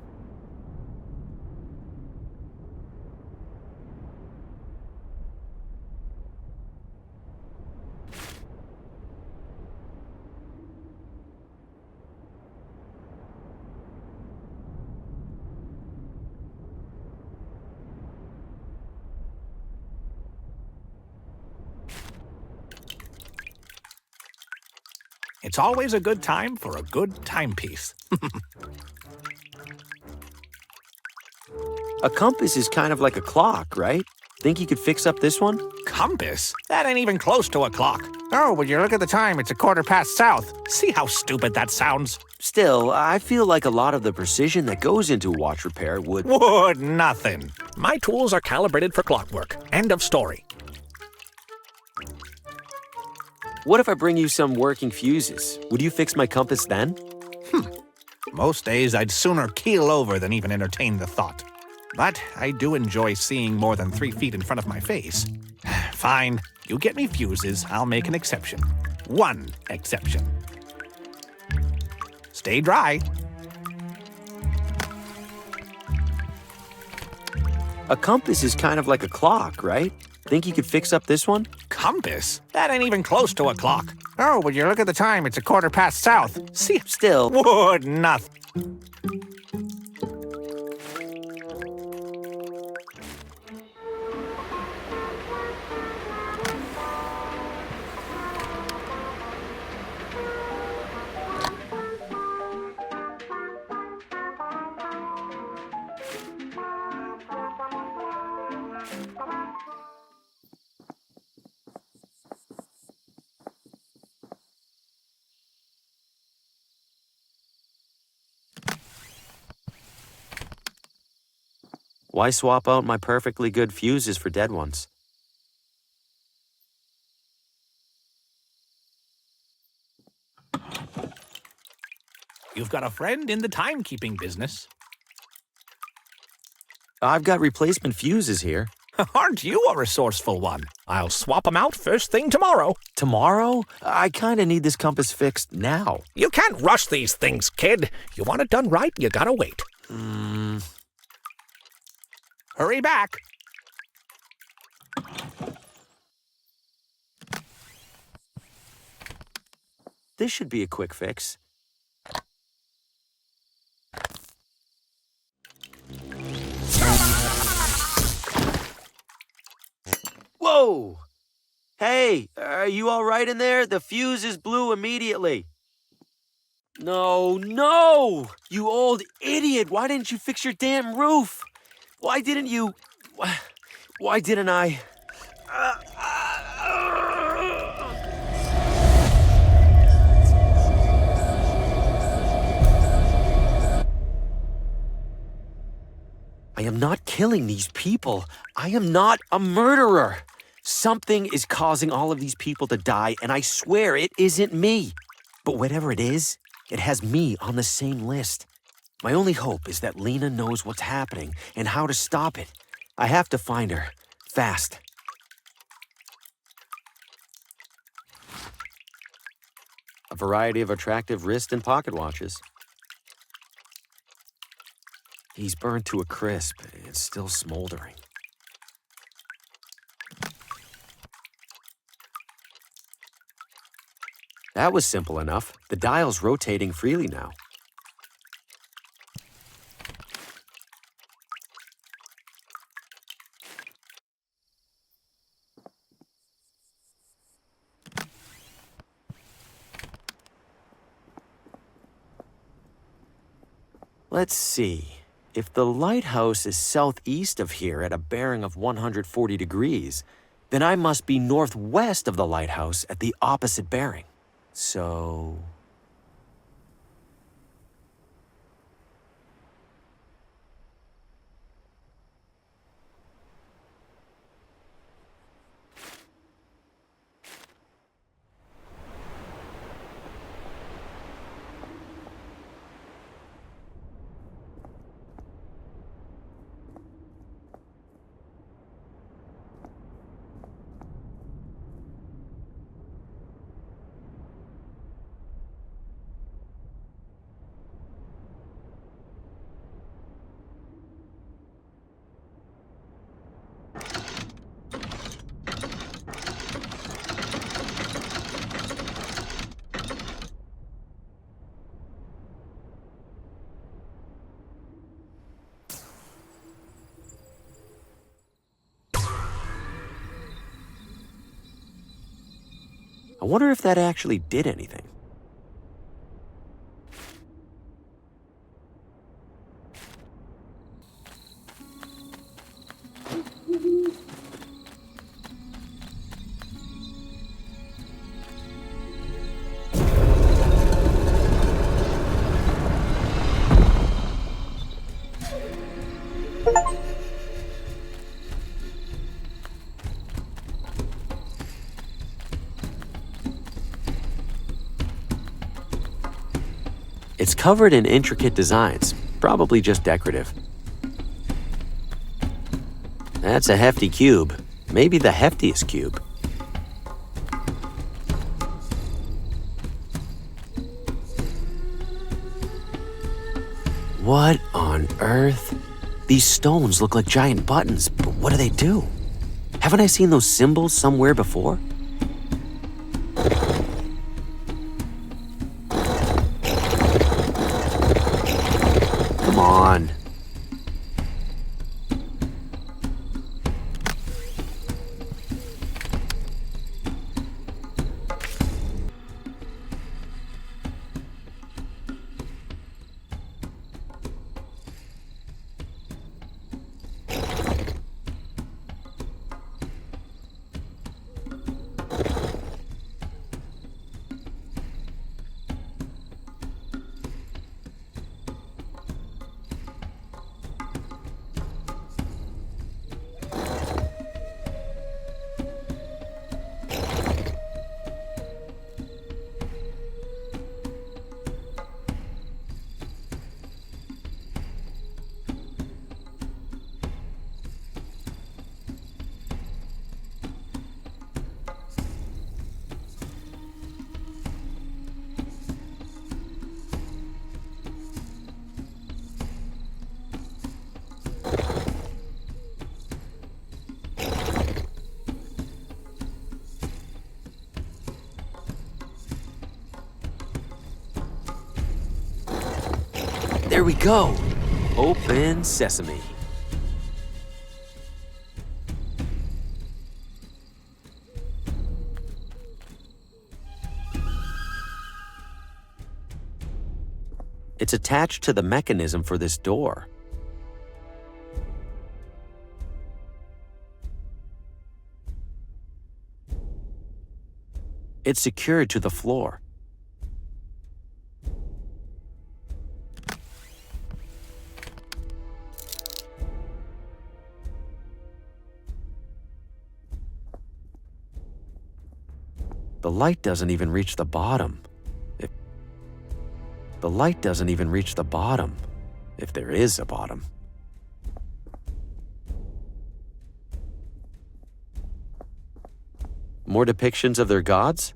It's always a good time for a good timepiece. A compass is kind of like a clock, right? Think you could fix up this one? Compass? That ain't even close to a clock. Oh, would you look at the time? It's 1/4 south. See how stupid that sounds? Still, I feel like a lot of the precision that goes into watch repair would... Would nothing. My tools are calibrated for clockwork. End of story. What if I bring you some working fuses? Would you fix my compass then? Most days I'd sooner keel over than even entertain the thought. But I do enjoy seeing more than 3 feet in front of my face. Fine, you get me fuses, I'll make an exception. One exception. Stay dry. A compass is kind of like a clock, right? Think you could fix up this one? Compass? That ain't even close to a clock. Oh, would you look at the time? It's 1/4 south. See, still... Would nothing. Why swap out my perfectly good fuses for dead ones? You've got a friend in the timekeeping business. I've got replacement fuses here. Aren't you a resourceful one? I'll swap them out first thing tomorrow. Tomorrow? I kinda need this compass fixed now. You can't rush these things, kid. You want it done right, you gotta wait. Hurry back. This should be a quick fix. Whoa! Hey, are you all right in there? The fuse is blew immediately. No, no! You old idiot! Why didn't you fix your damn roof? Why didn't you... Why didn't I... I am not killing these people. I am not a murderer. Something is causing all of these people to die, and I swear it isn't me. But whatever it is, it has me on the same list. My only hope is that Lena knows what's happening and how to stop it. I have to find her. Fast. A variety of attractive wrist and pocket watches. He's burned to a crisp. It's still smoldering. That was simple enough. The dial's rotating freely now. Let's see. If the lighthouse is southeast of here at a bearing of 140 degrees, then I must be northwest of the lighthouse at the opposite bearing. So... I wonder if that actually did anything. It's covered in intricate designs, probably just decorative. That's a hefty cube, maybe the heftiest cube. What on earth? These stones look like giant buttons, but what do they do? Haven't I seen those symbols somewhere before? Come on. There we go. Open sesame. It's attached to the mechanism for this door. It's secured to the floor. The light doesn't even reach the bottom. The light doesn't even reach the bottom, if there is a bottom. More depictions of their gods?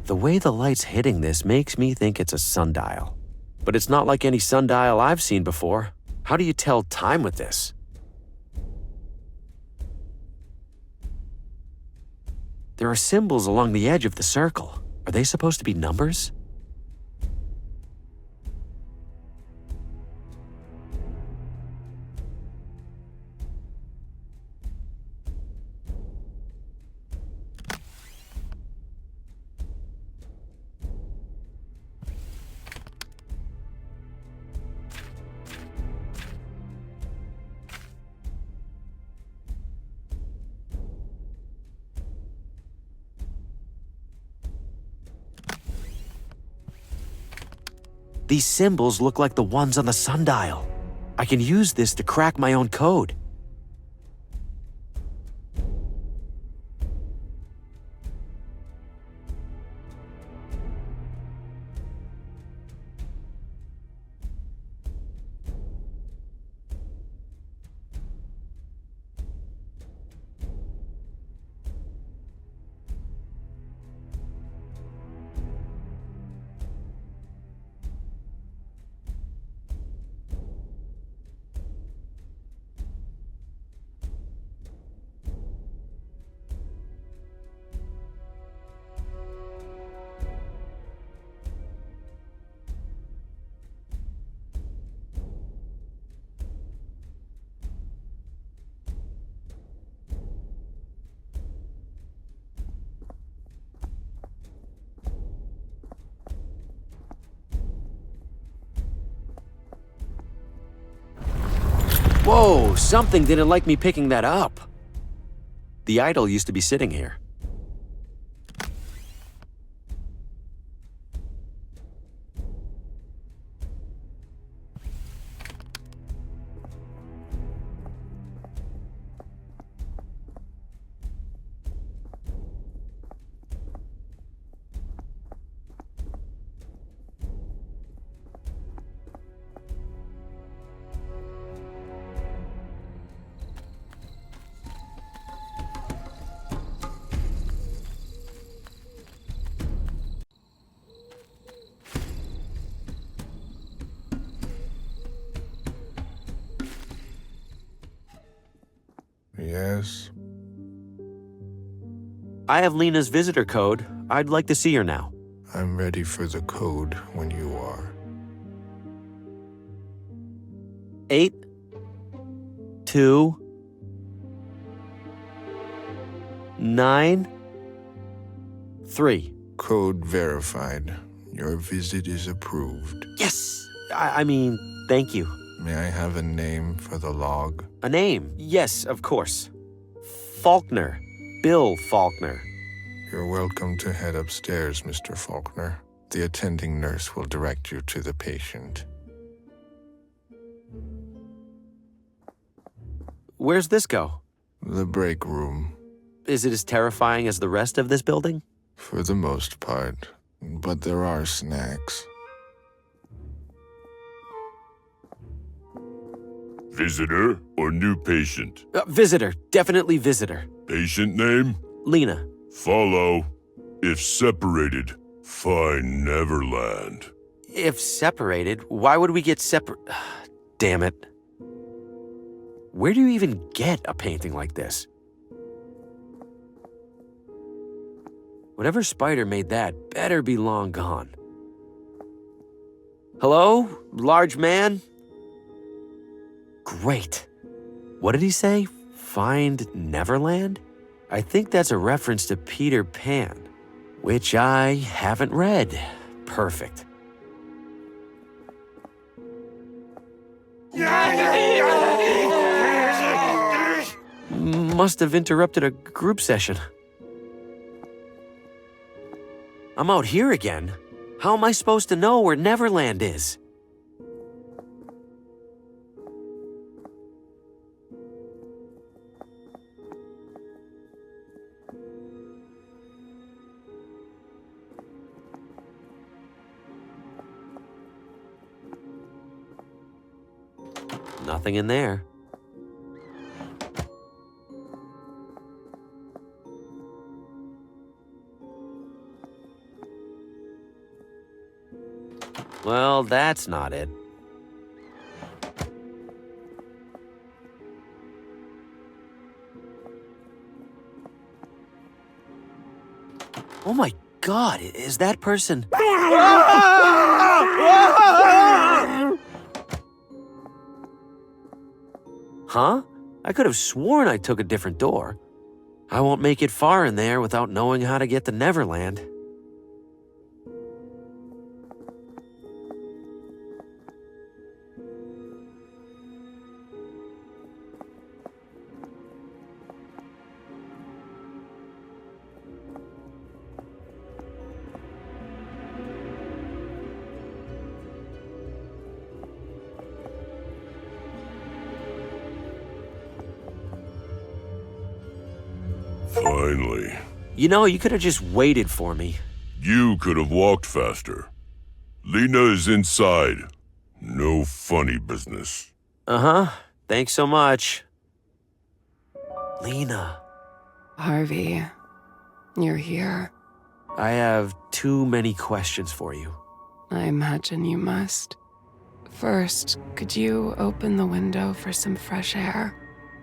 The way the light's hitting this makes me think it's a sundial. But it's not like any sundial I've seen before. How do you tell time with this? There are symbols along the edge of the circle. Are they supposed to be numbers? These symbols look like the ones on the sundial. I can use this to crack my own code. Whoa, something didn't like me picking that up. The idol used to be sitting here. Yes? I have Lena's visitor code. I'd like to see her now. I'm ready for the code when you are. 8, 2, 9, 3. Code verified. Your visit is approved. Yes! I mean, thank you. May I have a name for the log? A name? Yes, of course. Faulkner. Bill Faulkner. You're welcome to head upstairs, Mr. Faulkner. The attending nurse will direct you to the patient. Where's this go? The break room. Is it as terrifying as the rest of this building? For the most part. But there are snacks. Visitor or new patient? Visitor. Definitely visitor. Patient name? Lena. Follow. If separated, find Neverland. If separated, why would we get separate? Damn it. Where do you even get a painting like this? Whatever spider made that better be long gone. Hello, large man? Great. What did he say? Find Neverland? I think that's a reference to Peter Pan, which I haven't read. Perfect. Must have interrupted a group session. I'm out here again. How am I supposed to know where Neverland is? Nothing in there. Well, that's not it. Oh my God, is that person? Huh? I could have sworn I took a different door. I won't make it far in there without knowing how to get to Neverland. Finally. You know, you could have just waited for me. You could have walked faster. Lena is inside. No funny business. Uh-huh. Thanks so much. Lena. Harvey, you're here. I have too many questions for you. I imagine you must. First, could you open the window for some fresh air?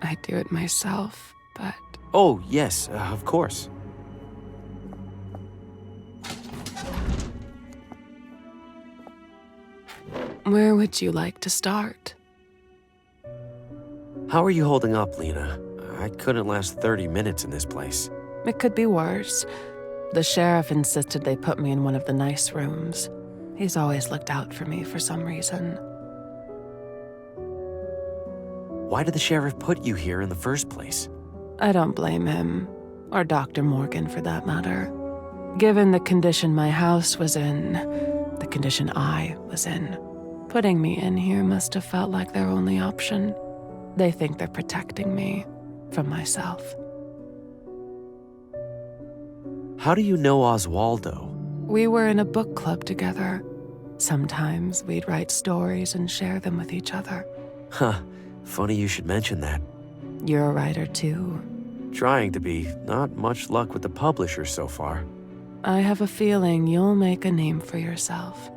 I'd do it myself, but... Oh, yes, of course. Where would you like to start? How are you holding up, Lena? I couldn't last 30 minutes in this place. It could be worse. The sheriff insisted they put me in one of the nice rooms. He's always looked out for me for some reason. Why did the sheriff put you here in the first place? I don't blame him, or Dr. Morgan for that matter. Given the condition my house was in, the condition I was in, putting me in here must have felt like their only option. They think they're protecting me from myself. How do you know Oswaldo? We were in a book club together. Sometimes we'd write stories and share them with each other. Huh, funny you should mention that. You're a writer too. Trying to be. Not much luck with the publisher so far. I have a feeling you'll make a name for yourself.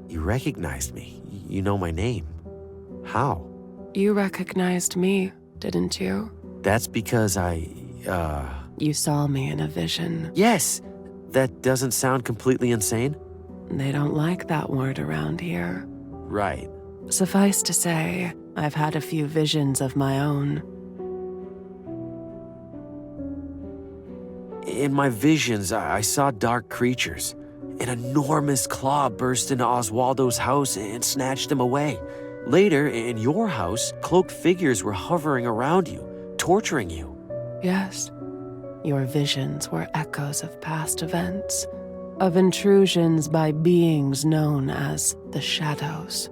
You recognized me. You know my name. How? You recognized me, didn't you? That's because You saw me in a vision. Yes! That doesn't sound completely insane? They don't like that word around here. Right. Suffice to say, I've had a few visions of my own. In my visions, I saw dark creatures. An enormous claw burst into Oswaldo's house and snatched him away. Later, in your house, cloaked figures were hovering around you, torturing you. Yes, your visions were echoes of past events, of intrusions by beings known as the Shadows.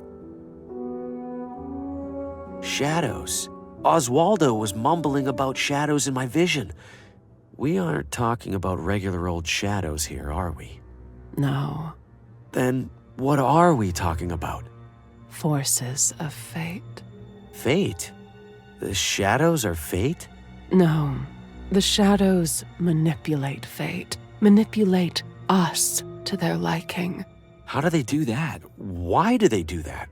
Shadows? Oswaldo was mumbling about shadows in my vision. We aren't talking about regular old shadows here, are we? No. Then what are we talking about? Forces of fate. Fate? The shadows are fate? No. The Shadows manipulate fate, manipulate us to their liking. How do they do that? Why do they do that?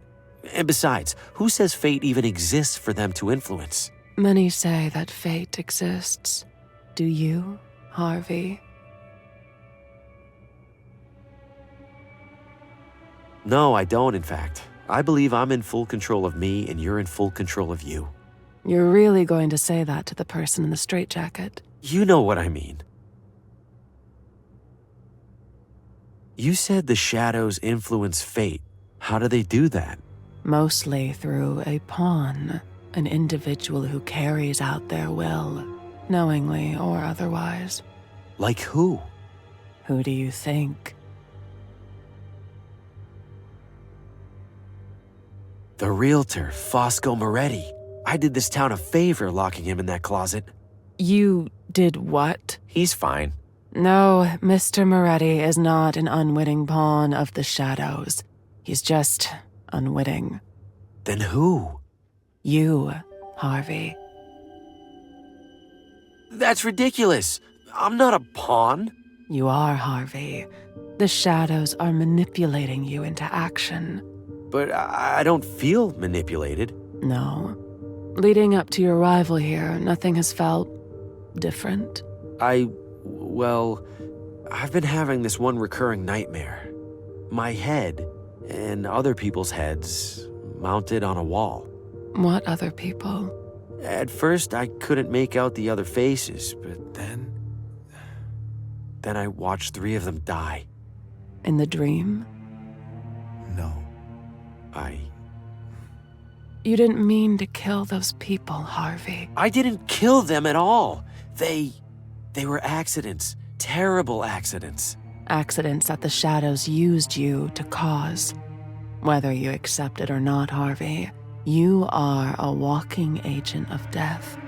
And besides, who says fate even exists for them to influence? Many say that fate exists. Do you, Harvey? No, I don't, in fact. I believe I'm in full control of me and you're in full control of you. You're really going to say that to the person in the straitjacket? You know what I mean. You said the shadows influence fate. How do they do that? Mostly through a pawn, an individual who carries out their will, knowingly or otherwise. Like who? Who do you think? The realtor, Fosco Moretti. I did this town a favor locking him in that closet. You did what? He's fine. No, Mr. Moretti is not an unwitting pawn of the Shadows. He's just unwitting. Then who? You, Harvey. That's ridiculous. I'm not a pawn. You are, Harvey. The Shadows are manipulating you into action. But I don't feel manipulated. No. Leading up to your arrival here, nothing has felt different. Well, I've been having this one recurring nightmare. My head and other people's heads mounted on a wall. What other people? At first, I couldn't make out the other faces, but then I watched 3 of them die. In the dream? No. You didn't mean to kill those people, Harvey. I didn't kill them at all. They were accidents. Terrible accidents. Accidents that the Shadows used you to cause. Whether you accept it or not, Harvey, you are a walking agent of death.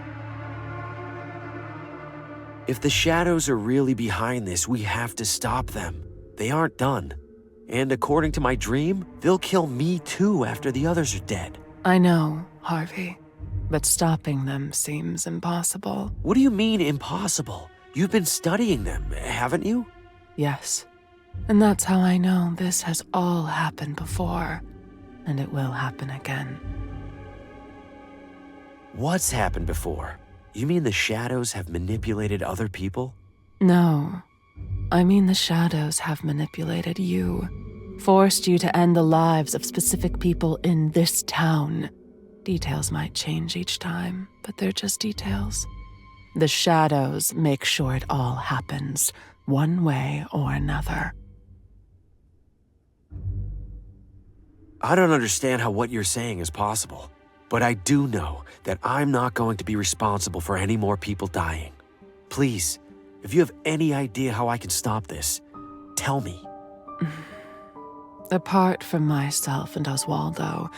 If the Shadows are really behind this, we have to stop them. They aren't done. And according to my dream, they'll kill me too after the others are dead. I know, Harvey, but stopping them seems impossible. What do you mean, impossible? You've been studying them, haven't you? Yes, and that's how I know this has all happened before, and it will happen again. What's happened before? You mean the Shadows have manipulated other people? No, I mean the Shadows have manipulated you. Forced you to end the lives of specific people in this town. Details might change each time, but they're just details. The Shadows make sure it all happens, one way or another. I don't understand how what you're saying is possible, but I do know that I'm not going to be responsible for any more people dying. Please, if you have any idea how I can stop this, tell me. Apart from myself and Oswaldo,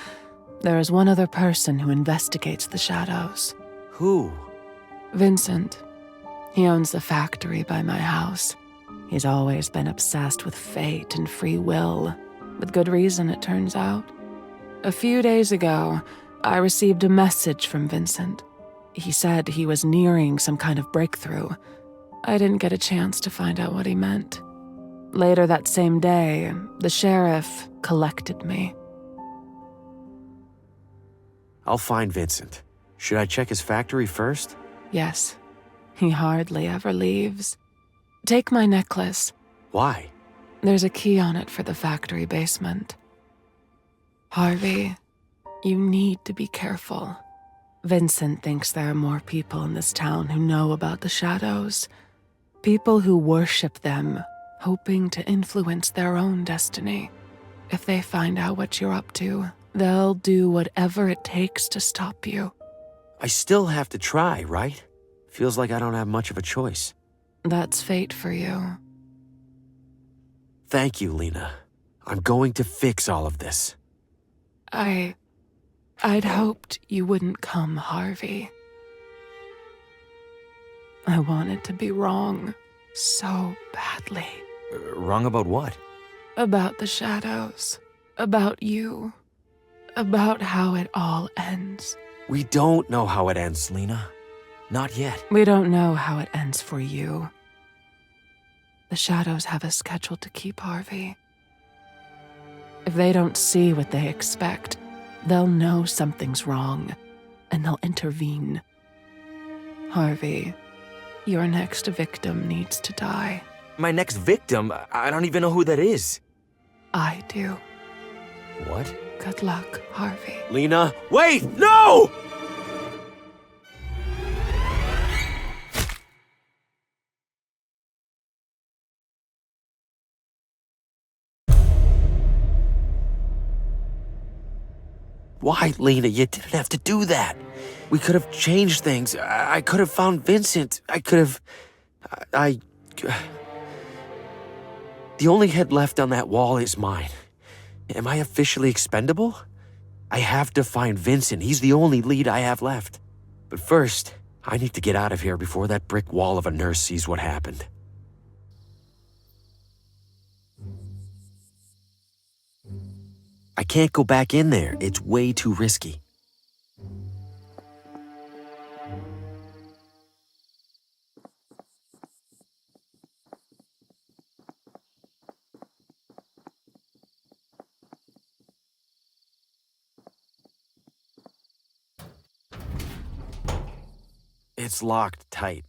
there is one other person who investigates the Shadows. Who? Vincent. He owns the factory by my house. He's always been obsessed with fate and free will. With good reason, it turns out. A few days ago, I received a message from Vincent. He said he was nearing some kind of breakthrough. I didn't get a chance to find out what he meant. Later that same day, the sheriff collected me. I'll find Vincent. Should I check his factory first? Yes. He hardly ever leaves. Take my necklace. Why? There's a key on it for the factory basement. Harvey, you need to be careful. Vincent thinks there are more people in this town who know about the shadows. People who worship them, hoping to influence their own destiny. If they find out what you're up to, they'll do whatever it takes to stop you. I still have to try, right? Feels like I don't have much of a choice. That's fate for you. Thank you, Lena. I'm going to fix all of this. I'd hoped you wouldn't come, Harvey. I wanted to be wrong so badly. Wrong about what? About the shadows. About you. About how it all ends. We don't know how it ends, Lena. Not yet. We don't know how it ends for you. The shadows have a schedule to keep, Harvey. If they don't see what they expect, they'll know something's wrong, and they'll intervene. Harvey, your next victim needs to die. My next victim? I don't even know who that is. I do. What? Good luck, Harvey. Lena, wait! No! Why, Lena? You didn't have to do that. We could have changed things. I could have found Vincent. I could have... The only head left on that wall is mine. Am I officially expendable? I have to find Vincent. He's the only lead I have left. But first, I need to get out of here before that brick wall of a nurse sees what happened. I can't go back in there. It's way too risky. It's locked tight.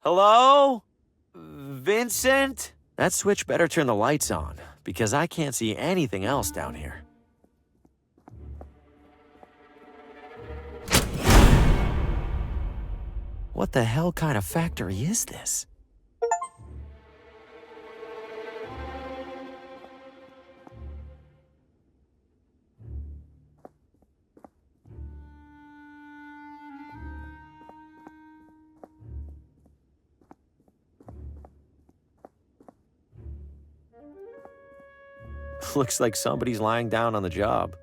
Hello? Vincent? That switch better turn the lights on, because I can't see anything else down here. What the hell kind of factory is this? Looks like somebody's lying down on the job.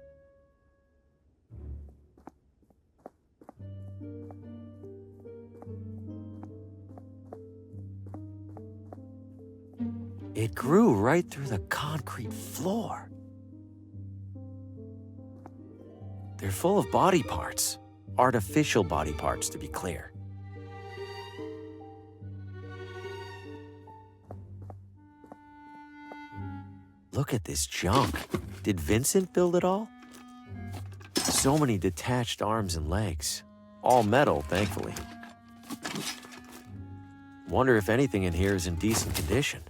It grew right through the concrete floor. They're full of body parts. Artificial body parts, to be clear. Look at this junk. Did Vincent build it all? So many detached arms and legs. All metal, thankfully. Wonder if anything in here is in decent condition.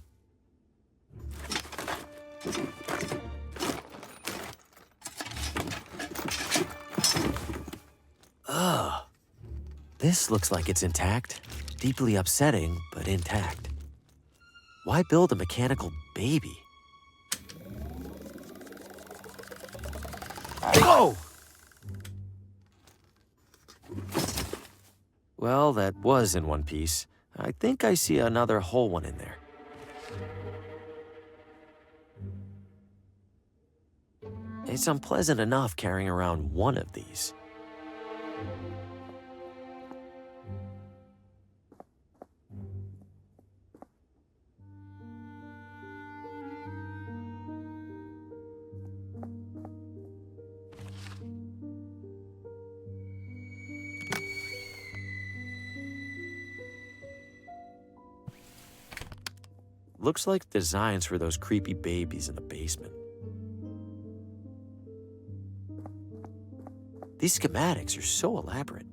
Ugh. This looks like it's intact. Deeply upsetting, but intact. Why build a mechanical baby? Oh! Well, that was in one piece. I think I see another whole one in there. It's unpleasant enough carrying around one of these. Looks like designs for those creepy babies in the basement. These schematics are so elaborate.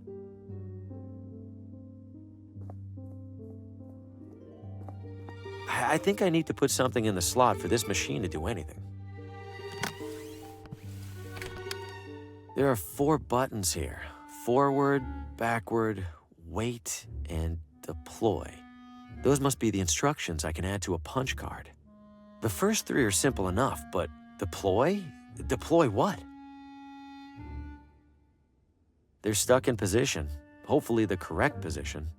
I think I need to put something in the slot for this machine to do anything. There are 4 buttons here: forward, backward, wait, and deploy. Those must be the instructions I can add to a punch card. The first 3 are simple enough, but deploy? Deploy what? They're stuck in position, hopefully the correct position.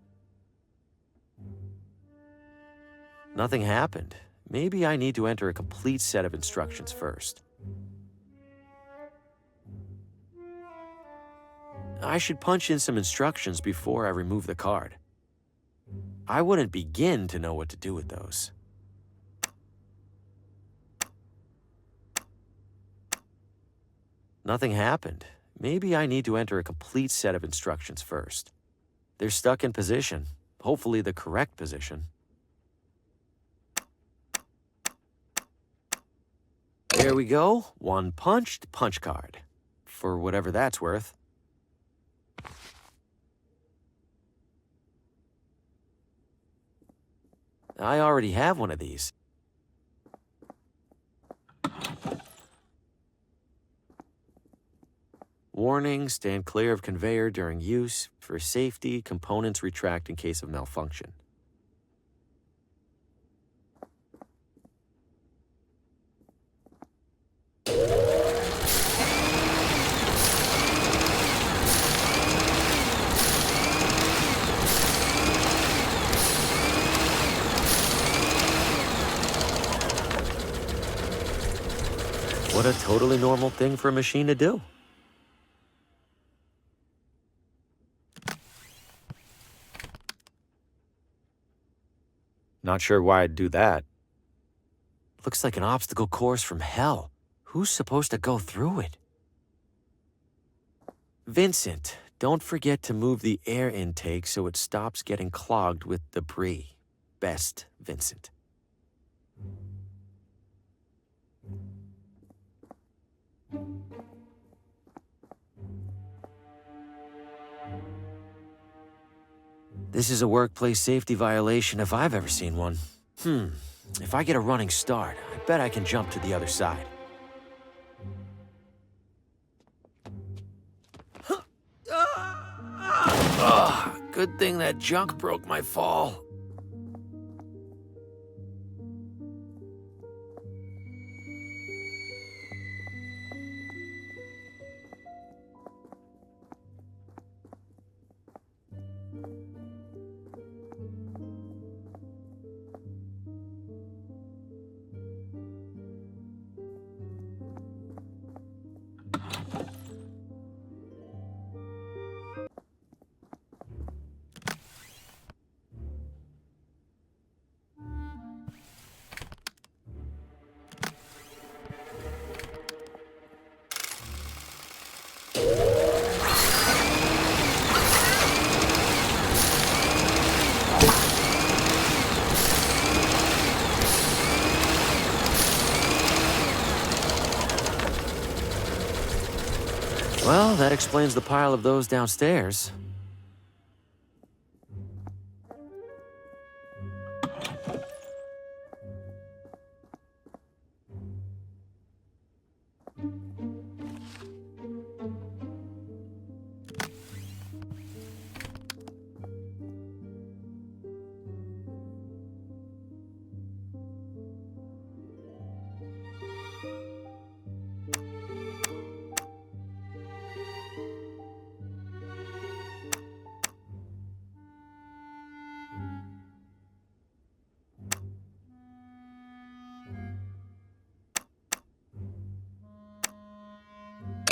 Nothing happened. Maybe I need to enter a complete set of instructions first. I should punch in some instructions before I remove the card. I wouldn't begin to know what to do with those. Nothing happened. Maybe I need to enter a complete set of instructions first. They're stuck in position, hopefully the correct position. There we go, 1 punched punch card, for whatever that's worth. I already have one of these. Warning, stand clear of conveyor during use. For safety, components retract in case of malfunction. What a totally normal thing for a machine to do. Not sure why I'd do that. Looks like an obstacle course from hell. Who's supposed to go through it? Vincent, don't forget to move the air intake so it stops getting clogged with debris. Best, Vincent. This is a workplace safety violation if I've ever seen one. If I get a running start, I bet I can jump to the other side. Good thing that junk broke my fall. Well, that explains the pile of those downstairs.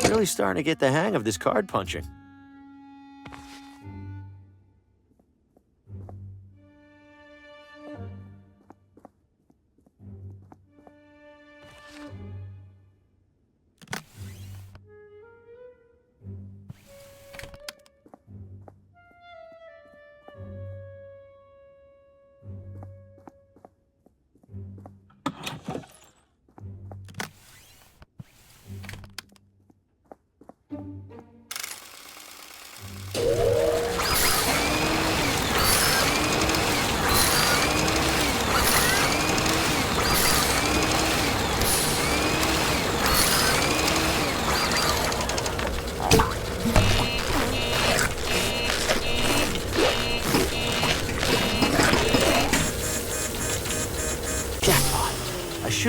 Really starting to get the hang of this card punching.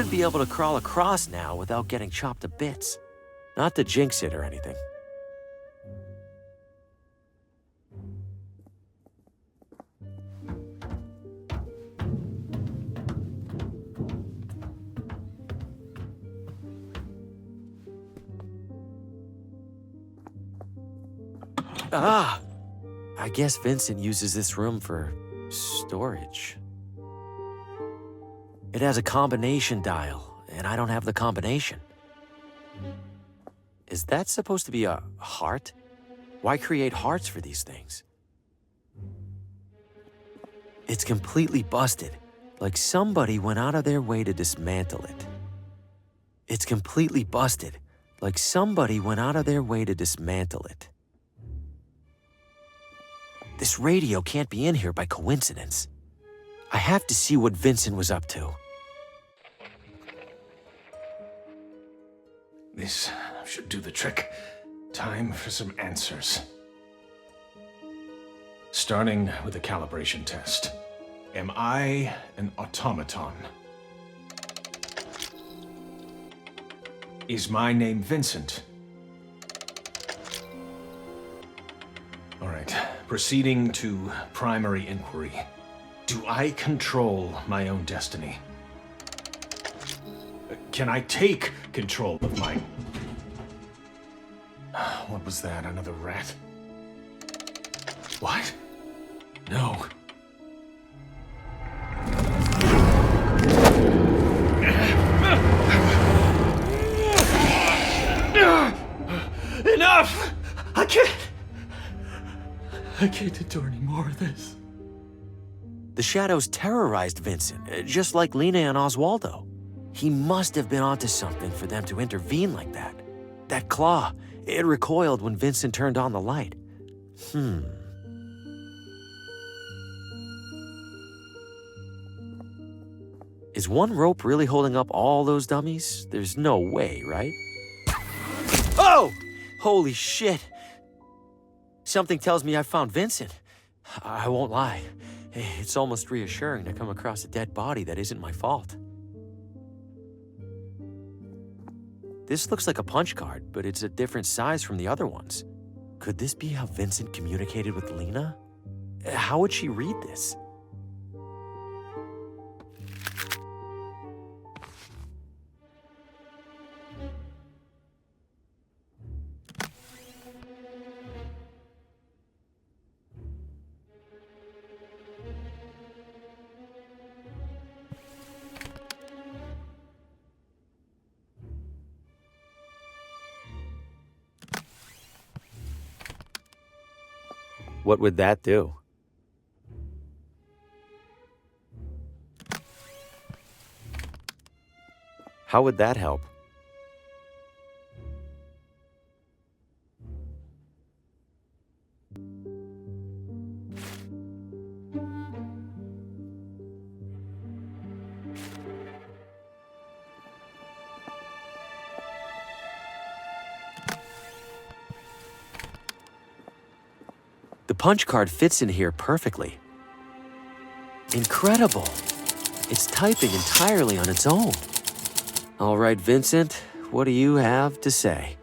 should be able to crawl across now without getting chopped to bits. Not to jinx it or anything. Ah! I guess Vincent uses this room for storage. It has a combination dial, and I don't have the combination. Is that supposed to be a heart? Why create hearts for these things? It's completely busted, like somebody went out of their way to dismantle it. It's completely busted, like somebody went out of their way to dismantle it. This radio can't be in here by coincidence. I have to see what Vincent was up to. This should do the trick. Time for some answers. Starting with a calibration test. Am I an automaton? Is my name Vincent? All right, proceeding to primary inquiry. Do I control my own destiny? Can I take control of mine? What was that? Another rat? What? No. Enough! I can't endure any more of this. The shadows terrorized Vincent, just like Lena and Oswaldo. He must have been onto something for them to intervene like that. That claw, it recoiled when Vincent turned on the light. Is one rope really holding up all those dummies? There's no way, right? Oh! Holy shit! Something tells me I found Vincent. I won't lie. It's almost reassuring to come across a dead body that isn't my fault. This looks like a punch card, but it's a different size from the other ones. Could this be how Vincent communicated with Lena? How would she read this? What would that do? How would that help? The punch card fits in here perfectly. Incredible! It's typing entirely on its own. All right, Vincent, what do you have to say?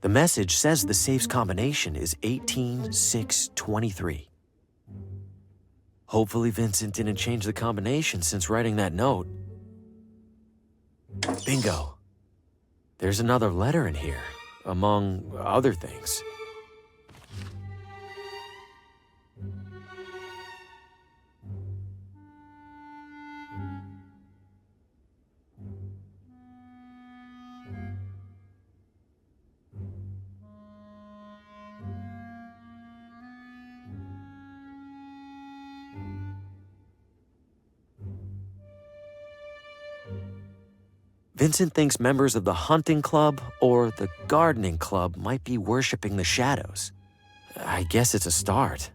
The message says the safe's combination is 18623. Hopefully Vincent didn't change the combination since writing that note. Bingo. There's another letter in here, among other things. Vincent thinks members of the hunting club or the gardening club might be worshipping the shadows. I guess it's a start.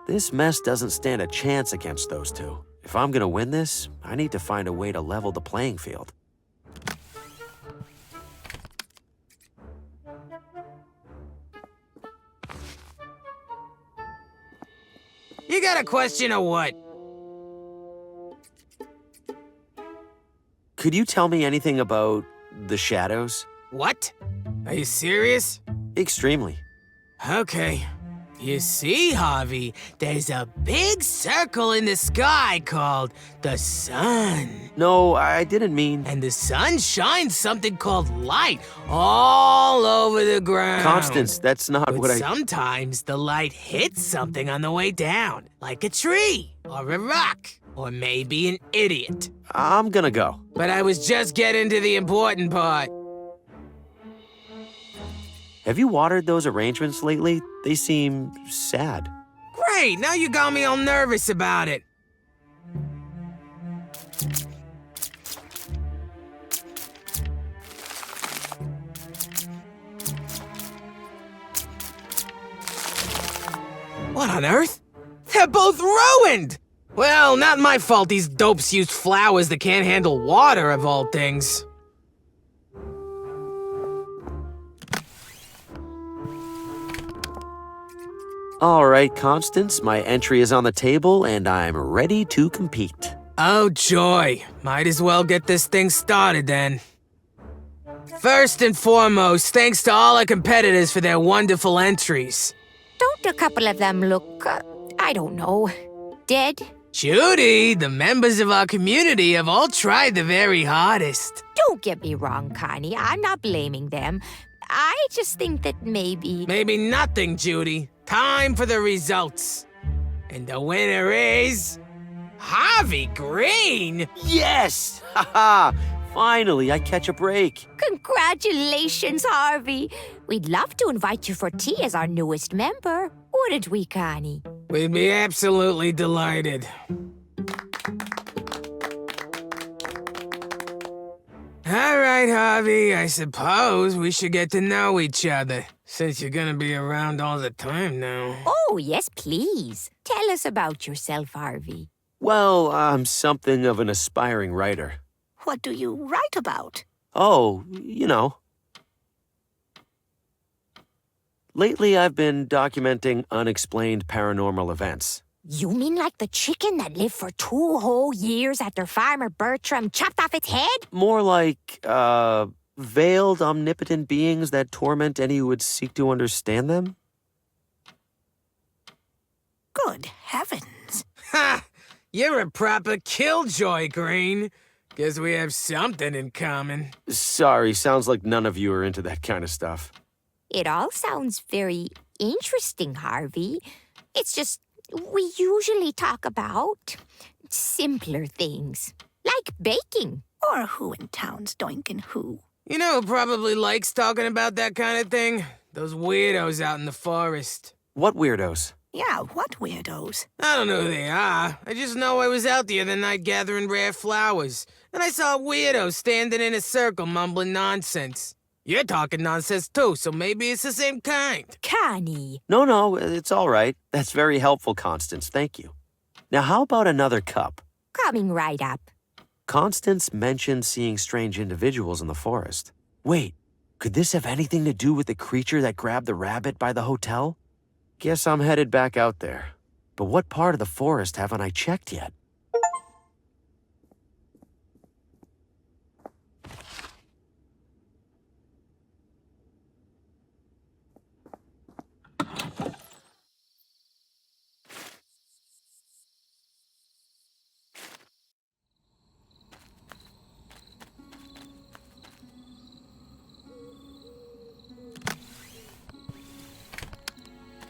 This mess doesn't stand a chance against those two. If I'm gonna win this, I need to find a way to level the playing field. You got a question or what? Could you tell me anything about the shadows? What? Are you serious? Extremely. Okay. You see, Harvey, there's a big circle in the sky called the sun. No, I didn't mean... And the sun shines something called light all over the ground. Constance, that's not but what I... sometimes the light hits something on the way down, like a tree, or a rock, or maybe an idiot. I'm gonna go. But I was just getting to the important part. Have you watered those arrangements lately? They seem sad. Great, now you got me all nervous about it. What on earth? They're both ruined! Well, not my fault these dopes used flowers that can't handle water, of all things. All right, Constance, my entry is on the table and I'm ready to compete. Oh, joy. Might as well get this thing started then. First and foremost, thanks to all our competitors for their wonderful entries. Don't a couple of them look, I don't know, dead? Judy, the members of our community have all tried the very hardest. Don't get me wrong, Connie. I'm not blaming them. I just think that maybe... Maybe nothing, Judy. Time for the results. And the winner is... Harvey Green! Yes! Haha! Finally, I catch a break. Congratulations, Harvey. We'd love to invite you for tea as our newest member. Wouldn't we, Connie? We'd be absolutely delighted. All right, Harvey, I suppose we should get to know each other, since you're gonna be around all the time now. Oh, yes, please. Tell us about yourself, Harvey. Well, I'm something of an aspiring writer. What do you write about? Oh, you know. Lately, I've been documenting unexplained paranormal events. You mean like the chicken that lived for 2 whole years after Farmer Bertram chopped off its head? More like, veiled omnipotent beings that torment any who would seek to understand them? Good heavens. Ha! You're a proper killjoy, Green. Guess we have something in common. Sorry, sounds like none of you are into that kind of stuff. It all sounds very interesting, Harvey. It's just, we usually talk about simpler things, like baking. Or who in town's doinkin' who? You know who probably likes talking about that kind of thing? Those weirdos out in the forest. What weirdos? Yeah, what weirdos? I don't know who they are. I just know I was out the other night gathering rare flowers, and I saw a weirdo standing in a circle mumbling nonsense. You're talking nonsense too, so maybe it's the same kind. Connie. No, it's all right. That's very helpful, Constance. Thank you. Now, how about another cup? Coming right up. Constance mentioned seeing strange individuals in the forest. Wait, Could this have anything to do with the creature that grabbed the rabbit by the hotel? Guess I'm headed back out there. But what part of the forest haven't I checked yet?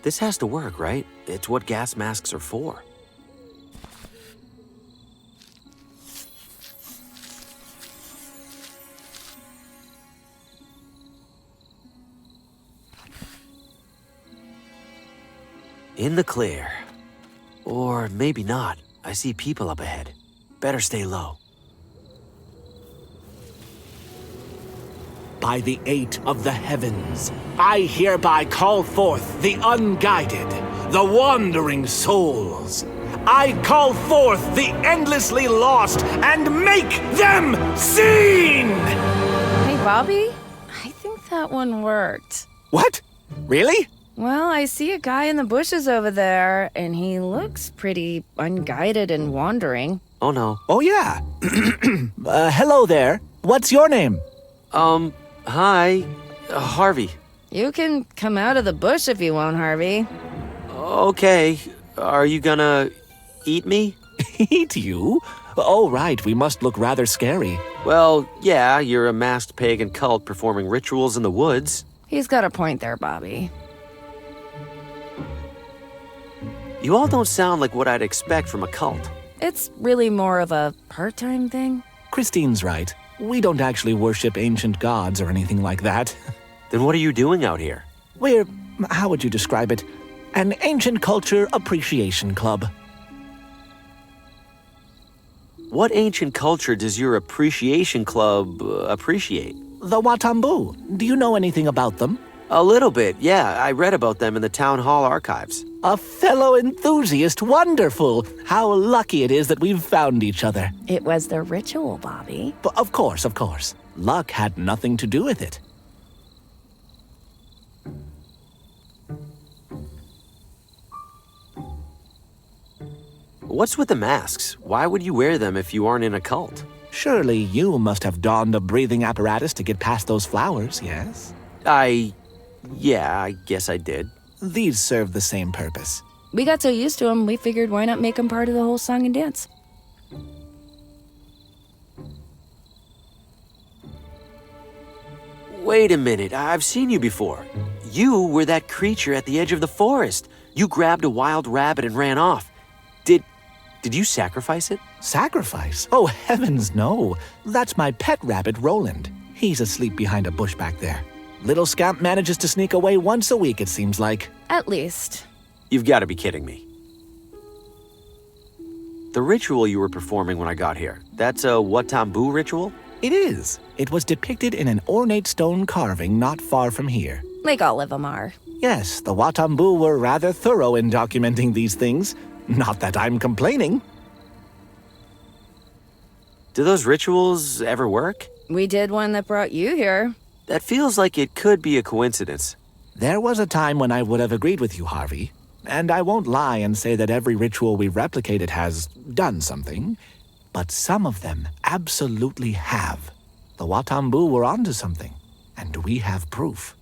This has to work, right? It's what gas masks are for. In the clear. Or maybe not. I see people up ahead. Better stay low. By the eight of the heavens, I hereby call forth the unguided, the wandering souls. I call forth the endlessly lost and make them seen! Hey, Bobby? I think that one worked. What? Really? Well, I see a guy in the bushes over there, and he looks pretty unguided and wandering. Oh, no. Oh, yeah. Hello there. What's your name? Hi. Harvey. You can come out of the bush if you want, Harvey. Okay. Are you gonna eat me? Eat you? Oh, right. We must look rather scary. Well, yeah, you're a masked pagan cult performing rituals in the woods. He's got a point there, Bobby. You all don't sound like what I'd expect from a cult. It's really more of a part-time thing. Christine's right. We don't actually worship ancient gods or anything like that. Then what are you doing out here? We're, how would you describe it? An ancient culture appreciation club. What ancient culture does your appreciation club appreciate? The Watambu. Do you know anything about them? A little bit, yeah. I read about them in the town hall archives. A fellow enthusiast. Wonderful. How lucky it is that we've found each other. It was the ritual, Bobby. But of course. Luck had nothing to do with it. What's with the masks? Why would you wear them if you aren't in a cult? Surely you must have donned a breathing apparatus to get past those flowers, yes? Yeah, I guess I did. These serve the same purpose. We got so used to them, we figured why not make them part of the whole song and dance? Wait a minute, I've seen you before. You were that creature at the edge of the forest. You grabbed a wild rabbit and ran off. Did you sacrifice it? Sacrifice? Oh, heavens no. That's my pet rabbit, Roland. He's asleep behind a bush back there. Little scamp manages to sneak away once a week, it seems like. At least. You've got to be kidding me. The ritual you were performing when I got here, that's a Watambu ritual? It is. It was depicted in an ornate stone carving not far from here. Like all of them are. Yes, the Watambu were rather thorough in documenting these things. Not that I'm complaining. Do those rituals ever work? We did one that brought you here. That feels like it could be a coincidence. There was a time when I would have agreed with you, Harvey. And I won't lie and say that every ritual we replicated has done something. But some of them absolutely have. The Watambu were onto something. And we have proof.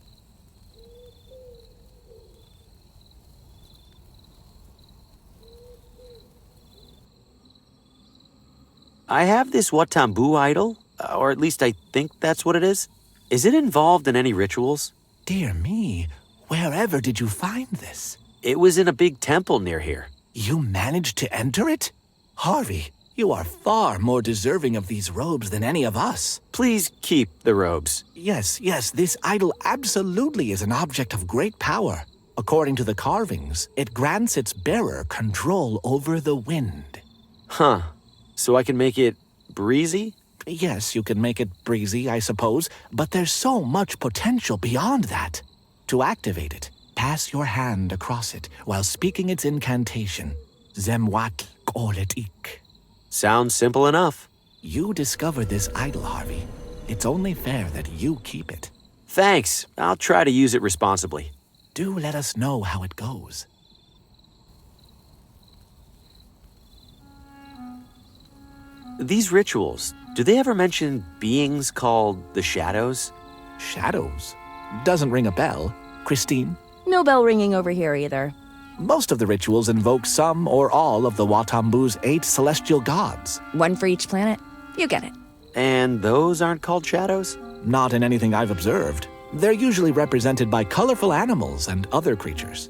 I have this Watambu idol, or at least I think that's what it is. Is it involved in any rituals? Dear me, wherever did you find this? It was in a big temple near here. You managed to enter it? Harvey, you are far more deserving of these robes than any of us. Please keep the robes. Yes, this idol absolutely is an object of great power. According to the carvings, it grants its bearer control over the wind. Huh. So I can make it breezy? Yes, you can make it breezy, I suppose, but there's so much potential beyond that. To activate it, pass your hand across it while speaking its incantation. Zemwatl Koletik. Sounds simple enough. You discovered this idol, Harvey. It's only fair that you keep it. Thanks. I'll try to use it responsibly. Do let us know how it goes. These rituals, do they ever mention beings called the Shadows? Shadows? Doesn't ring a bell. Christine? No bell ringing over here either. Most of the rituals invoke some or all of the Watambu's 8 celestial gods. One for each planet. You get it. And those aren't called shadows? Not in anything I've observed. They're usually represented by colorful animals and other creatures.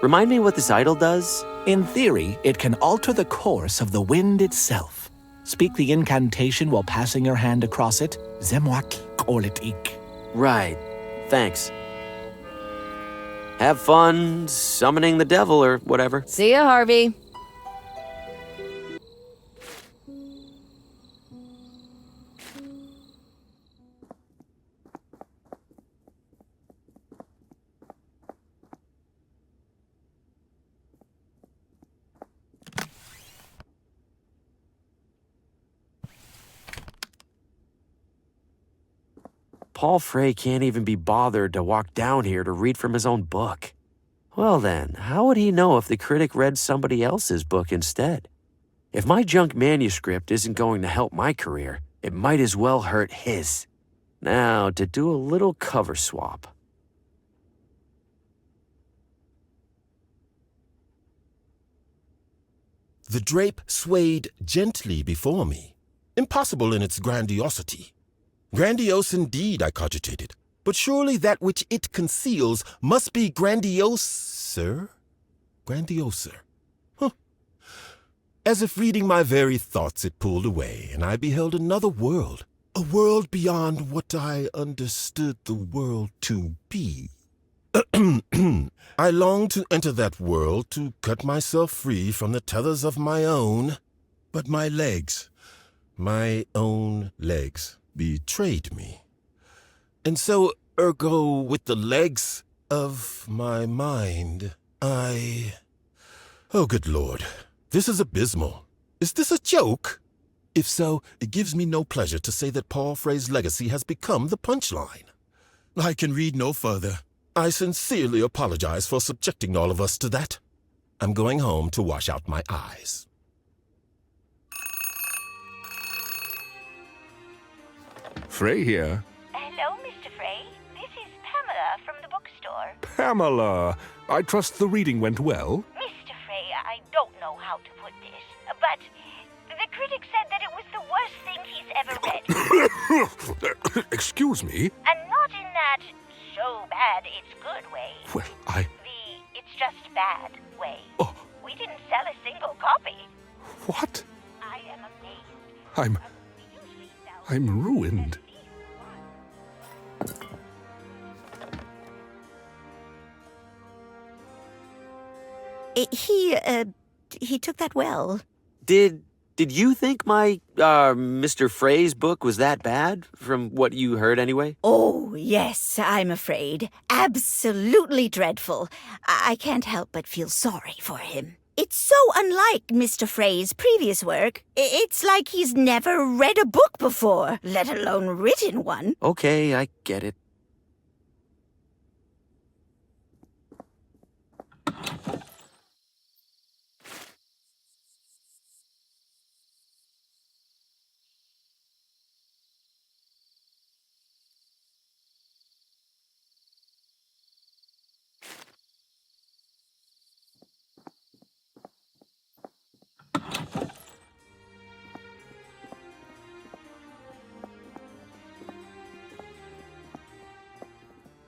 Remind me what this idol does? In theory, it can alter the course of the wind itself. Speak the incantation while passing your hand across it. Zemwakik orlitik. Right. Thanks. Have fun summoning the devil or whatever. See ya, Harvey. Paul Frey can't even be bothered to walk down here to read from his own book. Well then, how would he know if the critic read somebody else's book instead? If my junk manuscript isn't going to help my career, it might as well hurt his. Now, to do a little cover swap. The drape swayed gently before me, impossible in its grandiosity. Grandiose indeed, I cogitated, but surely that which it conceals must be grandioser? Grandioser. Huh. As if reading my very thoughts, it pulled away, and I beheld another world, a world beyond what I understood the world to be. I longed to enter that world, to cut myself free from the tethers of my own, but my legs, my own legs, betrayed me. And so, ergo, with the legs of my mind, Oh, good Lord, this is abysmal. Is this a joke? If so, it gives me no pleasure to say that Paul Frey's legacy has become the punchline. I can read no further. I sincerely apologize for subjecting all of us to that. I'm going home to wash out my eyes. Frey here. Hello, Mr. Frey. This is Pamela from the bookstore. Pamela, I trust the reading went well. Mr. Frey, I don't know how to put this, but the critic said that it was the worst thing he's ever read. Excuse me? And not in that so bad it's good way. Well, It's just bad way. Oh. We didn't sell a single copy. What? I am amazed. I'm ruined. He took that well. Did you think my, Mr. Frey's book was that bad, from what you heard anyway? Oh, yes, I'm afraid. Absolutely dreadful. I can't help but feel sorry for him. It's so unlike Mr. Frey's previous work. It's like he's never read a book before, let alone written one. Okay, I get it.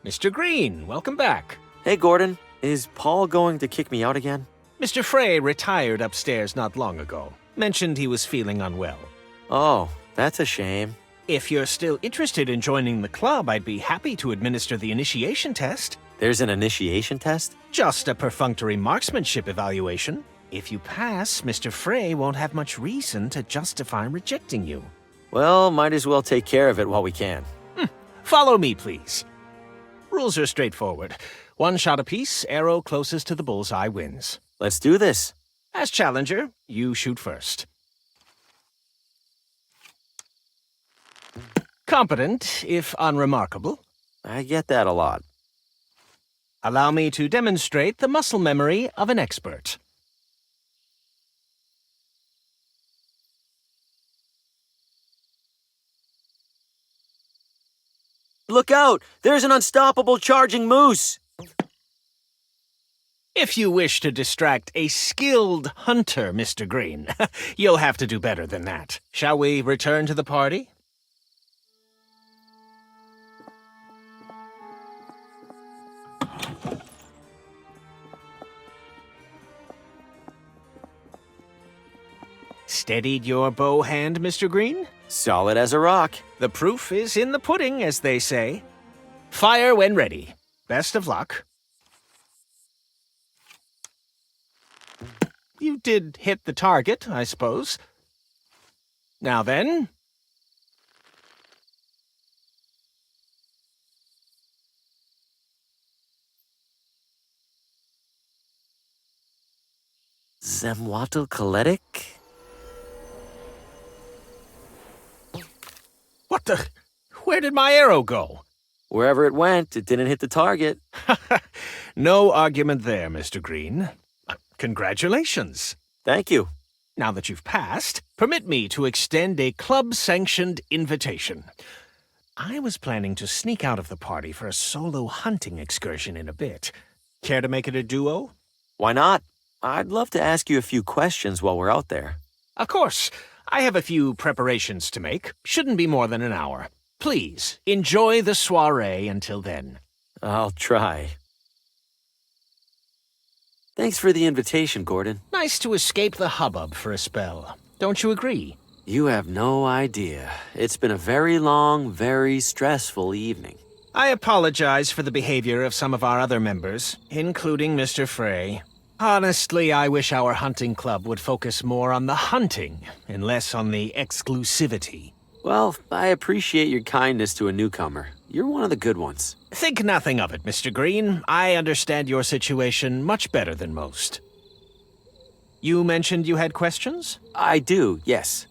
Mr. Green, welcome back. Hey, Gordon. Is Paul going to kick me out again? Mr. Frey retired upstairs not long ago. Mentioned he was feeling unwell. Oh, that's a shame. If you're still interested in joining the club, I'd be happy to administer the initiation test. There's an initiation test? Just a perfunctory marksmanship evaluation. If you pass, Mr. Frey won't have much reason to justify rejecting you. Well, might as well take care of it while we can. Follow me, please. Rules are straightforward. One shot apiece, arrow closest to the bullseye wins. Let's do this. As challenger, you shoot first. Competent, if unremarkable. I get that a lot. Allow me to demonstrate the muscle memory of an expert. Look out! There's an unstoppable charging moose! If you wish to distract a skilled hunter, Mr. Green, you'll have to do better than that. Shall we return to the party? Steadied your bow hand, Mr. Green? Solid as a rock. The proof is in the pudding, as they say. Fire when ready. Best of luck. You did hit the target, I suppose. Now then. Zemwatl-Kaletic? What the? Where did my arrow go? Wherever it went, it didn't hit the target. No argument there, Mr. Green. Congratulations. Thank you. Now that you've passed, permit me to extend a club-sanctioned invitation. I was planning to sneak out of the party for a solo hunting excursion in a bit. Care to make it a duo? Why not? I'd love to ask you a few questions while we're out there. Of course. I have a few preparations to make. Shouldn't be more than an hour. Please, enjoy the soiree until then. I'll try. Thanks for the invitation, Gordon. Nice to escape the hubbub for a spell. Don't you agree? You have no idea. It's been a very long, very stressful evening. I apologize for the behavior of some of our other members, including Mr. Frey. Honestly, I wish our hunting club would focus more on the hunting and less on the exclusivity. Well, I appreciate your kindness to a newcomer. You're one of the good ones. Think nothing of it, Mr. Green. I understand your situation much better than most. You mentioned you had questions? I do, yes.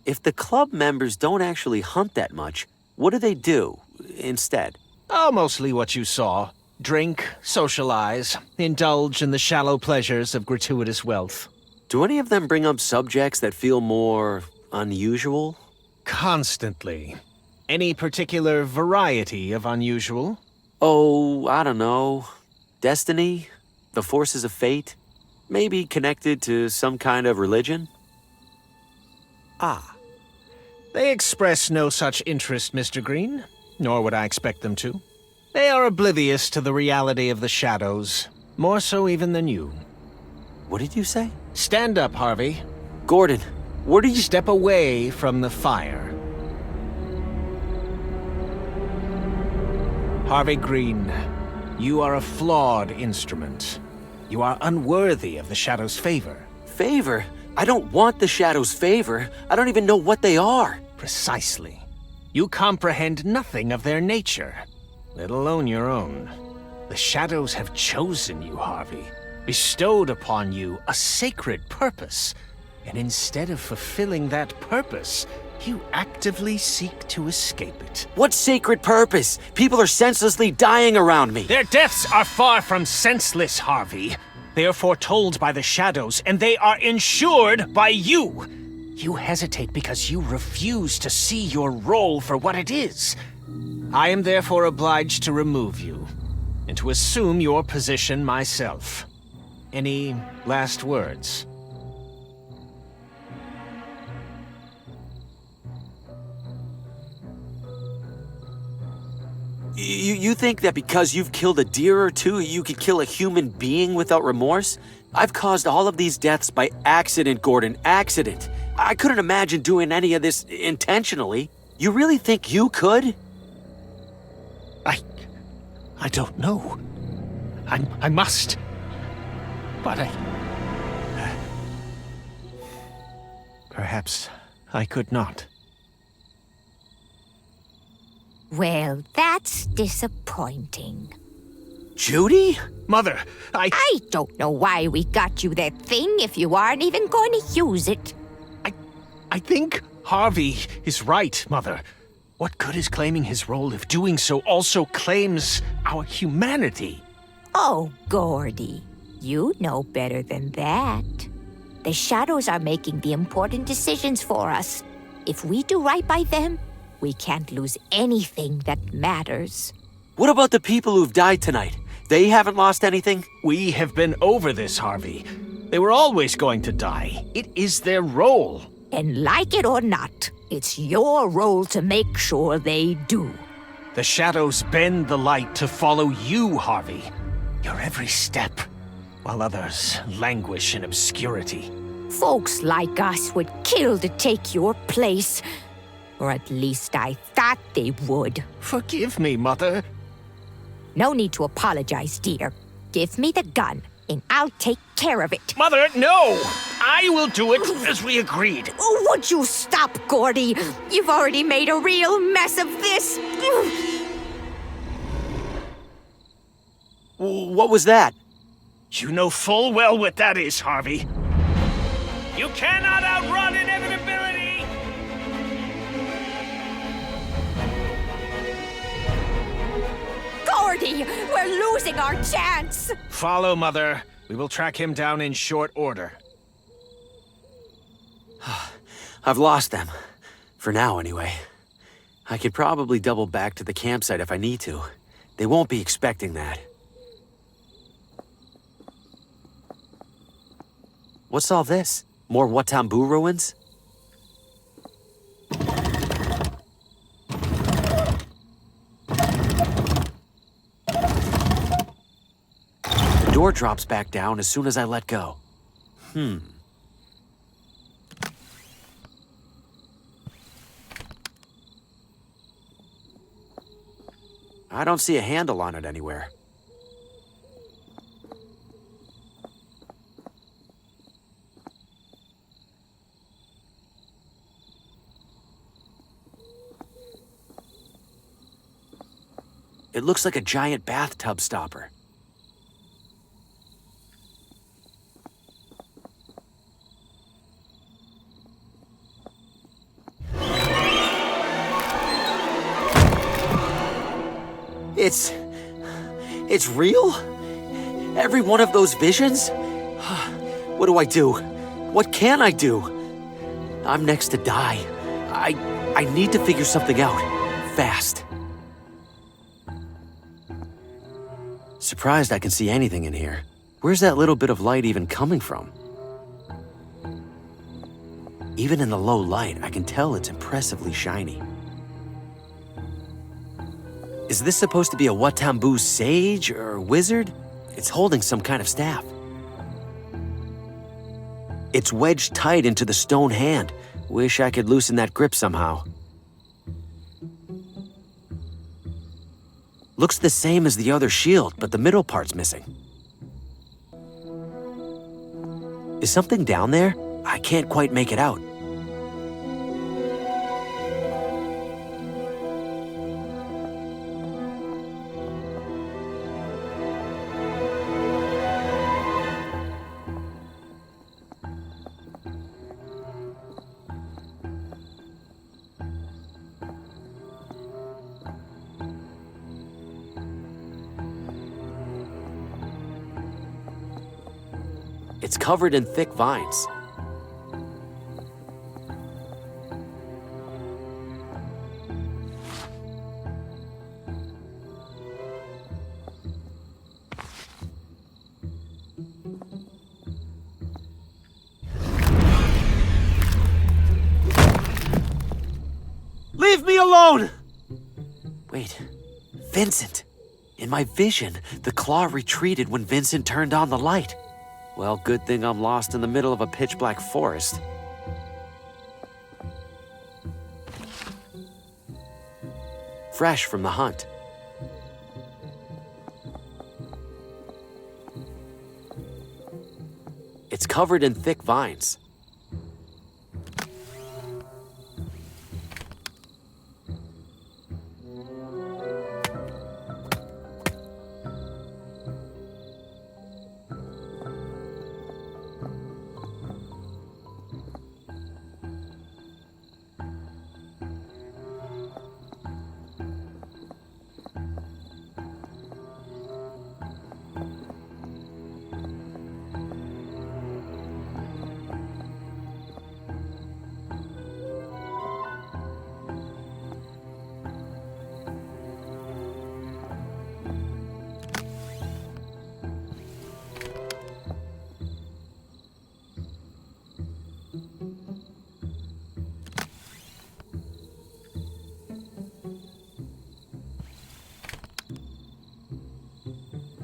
If the club members don't actually hunt that much, what do they do instead? Oh, mostly what you saw. Drink, socialize, indulge in the shallow pleasures of gratuitous wealth. Do any of them bring up subjects that feel more unusual? Constantly. Any particular variety of unusual? Oh, I don't know. Destiny? The forces of fate? Maybe connected to some kind of religion? Ah. They express no such interest, Mr. Green, nor would I expect them to. They are oblivious to the reality of the shadows, more so even than you. What did you say? Stand up, Harvey. Gordon, what are you— Step away from the fire. Harvey Green, you are a flawed instrument. You are unworthy of the Shadow's favor. Favor? I don't want the Shadow's favor. I don't even know what they are. Precisely. You comprehend nothing of their nature, let alone your own. The Shadows have chosen you, Harvey, bestowed upon you a sacred purpose, and instead of fulfilling that purpose, you actively seek to escape it. What sacred purpose? People are senselessly dying around me. Their deaths are far from senseless, Harvey. They are foretold by the Shadows, and they are ensured by you. You hesitate because you refuse to see your role for what it is. I am therefore obliged to remove you, and to assume your position myself. Any last words? You think that because you've killed a deer or two, you could kill a human being without remorse? I've caused all of these deaths by accident, Gordon, accident. I couldn't imagine doing any of this intentionally. You really think you could? I don't know. I must. But perhaps I could not. Well, that's disappointing. Judy? Mother, I don't know why we got you that thing if you aren't even going to use it. I think Harvey is right, Mother. What good is claiming his role if doing so also claims our humanity? Oh, Gordy, you know better than that. The shadows are making the important decisions for us. If we do right by them, we can't lose anything that matters. What about the people who've died tonight? They haven't lost anything? We have been over this, Harvey. They were always going to die. It is their role. And like it or not, it's your role to make sure they do. The shadows bend the light to follow you, Harvey. Your every step, while others languish in obscurity. Folks like us would kill to take your place. Or at least I thought they would. Forgive me, Mother. No need to apologize, dear. Give me the gun, and I'll take care of it. Mother, no! I will do it as we agreed. Oh, would you stop, Gordy? You've already made a real mess of this. What was that? You know full well what that is, Harvey. You cannot outrun inevitability! Gordy, we're losing our chance! Follow, Mother. We will track him down in short order. I've lost them. For now, anyway. I could probably double back to the campsite if I need to. They won't be expecting that. What's all this? More Watambu ruins? The door drops back down as soon as I let go. I don't see a handle on it anywhere. It looks like a giant bathtub stopper. It's real? Every one of those visions? What do I do? What can I do? I'm next to die. I need to figure something out. Fast. Surprised I can see anything in here. Where's that little bit of light even coming from? Even in the low light, I can tell it's impressively shiny. Is this supposed to be a Watambu sage or wizard? It's holding some kind of staff. It's wedged tight into the stone hand. Wish I could loosen that grip somehow. Looks the same as the other shield, but the middle part's missing. Is something down there? I can't quite make it out. It's covered in thick vines. Leave me alone! Wait, Vincent. In my vision, the claw retreated when Vincent turned on the light. Well, good thing I'm lost in the middle of a pitch-black forest. Fresh from the hunt. It's covered in thick vines.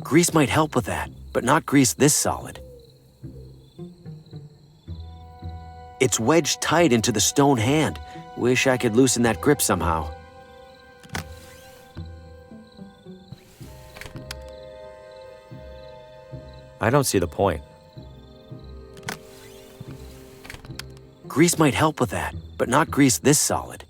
Grease might help with that, but not grease this solid. It's wedged tight into the stone hand. Wish I could loosen that grip somehow. I don't see the point. Grease might help with that, but not grease this solid.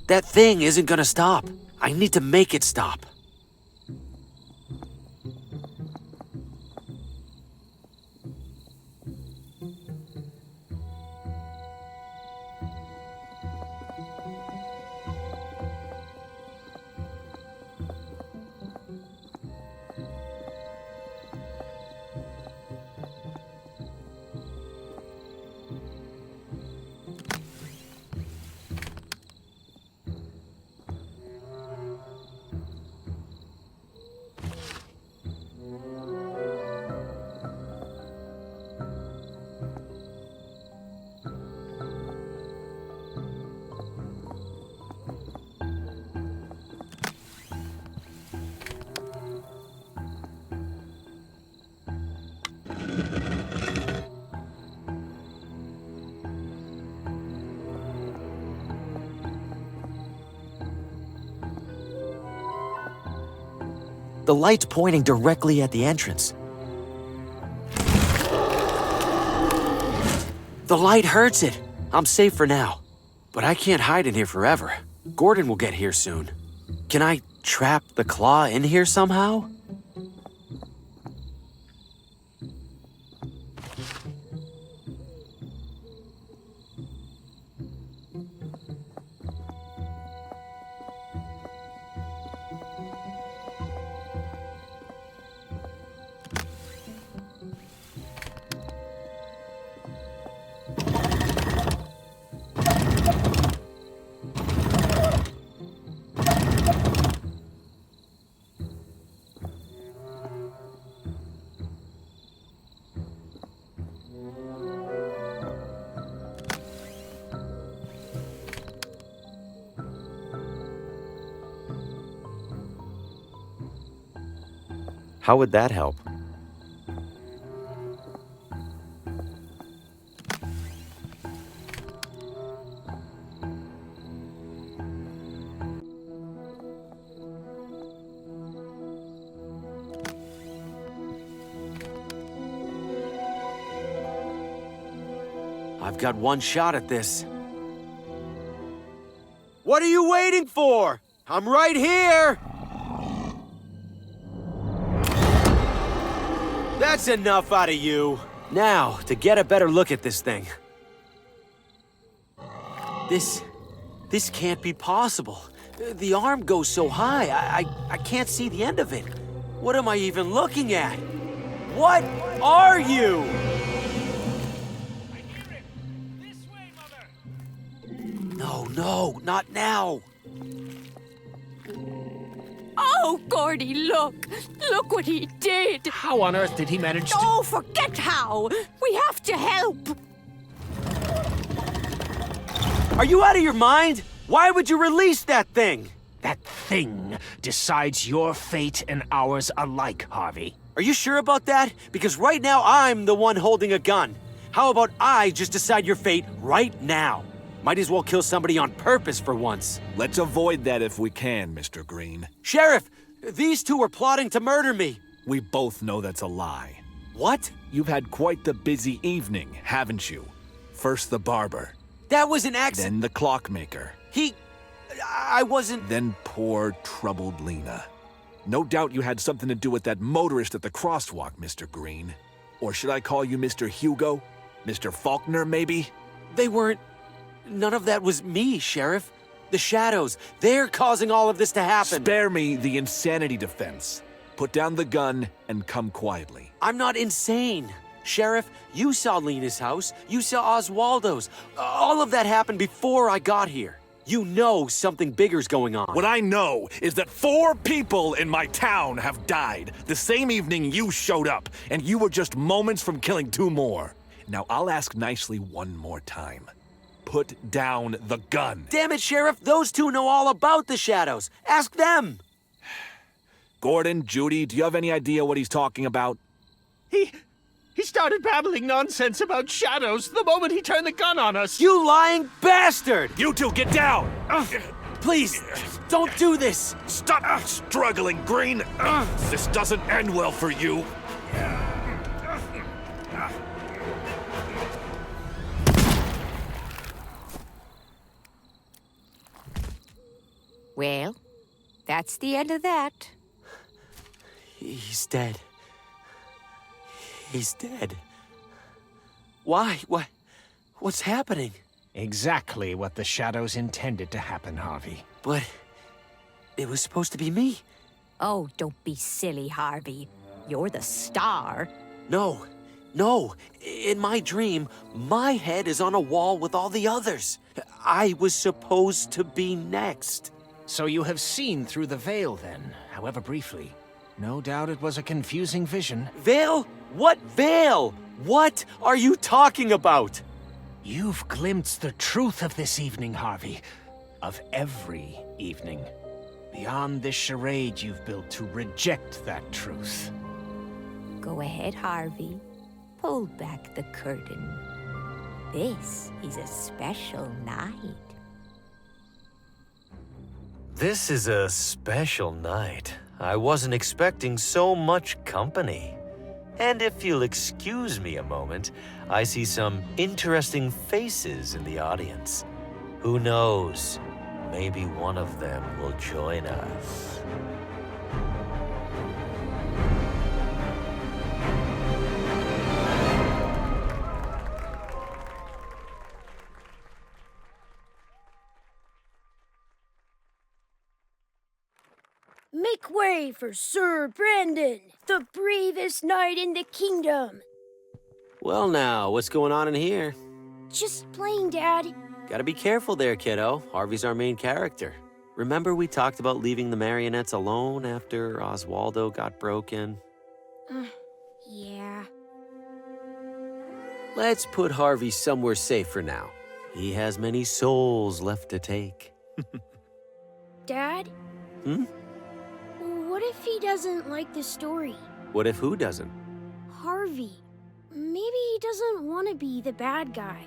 That thing isn't gonna stop. I need to make it stop. The light's pointing directly at the entrance. The light hurts it. I'm safe for now. But I can't hide in here forever. Gordon will get here soon. Can I trap the claw in here somehow? How would that help? I've got one shot at this. What are you waiting for? I'm right here! That's enough out of you. Now, to get a better look at this thing. This can't be possible. The arm goes so high, I can't see the end of it. What am I even looking at? What are you? No, not now. Oh, Gordy, look! Look what he did! How on earth did he manage to... Oh, forget how! We have to help! Are you out of your mind? Why would you release that thing? That thing decides your fate and ours alike, Harvey. Are you sure about that? Because right now I'm the one holding a gun. How about I just decide your fate right now? Might as well kill somebody on purpose for once. Let's avoid that if we can, Mr. Green. Sheriff, these two are plotting to murder me. We both know that's a lie. What? You've had quite the busy evening, haven't you? First the barber. That was an accident. Then the clockmaker. I wasn't... Then poor, troubled Lena. No doubt you had something to do with that motorist at the crosswalk, Mr. Green. Or should I call you Mr. Hugo? Mr. Faulkner, maybe? They weren't... None of that was me, Sheriff. The shadows, they're causing all of this to happen. Spare me the insanity defense. Put down the gun and come quietly. I'm not insane. Sheriff, you saw Lena's house. You saw Oswaldo's. All of that happened before I got here. You know something bigger's going on. What I know is that 4 people in my town have died the same evening you showed up, and you were just moments from killing 2 more. Now, I'll ask nicely one more time. Put down the gun. Damn it, Sheriff. Those 2 know all about the shadows. Ask them. Gordon, Judy, do you have any idea what he's talking about? He started babbling nonsense about shadows the moment he turned the gun on us. You lying bastard! You 2, get down! Please, don't do this! Stop struggling, Green! This doesn't end well for you. Well, that's the end of that. He's dead. He's dead. Why? What's happening? Exactly what the shadows intended to happen, Harvey. But it was supposed to be me. Oh, don't be silly, Harvey. You're the star. No. In my dream, my head is on a wall with all the others. I was supposed to be next. So you have seen through the veil then, however briefly. No doubt it was a confusing vision. Veil? What veil? What are you talking about? You've glimpsed the truth of this evening, Harvey. Of every evening. Beyond this charade you've built to reject that truth. Go ahead, Harvey. Pull back the curtain. This is a special night. This is a special night. I wasn't expecting so much company. And if you'll excuse me a moment, I see some interesting faces in the audience. Who knows? Maybe one of them will join us. Make way for Sir Brandon, the bravest knight in the kingdom. Well now, what's going on in here? Just playing, Dad. Gotta be careful there, kiddo. Harvey's our main character. Remember we talked about leaving the marionettes alone after Oswaldo got broken? Yeah. Let's put Harvey somewhere safe for now. He has many souls left to take. Dad? What if he doesn't like the story? What if who doesn't? Harvey. Maybe he doesn't want to be the bad guy.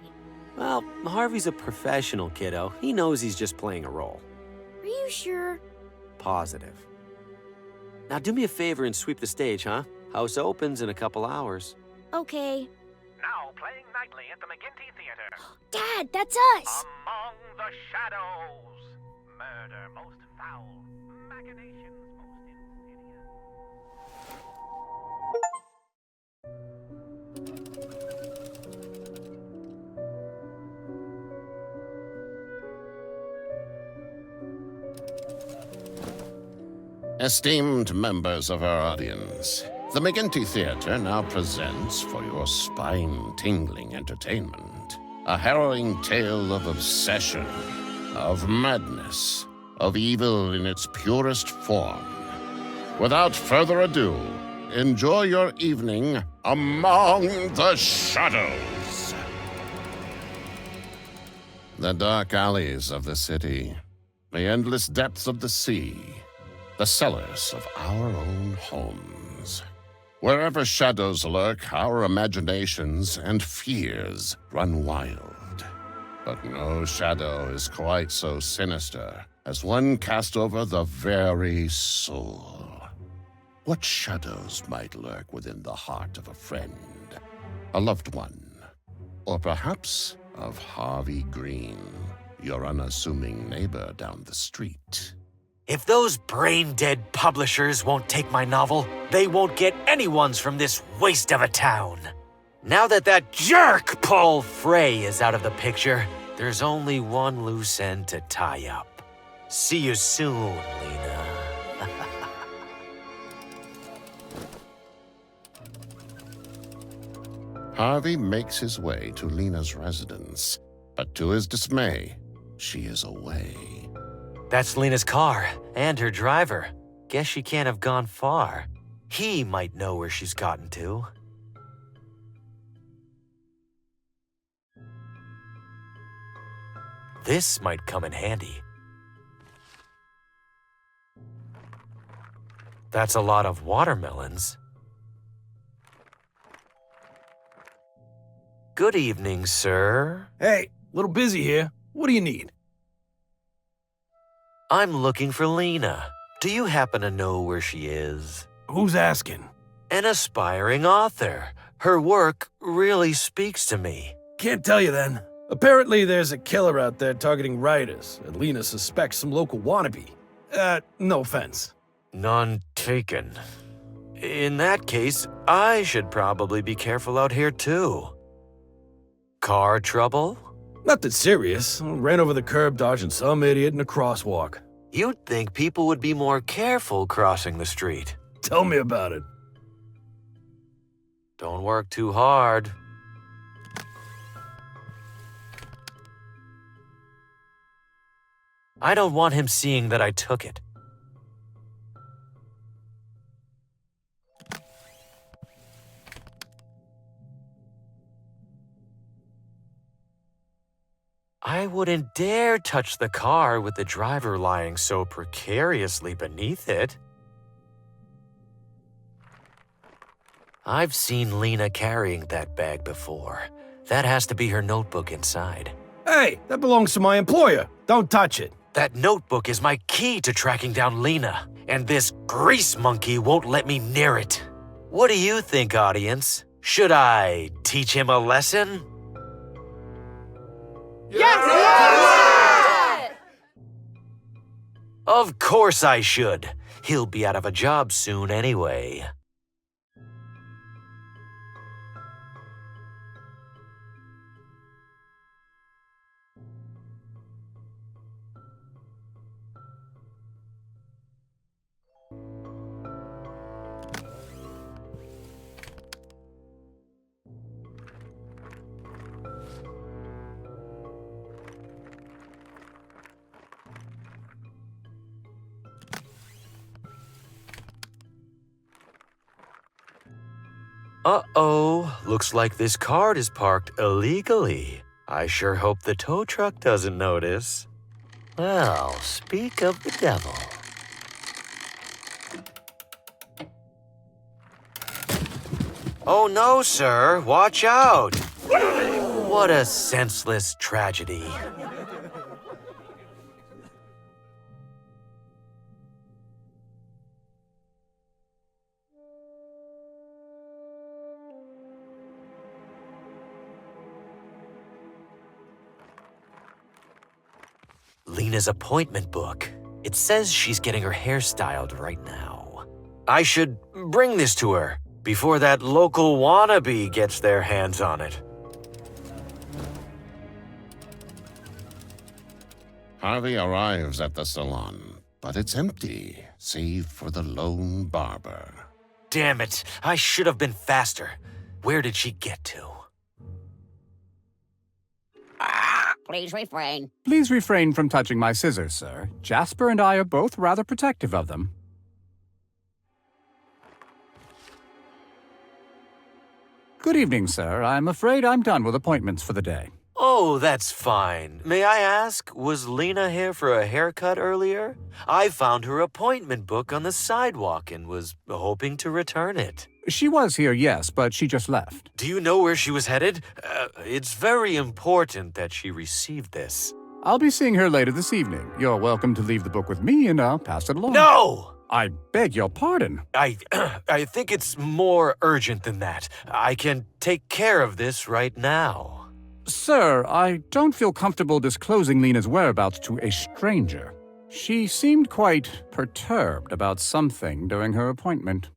Well, Harvey's a professional, kiddo. He knows he's just playing a role. Are you sure? Positive. Now do me a favor and sweep the stage, huh? House opens in a couple hours. Okay. Now playing nightly at the McGinty Theater. Dad, that's us! Among the Shadows. Murder most foul. Machinations most insidious. Esteemed members of our audience, the McGinty Theater now presents for your spine-tingling entertainment a harrowing tale of obsession, of madness, of evil in its purest form. Without further ado, enjoy your evening among the shadows. The dark alleys of the city, the endless depths of the sea, the cellars of our own homes. Wherever shadows lurk, our imaginations and fears run wild. But no shadow is quite so sinister as one cast over the very soul. what shadows might lurk within the heart of a friend, a loved one, or perhaps of Harvey Green, your unassuming neighbor down the street. If those brain-dead publishers won't take my novel, they won't get anyone's from this waste of a town. Now that jerk Paul Frey is out of the picture, there's only one loose end to tie up. See you soon, Lena. Harvey makes his way to Lena's residence, but to his dismay, she is away. That's Lena's car, and her driver. Guess she can't have gone far. He might know where she's gotten to. This might come in handy. That's a lot of watermelons. Good evening, sir. Hey, a little busy here. What do you need? I'm looking for Lena. Do you happen to know where she is? Who's asking? An aspiring author. Her work really speaks to me. Can't tell you then. Apparently there's a killer out there targeting writers, and Lena suspects some local wannabe. No offense. None taken. In that case, I should probably be careful out here too. Car trouble? Nothing serious. Ran over the curb dodging some idiot in a crosswalk. You'd think people would be more careful crossing the street. Tell me about it. Don't work too hard. I don't want him seeing that I took it. I wouldn't dare touch the car with the driver lying so precariously beneath it. I've seen Lena carrying that bag before. That has to be her notebook inside. Hey, that belongs to my employer. Don't touch it. That notebook is my key to tracking down Lena, and this grease monkey won't let me near it. What do you think, audience? Should I teach him a lesson? Yes! Of course I should. He'll be out of a job soon anyway. Uh-oh, looks like this cart is parked illegally. I sure hope the tow truck doesn't notice. Well, speak of the devil. Oh no, sir, watch out! What a senseless tragedy. Lena's appointment book. It says she's getting her hair styled right now. I should bring this to her before that local wannabe gets their hands on it. Harvey arrives at the salon, but it's empty, save for the lone barber. Damn it, I should have been faster. Where did she get to? Please refrain. Please refrain from touching my scissors, sir. Jasper and I are both rather protective of them. Good evening, sir. I'm afraid I'm done with appointments for the day. Oh, that's fine. May I ask, was Lena here for a haircut earlier? I found her appointment book on the sidewalk and was hoping to return it. She was here, yes, but she just left. Do you know where she was headed? It's very important that she received this. I'll be seeing her later this evening. You're welcome to leave the book with me and I'll pass it along. No! I beg your pardon. I think it's more urgent than that. I can take care of this right now. Sir, I don't feel comfortable disclosing Lena's whereabouts to a stranger. She seemed quite perturbed about something during her appointment.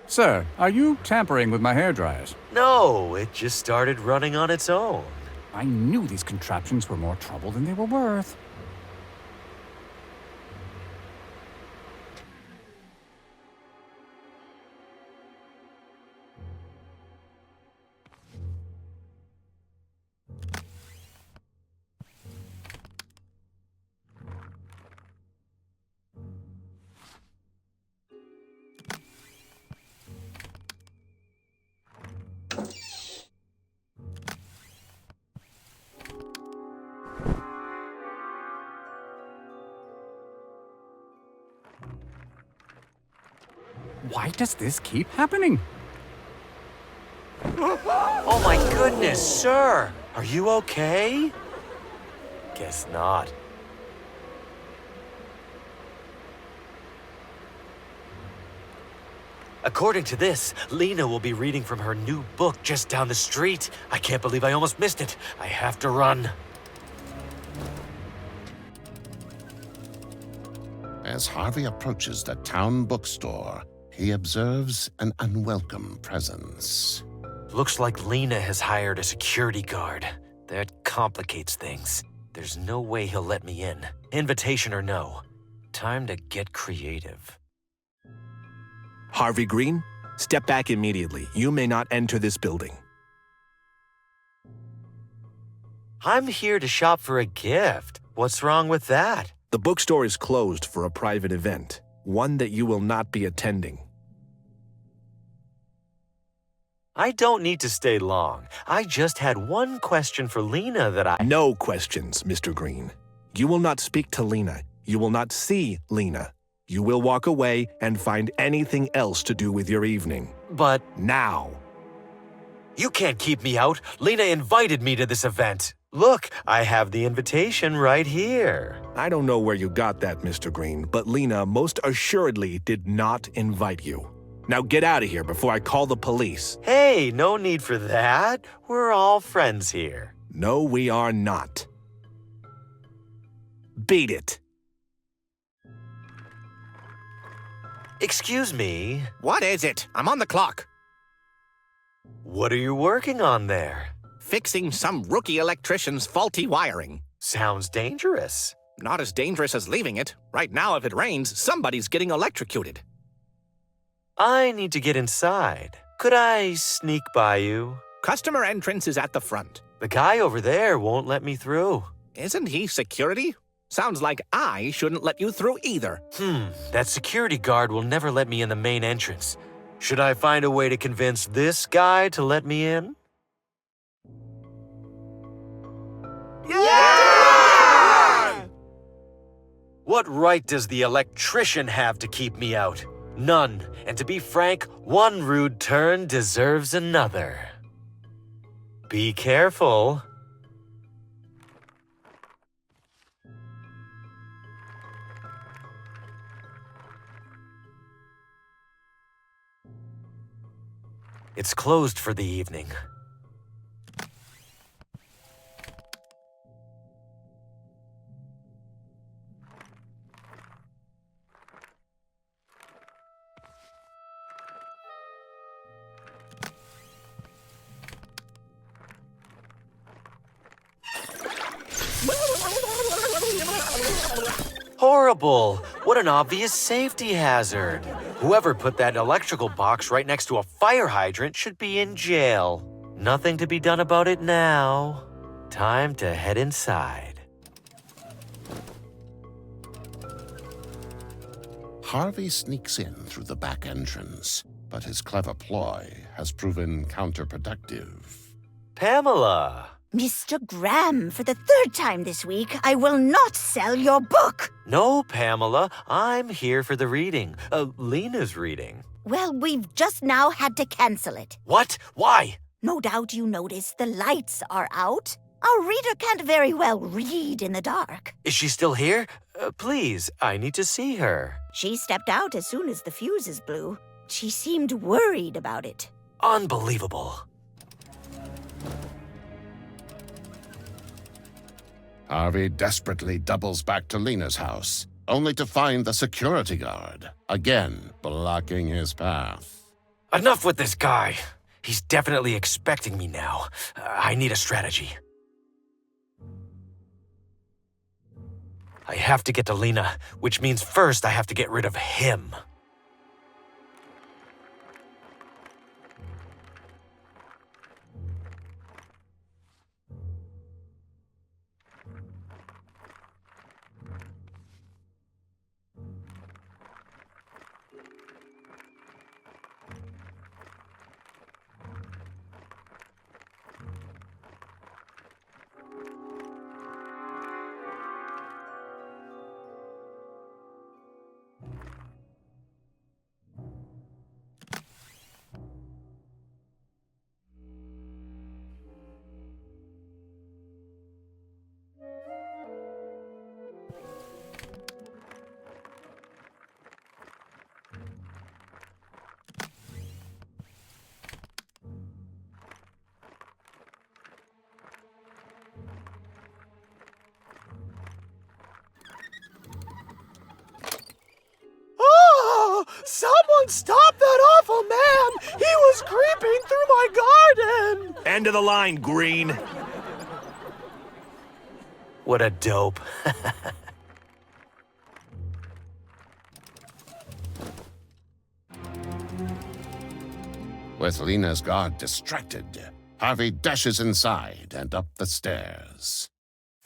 Sir, are you tampering with my hairdryers? No, it just started running on its own. I knew these contraptions were more trouble than they were worth. Why does this keep happening? Oh my goodness, sir! Are you okay? Guess not. According to this, Lena will be reading from her new book just down the street. I can't believe I almost missed it. I have to run. As Harvey approaches the town bookstore, he observes an unwelcome presence. Looks like Lena has hired a security guard. That complicates things. There's no way he'll let me in. Invitation or no. Time to get creative. Harvey Green, step back immediately. You may not enter this building. I'm here to shop for a gift. What's wrong with that? The bookstore is closed for a private event, one that you will not be attending. I don't need to stay long. I just had one question for Lena that I... No questions, Mr. Green. You will not speak to Lena. You will not see Lena. You will walk away and find anything else to do with your evening. But... Now. You can't keep me out. Lena invited me to this event. Look, I have the invitation right here. I don't know where you got that, Mr. Green, but Lena most assuredly did not invite you. Now get out of here before I call the police. Hey, no need for that. We're all friends here. No, we are not. Beat it. Excuse me. What is it? I'm on the clock. What are you working on there? Fixing some rookie electrician's faulty wiring. Sounds dangerous. Not as dangerous as leaving it. Right now, if it rains, somebody's getting electrocuted. I need to get inside. Could I sneak by you? Customer entrance is at the front. The guy over there won't let me through. Isn't he security? Sounds like I shouldn't let you through either. That security guard will never let me in the main entrance. Should I find a way to convince this guy to let me in? Yeah! What right does the electrician have to keep me out? None. And to be frank, one rude turn deserves another. Be careful. It's closed for the evening. Horrible! What an obvious safety hazard. Whoever put that electrical box right next to a fire hydrant should be in jail. Nothing to be done about it now. Time to head inside. Harvey sneaks in through the back entrance, but his clever ploy has proven counterproductive. Pamela! Mr. Graham, for the third time this week, I will not sell your book. No, Pamela. I'm here for the reading. Lena's reading. Well, we've just now had to cancel it. What? Why? No doubt you noticed the lights are out. Our reader can't very well read in the dark. Is she still here? Please, I need to see her. She stepped out as soon as the fuses blew. She seemed worried about it. Unbelievable. Harvey desperately doubles back to Lena's house, only to find the security guard, again blocking his path. Enough with this guy. He's definitely expecting me now. I need a strategy. I have to get to Lena, which means first I have to get rid of him. Someone stop that awful man! He was creeping through my garden! End of the line, Green. What a dope. With Lena's guard distracted, Harvey dashes inside and up the stairs.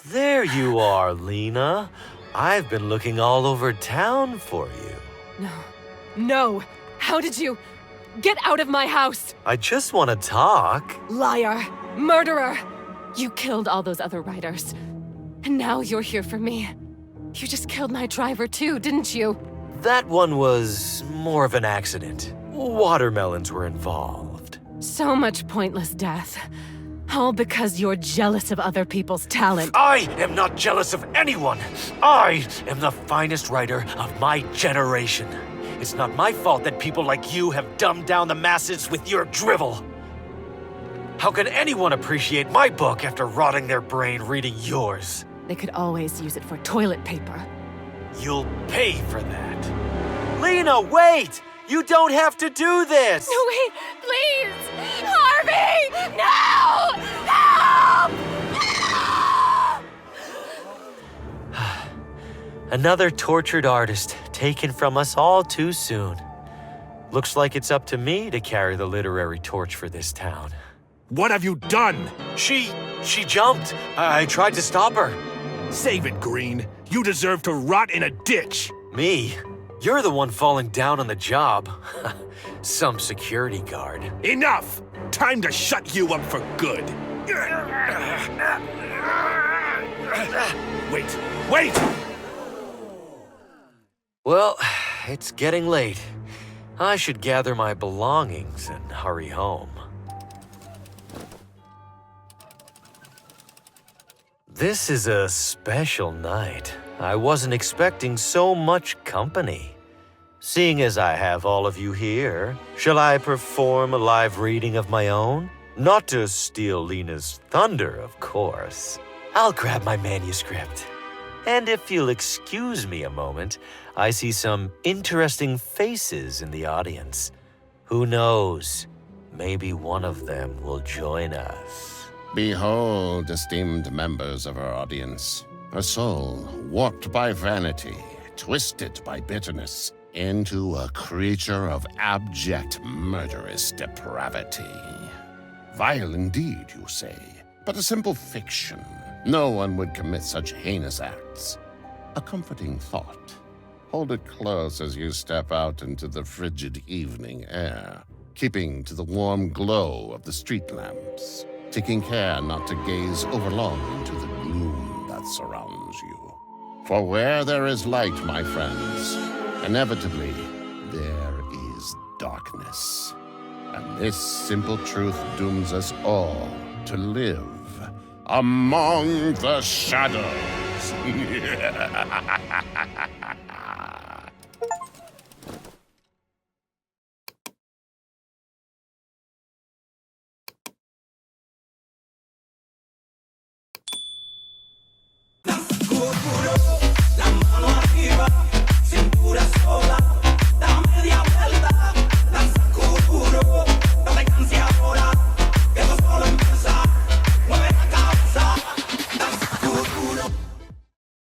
There you are, Lena. I've been looking all over town for you. No. No! How did you... Get out of my house! I just want to talk. Liar! Murderer! You killed all those other riders. And now you're here for me. You just killed my driver too, didn't you? That one was more of an accident. Watermelons were involved. So much pointless death. All because you're jealous of other people's talent. I am not jealous of anyone. I am the finest writer of my generation. It's not my fault that people like you have dumbed down the masses with your drivel. How can anyone appreciate my book after rotting their brain reading yours? They could always use it for toilet paper. You'll pay for that. Lena, wait! You don't have to do this! No, wait! Please! Harvey! No! Help! Another tortured artist taken from us all too soon. Looks like it's up to me to carry the literary torch for this town. What have you done? She jumped. I tried to stop her. Save it, Green. You deserve to rot in a ditch. Me? You're the one falling down on the job. Some security guard. Enough! Time to shut you up for good. Wait! Well, it's getting late. I should gather my belongings and hurry home. This is a special night. I wasn't expecting so much company. Seeing as I have all of you here, shall I perform a live reading of my own? Not to steal Lena's thunder, of course. I'll grab my manuscript. And if you'll excuse me a moment, I see some interesting faces in the audience. Who knows? Maybe one of them will join us. Behold, esteemed members of our audience, a soul warped by vanity, twisted by bitterness, into a creature of abject murderous depravity. Vile indeed, you say, but a simple fiction. No one would commit such heinous acts. A comforting thought. Hold it close as you step out into the frigid evening air, keeping to the warm glow of the street lamps, taking care not to gaze overlong into the gloom that surrounds you. For where there is light, my friends, inevitably there is darkness. And this simple truth dooms us all to live among the shadows.